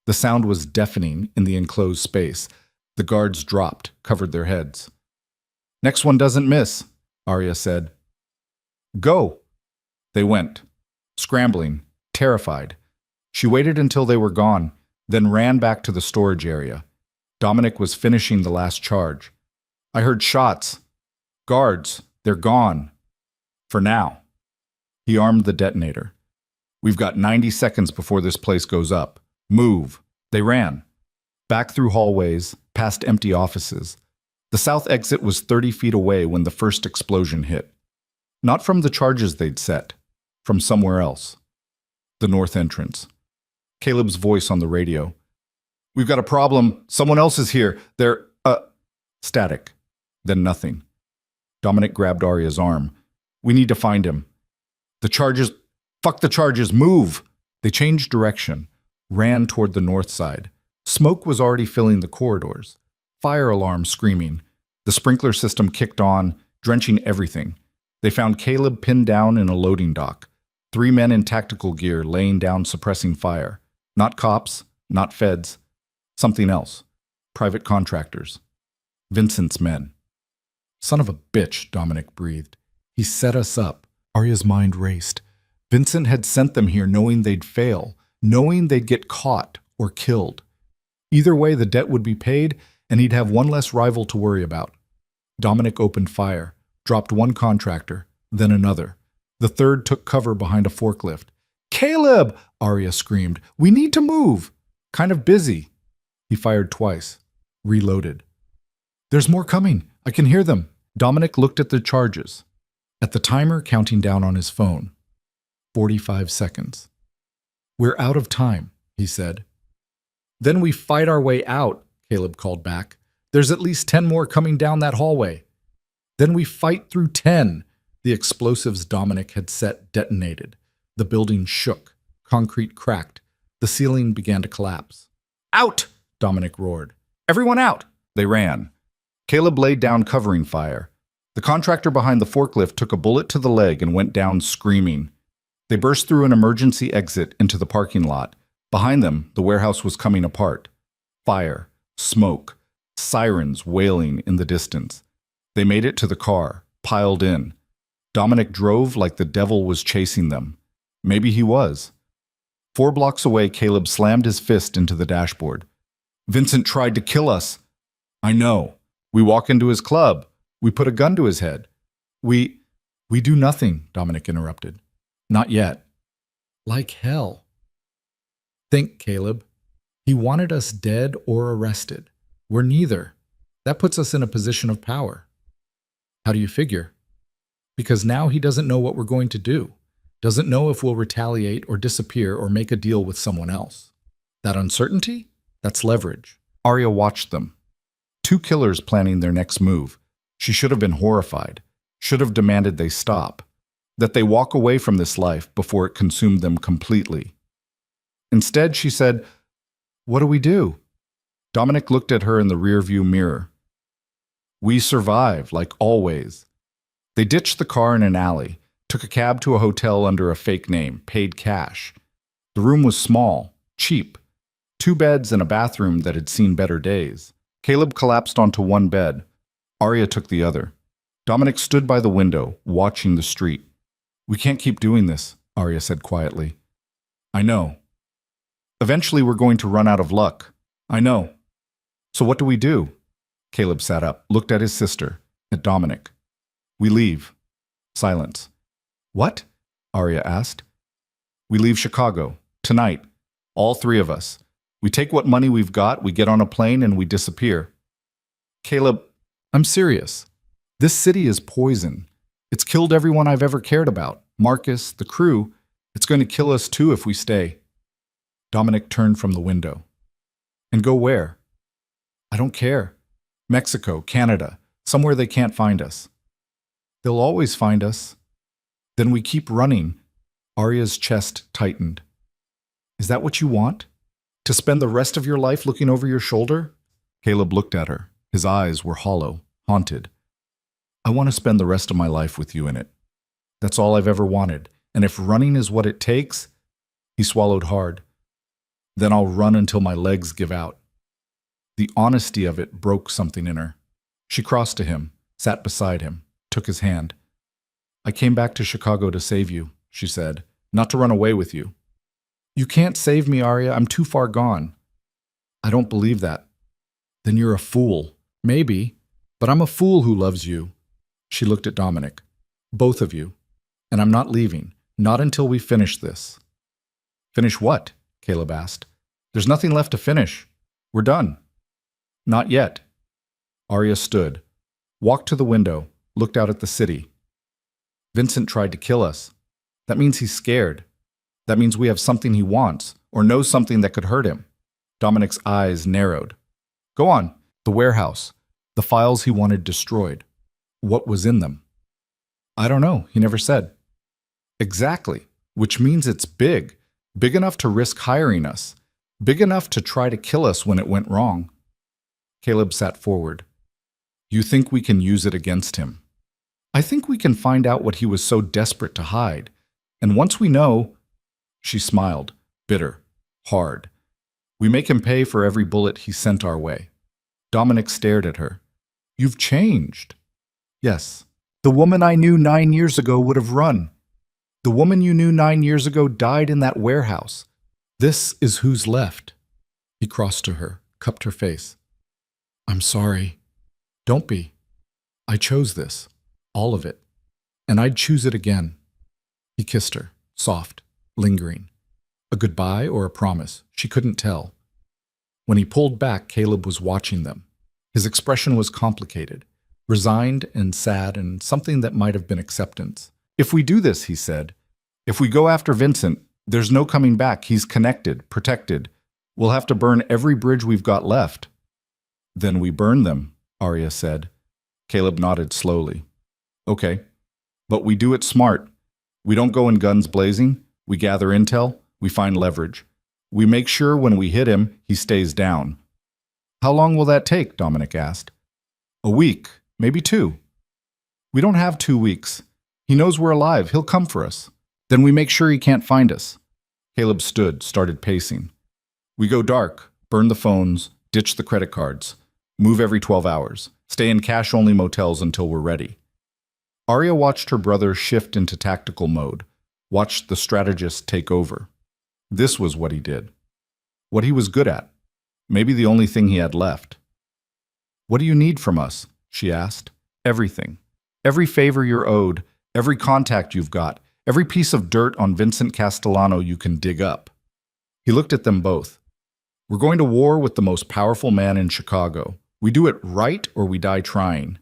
The sound was deafening in the enclosed space. The guards dropped, covered their heads. "Next one doesn't miss," Arya said. "Go." They went, scrambling, terrified. She waited until they were gone, then ran back to the storage area. Dominic was finishing the last charge. "I heard shots. Guards, they're gone. For now." He armed the detonator. "We've got 90 seconds before this place goes up. Move." They ran. Back through hallways, past empty offices. The south exit was 30 feet away when the first explosion hit. Not from the charges they'd set, from somewhere else. The north entrance. Caleb's voice on the radio. "We've got a problem. Someone else is here. They're, Static. Then nothing. Dominic grabbed Arya's arm. "We need to find him." "The charges. Fuck the charges. Move." They changed direction, ran toward the north side. Smoke was already filling the corridors. Fire alarms screaming. The sprinkler system kicked on, drenching everything. They found Caleb pinned down in a loading dock. 3 men in tactical gear laying down suppressing fire. Not cops, not feds. Something else. Private contractors. Vincent's men. Son of a bitch, Dominic breathed. He set us up. Arya's mind raced. Vincent had sent them here knowing they'd fail, knowing they'd get caught or killed. Either way, the debt would be paid, and he'd have one less rival to worry about. Dominic opened fire, dropped one contractor, then another. The third took cover behind a forklift. "Caleb!" Arya screamed. "We need to move!" "Kind of busy." He fired twice. Reloaded. "There's more coming. I can hear them." Dominic looked at the charges. At the timer counting down on his phone. 45 seconds. "We're out of time," he said. "Then we fight our way out," Caleb called back. "There's at least 10 more coming down that hallway." "Then we fight through 10. The explosives Dominic had set detonated. The building shook. Concrete cracked. The ceiling began to collapse. "Out!" Dominic roared. "Everyone out!" They ran. Caleb laid down covering fire. The contractor behind the forklift took a bullet to the leg and went down screaming. They burst through an emergency exit into the parking lot. Behind them, the warehouse was coming apart. Fire, smoke, sirens wailing in the distance. They made it to the car, piled in. Dominic drove like the devil was chasing them. Maybe he was. 4 blocks away, Caleb slammed his fist into the dashboard. "Vincent tried to kill us." "I know. We walk into his club. We put a gun to his head. We do nothing," Dominic interrupted. "Not yet." "Like hell." "Think, Caleb. He wanted us dead or arrested. We're neither. That puts us in a position of power." "How do you figure?" "Because now he doesn't know what we're going to do. Doesn't know if we'll retaliate or disappear or make a deal with someone else. That uncertainty? That's leverage." Arya watched them. 2 killers planning their next move. She should have been horrified. Should have demanded they stop. That they walk away from this life before it consumed them completely. Instead, she said, "What do we do?" Dominic looked at her in the rearview mirror. "We survive, like always." They ditched the car in an alley, took a cab to a hotel under a fake name, paid cash. The room was small, cheap. 2 beds and a bathroom that had seen better days. Caleb collapsed onto one bed. Arya took the other. Dominic stood by the window, watching the street. "We can't keep doing this," Arya said quietly. "I know. Eventually we're going to run out of luck. I know. So what do we do?" Caleb sat up, looked at his sister, at Dominic. "We leave." Silence. "What?" Arya asked. "We leave Chicago. Tonight. All 3 of us. We take what money we've got, we get on a plane, and we disappear." "Caleb, I'm serious. This city is poison. It's killed everyone I've ever cared about. Marcus, the crew. It's going to kill us too if we stay." Dominic turned from the window. "And go where?" "I don't care. Mexico, Canada, somewhere they can't find us." "They'll always find us." "Then we keep running." Arya's chest tightened. "Is that what you want? To spend the rest of your life looking over your shoulder?" Caleb looked at her. His eyes were hollow, haunted. "I want to spend the rest of my life with you in it. That's all I've ever wanted. And if running is what it takes," he swallowed hard, "then I'll run until my legs give out." The honesty of it broke something in her. She crossed to him, sat beside him, took his hand. "I came back to Chicago to save you," she said, "not to run away with you." "You can't save me, Arya. I'm too far gone." "I don't believe that." "Then you're a fool." "Maybe, but I'm a fool who loves you." She looked at Dominic. "Both of you. And I'm not leaving. Not until we finish this." "Finish what?" Caleb asked. "There's nothing left to finish. We're done." "Not yet." Arya stood, walked to the window, looked out at the city. "Vincent tried to kill us. That means he's scared. That means we have something he wants, or knows something that could hurt him." Dominic's eyes narrowed. "Go on." "The warehouse. The files he wanted destroyed. What was in them?" "I don't know. He never said." "Exactly. Which means it's big. Big enough to risk hiring us. Big enough to try to kill us when it went wrong." Caleb sat forward. "You think we can use it against him?" "I think we can find out what he was so desperate to hide. And once we know—" She smiled, bitter, hard. "We make him pay for every bullet he sent our way." Dominic stared at her. You've changed. Yes. The woman I knew 9 years ago would have run. The woman you knew 9 years ago died in that warehouse. This is who's left. He crossed to her, cupped her face. I'm sorry. Don't be. I chose this. All of it. And I'd choose it again. He kissed her, soft, lingering. A goodbye or a promise, she couldn't tell. When he pulled back, Caleb was watching them. His expression was complicated, resigned and sad and something that might have been acceptance. If we do this, he said, if we go after Vincent, there's no coming back. He's connected, protected. We'll have to burn every bridge we've got left. Then we burn them, Arya said. Caleb nodded slowly. Okay, but we do it smart. We don't go in guns blazing. We gather intel. We find leverage. We make sure when we hit him, he stays down. How long will that take? Dominic asked. A week, maybe 2. We don't have 2 weeks. He knows we're alive. He'll come for us. Then we make sure he can't find us. Caleb stood, started pacing. We go dark, burn the phones, ditch the credit cards, move every 12 hours, stay in cash-only motels until we're ready. Arya watched her brother shift into tactical mode, watched the strategist take over. This was what he did. What he was good at. Maybe the only thing he had left. What do you need from us? She asked. Everything. Every favor you're owed, every contact you've got, every piece of dirt on Vincent Castellano you can dig up. He looked at them both. We're going to war with the most powerful man in Chicago. We do it right or we die trying.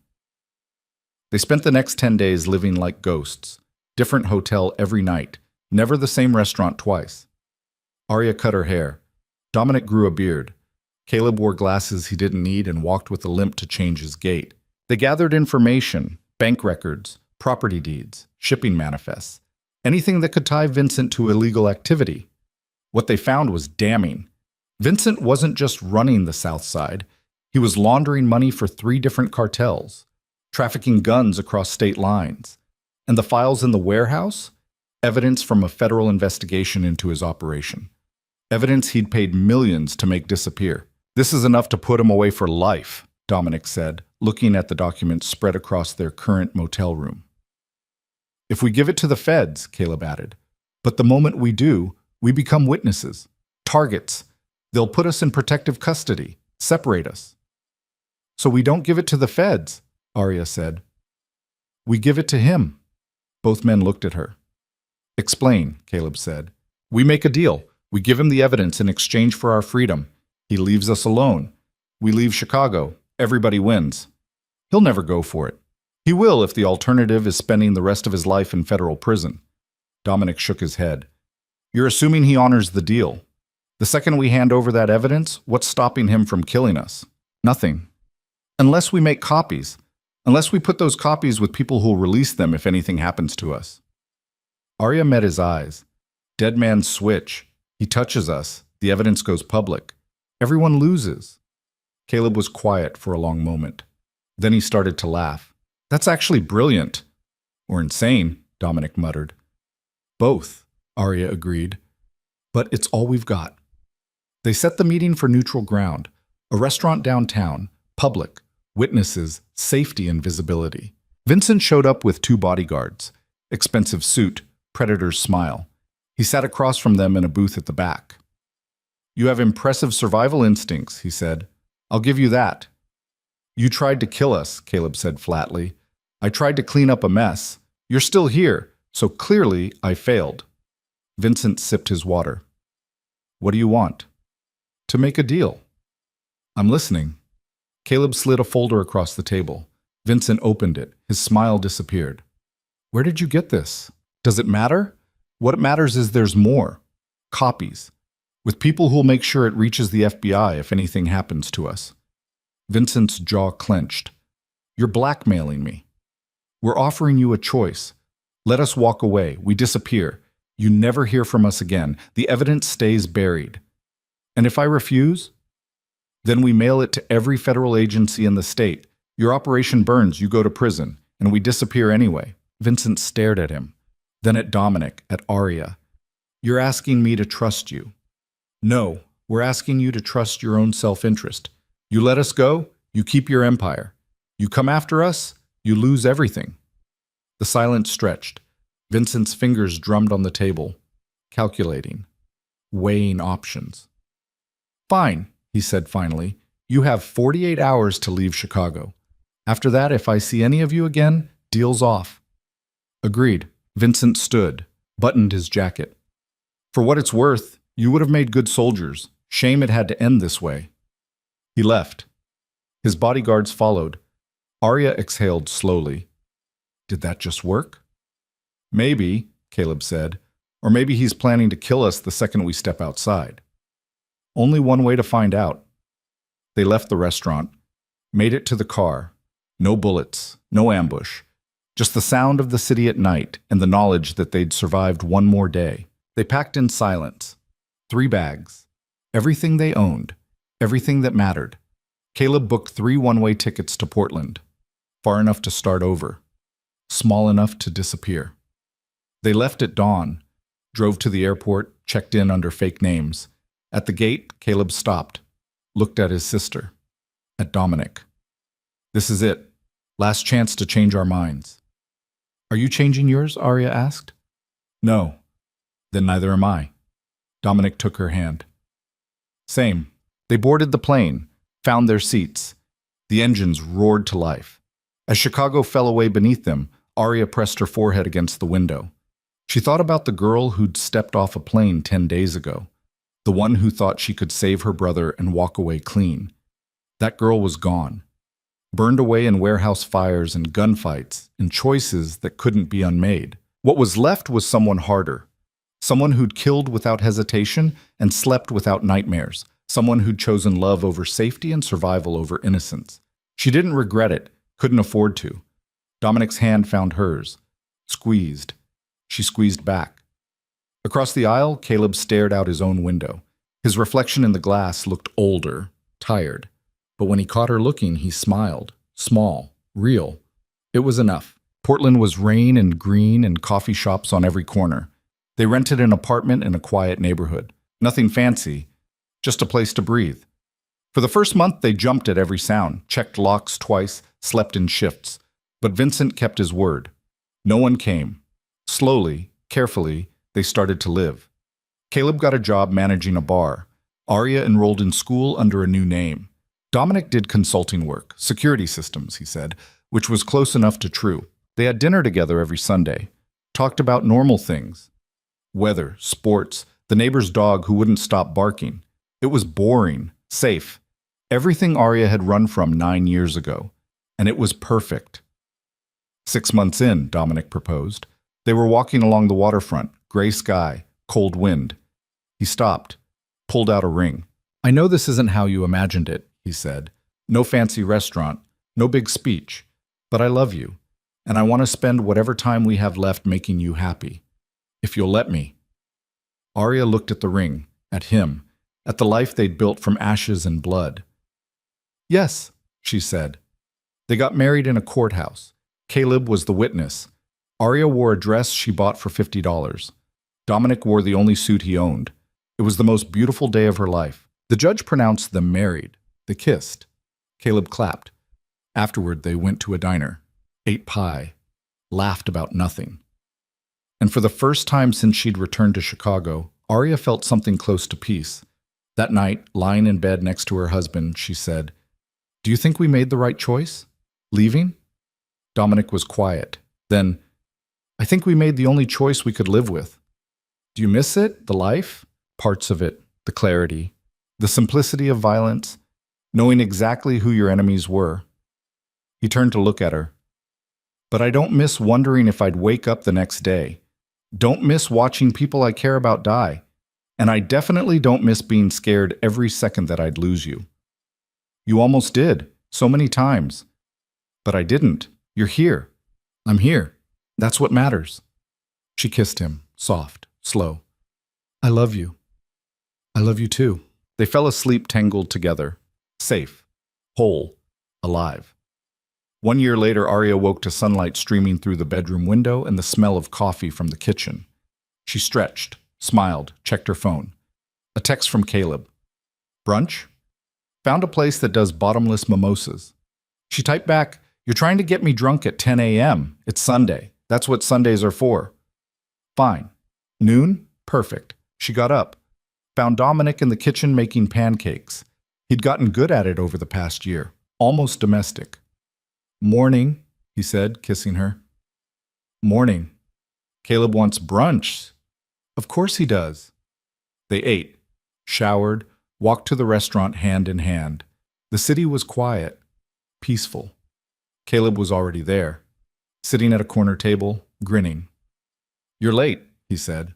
They spent the next 10 days living like ghosts. Different hotel every night. Never the same restaurant twice. Arya cut her hair. Dominic grew a beard. Caleb wore glasses he didn't need and walked with a limp to change his gait. They gathered information, bank records, property deeds, shipping manifests, anything that could tie Vincent to illegal activity. What they found was damning. Vincent wasn't just running the South Side. He was laundering money for 3 different cartels, trafficking guns across state lines. And the files in the warehouse? Evidence from a federal investigation into his operation. Evidence he'd paid millions to make disappear. This is enough to put him away for life, Dominic said, looking at the documents spread across their current motel room. If we give it to the feds, Caleb added. But the moment we do, we become witnesses, targets. They'll put us in protective custody, separate us. So we don't give it to the feds, Arya said. We give it to him. Both men looked at her. Explain, Caleb said. We make a deal. We give him the evidence in exchange for our freedom. He leaves us alone. We leave Chicago. Everybody wins. He'll never go for it. He will if the alternative is spending the rest of his life in federal prison. Dominic shook his head. You're assuming he honors the deal. The second we hand over that evidence, what's stopping him from killing us? Nothing. Unless we make copies. Unless we put those copies with people who'll release them if anything happens to us. Arya met his eyes. Dead man's switch. He touches us. The evidence goes public. Everyone loses. Caleb was quiet for a long moment. Then he started to laugh. That's actually brilliant. Or insane, Dominic muttered. Both, Arya agreed. But it's all we've got. They set the meeting for neutral ground. A restaurant downtown, public, witnesses, safety and visibility. Vincent showed up with 2 bodyguards. Expensive suit, predator's smile. He sat across from them in a booth at the back. You have impressive survival instincts, he said. I'll give you that. You tried to kill us, Caleb said flatly. I tried to clean up a mess. You're still here, so clearly I failed. Vincent sipped his water. What do you want? To make a deal. I'm listening. Caleb slid a folder across the table. Vincent opened it. His smile disappeared. Where did you get this? Does it matter? What matters is there's more. Copies. With people who'll make sure it reaches the FBI if anything happens to us. Vincent's jaw clenched. You're blackmailing me. We're offering you a choice. Let us walk away. We disappear. You never hear from us again. The evidence stays buried. And if I refuse? Then we mail it to every federal agency in the state. Your operation burns, you go to prison, and we disappear anyway. Vincent stared at him, then at Dominic, at Arya. You're asking me to trust you. No, we're asking you to trust your own self-interest. You let us go, you keep your empire. You come after us, you lose everything. The silence stretched. Vincent's fingers drummed on the table, calculating, weighing options. Fine, he said finally. You have 48 hours to leave Chicago. After that, if I see any of you again, deal's off. Agreed. Vincent stood, buttoned his jacket. For what it's worth, you would have made good soldiers. Shame it had to end this way. He left. His bodyguards followed. Arya exhaled slowly. Did that just work? Maybe, Caleb said, or maybe he's planning to kill us the second we step outside. Only one way to find out. They left the restaurant, made it to the car. No bullets, no ambush. Just the sound of the city at night and the knowledge that they'd survived one more day. They packed in silence. 3 bags. Everything they owned. Everything that mattered. Caleb booked 3 one-way tickets to Portland. Far enough to start over. Small enough to disappear. They left at dawn, drove to the airport, checked in under fake names. At the gate, Caleb stopped, looked at his sister, at Dominic. This is it. Last chance to change our minds. Are you changing yours? Arya asked. No. Then neither am I. Dominic took her hand. Same. They boarded the plane, found their seats. The engines roared to life. As Chicago fell away beneath them, Arya pressed her forehead against the window. She thought about the girl who'd stepped off a plane 10 days ago, the one who thought she could save her brother and walk away clean. That girl was gone, burned away in warehouse fires and gunfights and choices that couldn't be unmade. What was left was someone harder, someone who'd killed without hesitation and slept without nightmares, someone who'd chosen love over safety and survival over innocence. She didn't regret it, couldn't afford to. Dominic's hand found hers, squeezed. She squeezed back. Across the aisle, Caleb stared out his own window. His reflection in the glass looked older, tired. But when he caught her looking, he smiled. Small, real. It was enough. Portland was rain and green and coffee shops on every corner. They rented an apartment in a quiet neighborhood. Nothing fancy, just a place to breathe. For the first month, they jumped at every sound, checked locks twice, slept in shifts. But Vincent kept his word. No one came. Slowly, carefully, they started to live. Caleb got a job managing a bar. Arya enrolled in school under a new name. Dominic did consulting work, security systems, he said, which was close enough to true. They had dinner together every Sunday, talked about normal things. Weather, sports, the neighbor's dog who wouldn't stop barking. It was boring, safe. Everything Arya had run from 9 years ago. And it was perfect. 6 months in, Dominic proposed. They were walking along the waterfront, gray sky, cold wind. He stopped, pulled out a ring. I know this isn't how you imagined it, he said. No fancy restaurant, no big speech. But I love you, and I want to spend whatever time we have left making you happy. If you'll let me. Arya looked at the ring, at him, at the life they'd built from ashes and blood. Yes, she said. They got married in a courthouse. Caleb was the witness. Arya wore a dress she bought for $50. Dominic wore the only suit he owned. It was the most beautiful day of her life. The judge pronounced them married. They kissed. Caleb clapped. Afterward, they went to a diner, ate pie, laughed about nothing. And for the first time since she'd returned to Chicago, Arya felt something close to peace. That night, lying in bed next to her husband, she said, "Do you think we made the right choice? Leaving?" Dominic was quiet. Then, "I think we made the only choice we could live with." "Do you miss it, the life?" "Parts of it, the clarity, the simplicity of violence, knowing exactly who your enemies were." He turned to look at her. "But I don't miss wondering if I'd wake up the next day. Don't miss watching people I care about die. And I definitely don't miss being scared every second that I'd lose you. You almost did, so many times. But I didn't. You're here. I'm here. That's what matters." She kissed him, soft, slow. "I love you. I love you too." They fell asleep tangled together, safe, whole, alive. 1 year later, Arya woke to sunlight streaming through the bedroom window and the smell of coffee from the kitchen. She stretched, smiled, checked her phone. A text from Caleb. "Brunch? Found a place that does bottomless mimosas." She typed back, You're trying to get me drunk at 10 a.m. It's Sunday. That's what Sundays are for. Fine. Noon? Perfect. She got up, found Dominic in the kitchen making pancakes. He'd gotten good at it over the past year, almost domestic. Morning, he said, kissing her. Morning. Caleb wants brunch. Of course he does. They ate, showered, walked to the restaurant hand in hand. The city was quiet, peaceful. Caleb was already there, sitting at a corner table, grinning. You're late, he said.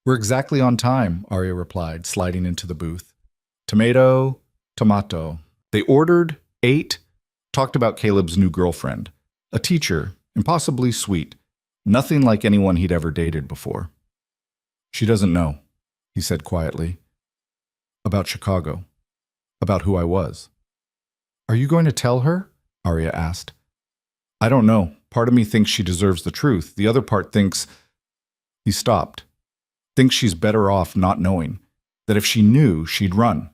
We're exactly on time, Arya replied, sliding into the booth. Tomato, tomato. They ordered, ate, talked about Caleb's new girlfriend. A teacher, impossibly sweet. Nothing like anyone he'd ever dated before. She doesn't know, he said quietly. About Chicago. About who I was. Are you going to tell her? Arya asked. I don't know. Part of me thinks she deserves the truth. The other part thinks... He stopped. Thinks she's better off not knowing. That if she knew, she'd run.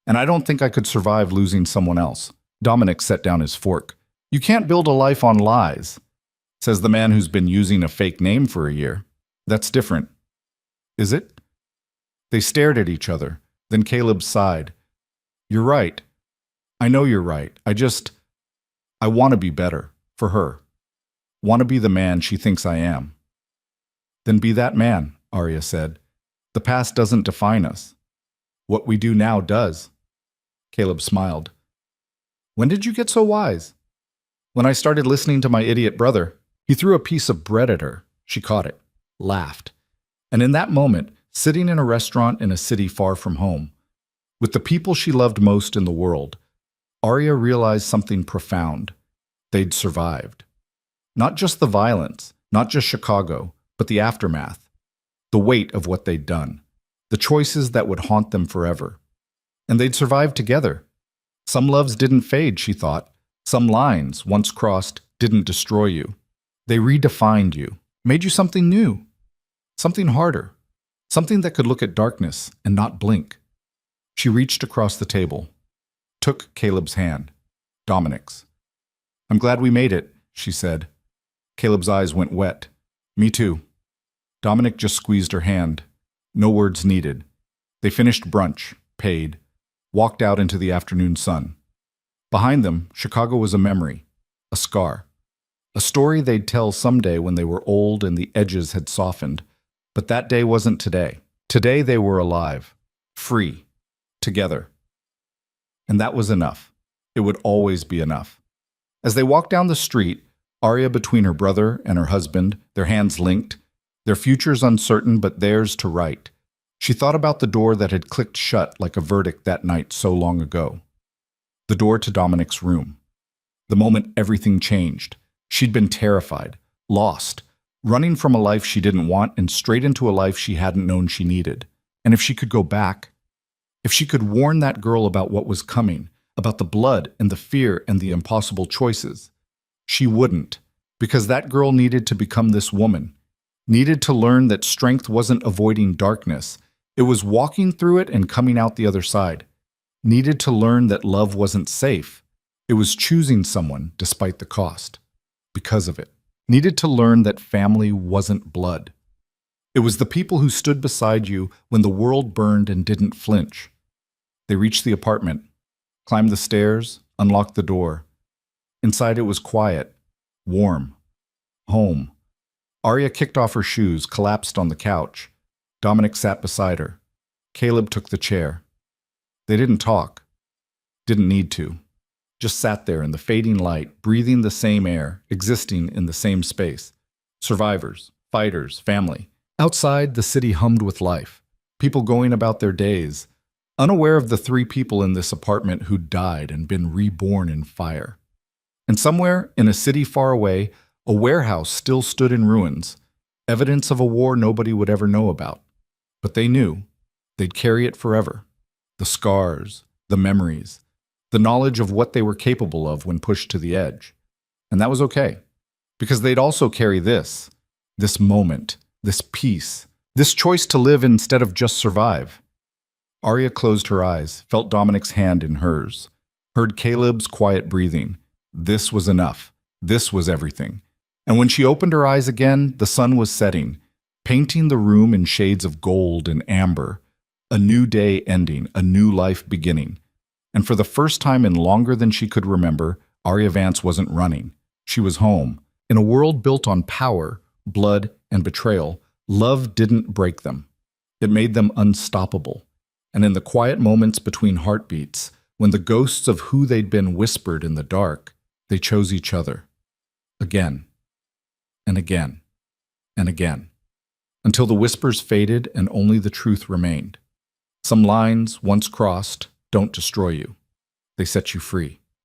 And I don't think I could survive losing someone else. Dominic set down his fork. You can't build a life on lies, says the man who's been using a fake name for a year. That's different. Is it? They stared at each other. Then Caleb sighed. You're right. I know you're right. I want to be better. For her. Want to be the man she thinks I am. Then be that man, Arya said. The past doesn't define us. What we do now does. Caleb smiled. When did you get so wise? When I started listening to my idiot brother. He threw a piece of bread at her. She caught it, laughed. And in that moment, sitting in a restaurant in a city far from home, with the people she loved most in the world, Arya realized something profound. They'd survived. Not just the violence, not just Chicago, but the aftermath, the weight of what they'd done, the choices that would haunt them forever. And they'd survived together. Some loves didn't fade, she thought. Some lines, once crossed, didn't destroy you. They redefined you, made you something new, something harder, something that could look at darkness and not blink. She reached across the table, took Caleb's hand, Dominic's. I'm glad we made it, she said. Caleb's eyes went wet. Me too. Dominic just squeezed her hand. No words needed. They finished brunch, paid, walked out into the afternoon sun. Behind them, Chicago was a memory, a scar. A story they'd tell someday when they were old and the edges had softened. But that day wasn't today. Today they were alive, free, together. And that was enough. It would always be enough. As they walked down the street, Arya between her brother and her husband, their hands linked, their futures uncertain but theirs to write, she thought about the door that had clicked shut like a verdict that night so long ago. The door to Dominic's room. The moment everything changed. She'd been terrified, lost, running from a life she didn't want and straight into a life she hadn't known she needed. And if she could go back, if she could warn that girl about what was coming, about the blood and the fear and the impossible choices, she wouldn't, because that girl needed to become this woman, needed to learn that strength wasn't avoiding darkness, it was walking through it and coming out the other side, needed to learn that love wasn't safe, it was choosing someone despite the cost, because of it, needed to learn that family wasn't blood. It was the people who stood beside you when the world burned and didn't flinch. They reached the apartment, climbed the stairs, unlocked the door. Inside it was quiet, warm, home. Arya kicked off her shoes, collapsed on the couch. Dominic sat beside her. Caleb took the chair. They didn't talk. Didn't need to. Just sat there in the fading light, breathing the same air, existing in the same space. Survivors, fighters, family. Outside, the city hummed with life. People going about their days, unaware of the 3 people in this apartment who'd died and been reborn in fire. And somewhere, in a city far away, a warehouse still stood in ruins, evidence of a war nobody would ever know about. But they knew they'd carry it forever. The scars, the memories, the knowledge of what they were capable of when pushed to the edge. And that was okay, because they'd also carry this moment, this peace, this choice to live instead of just survive. Arya closed her eyes, felt Dominic's hand in hers, heard Caleb's quiet breathing, This was enough. This was everything. And when she opened her eyes again, the sun was setting, painting the room in shades of gold and amber. A new day ending, a new life beginning. And for the first time in longer than she could remember, Arya Vance wasn't running. She was home. In a world built on power, blood, and betrayal, love didn't break them. It made them unstoppable. And in the quiet moments between heartbeats, when the ghosts of who they'd been whispered in the dark, they chose each other. Again, and again, and again, until the whispers faded and only the truth remained. Some lines, once crossed, don't destroy you. They set you free.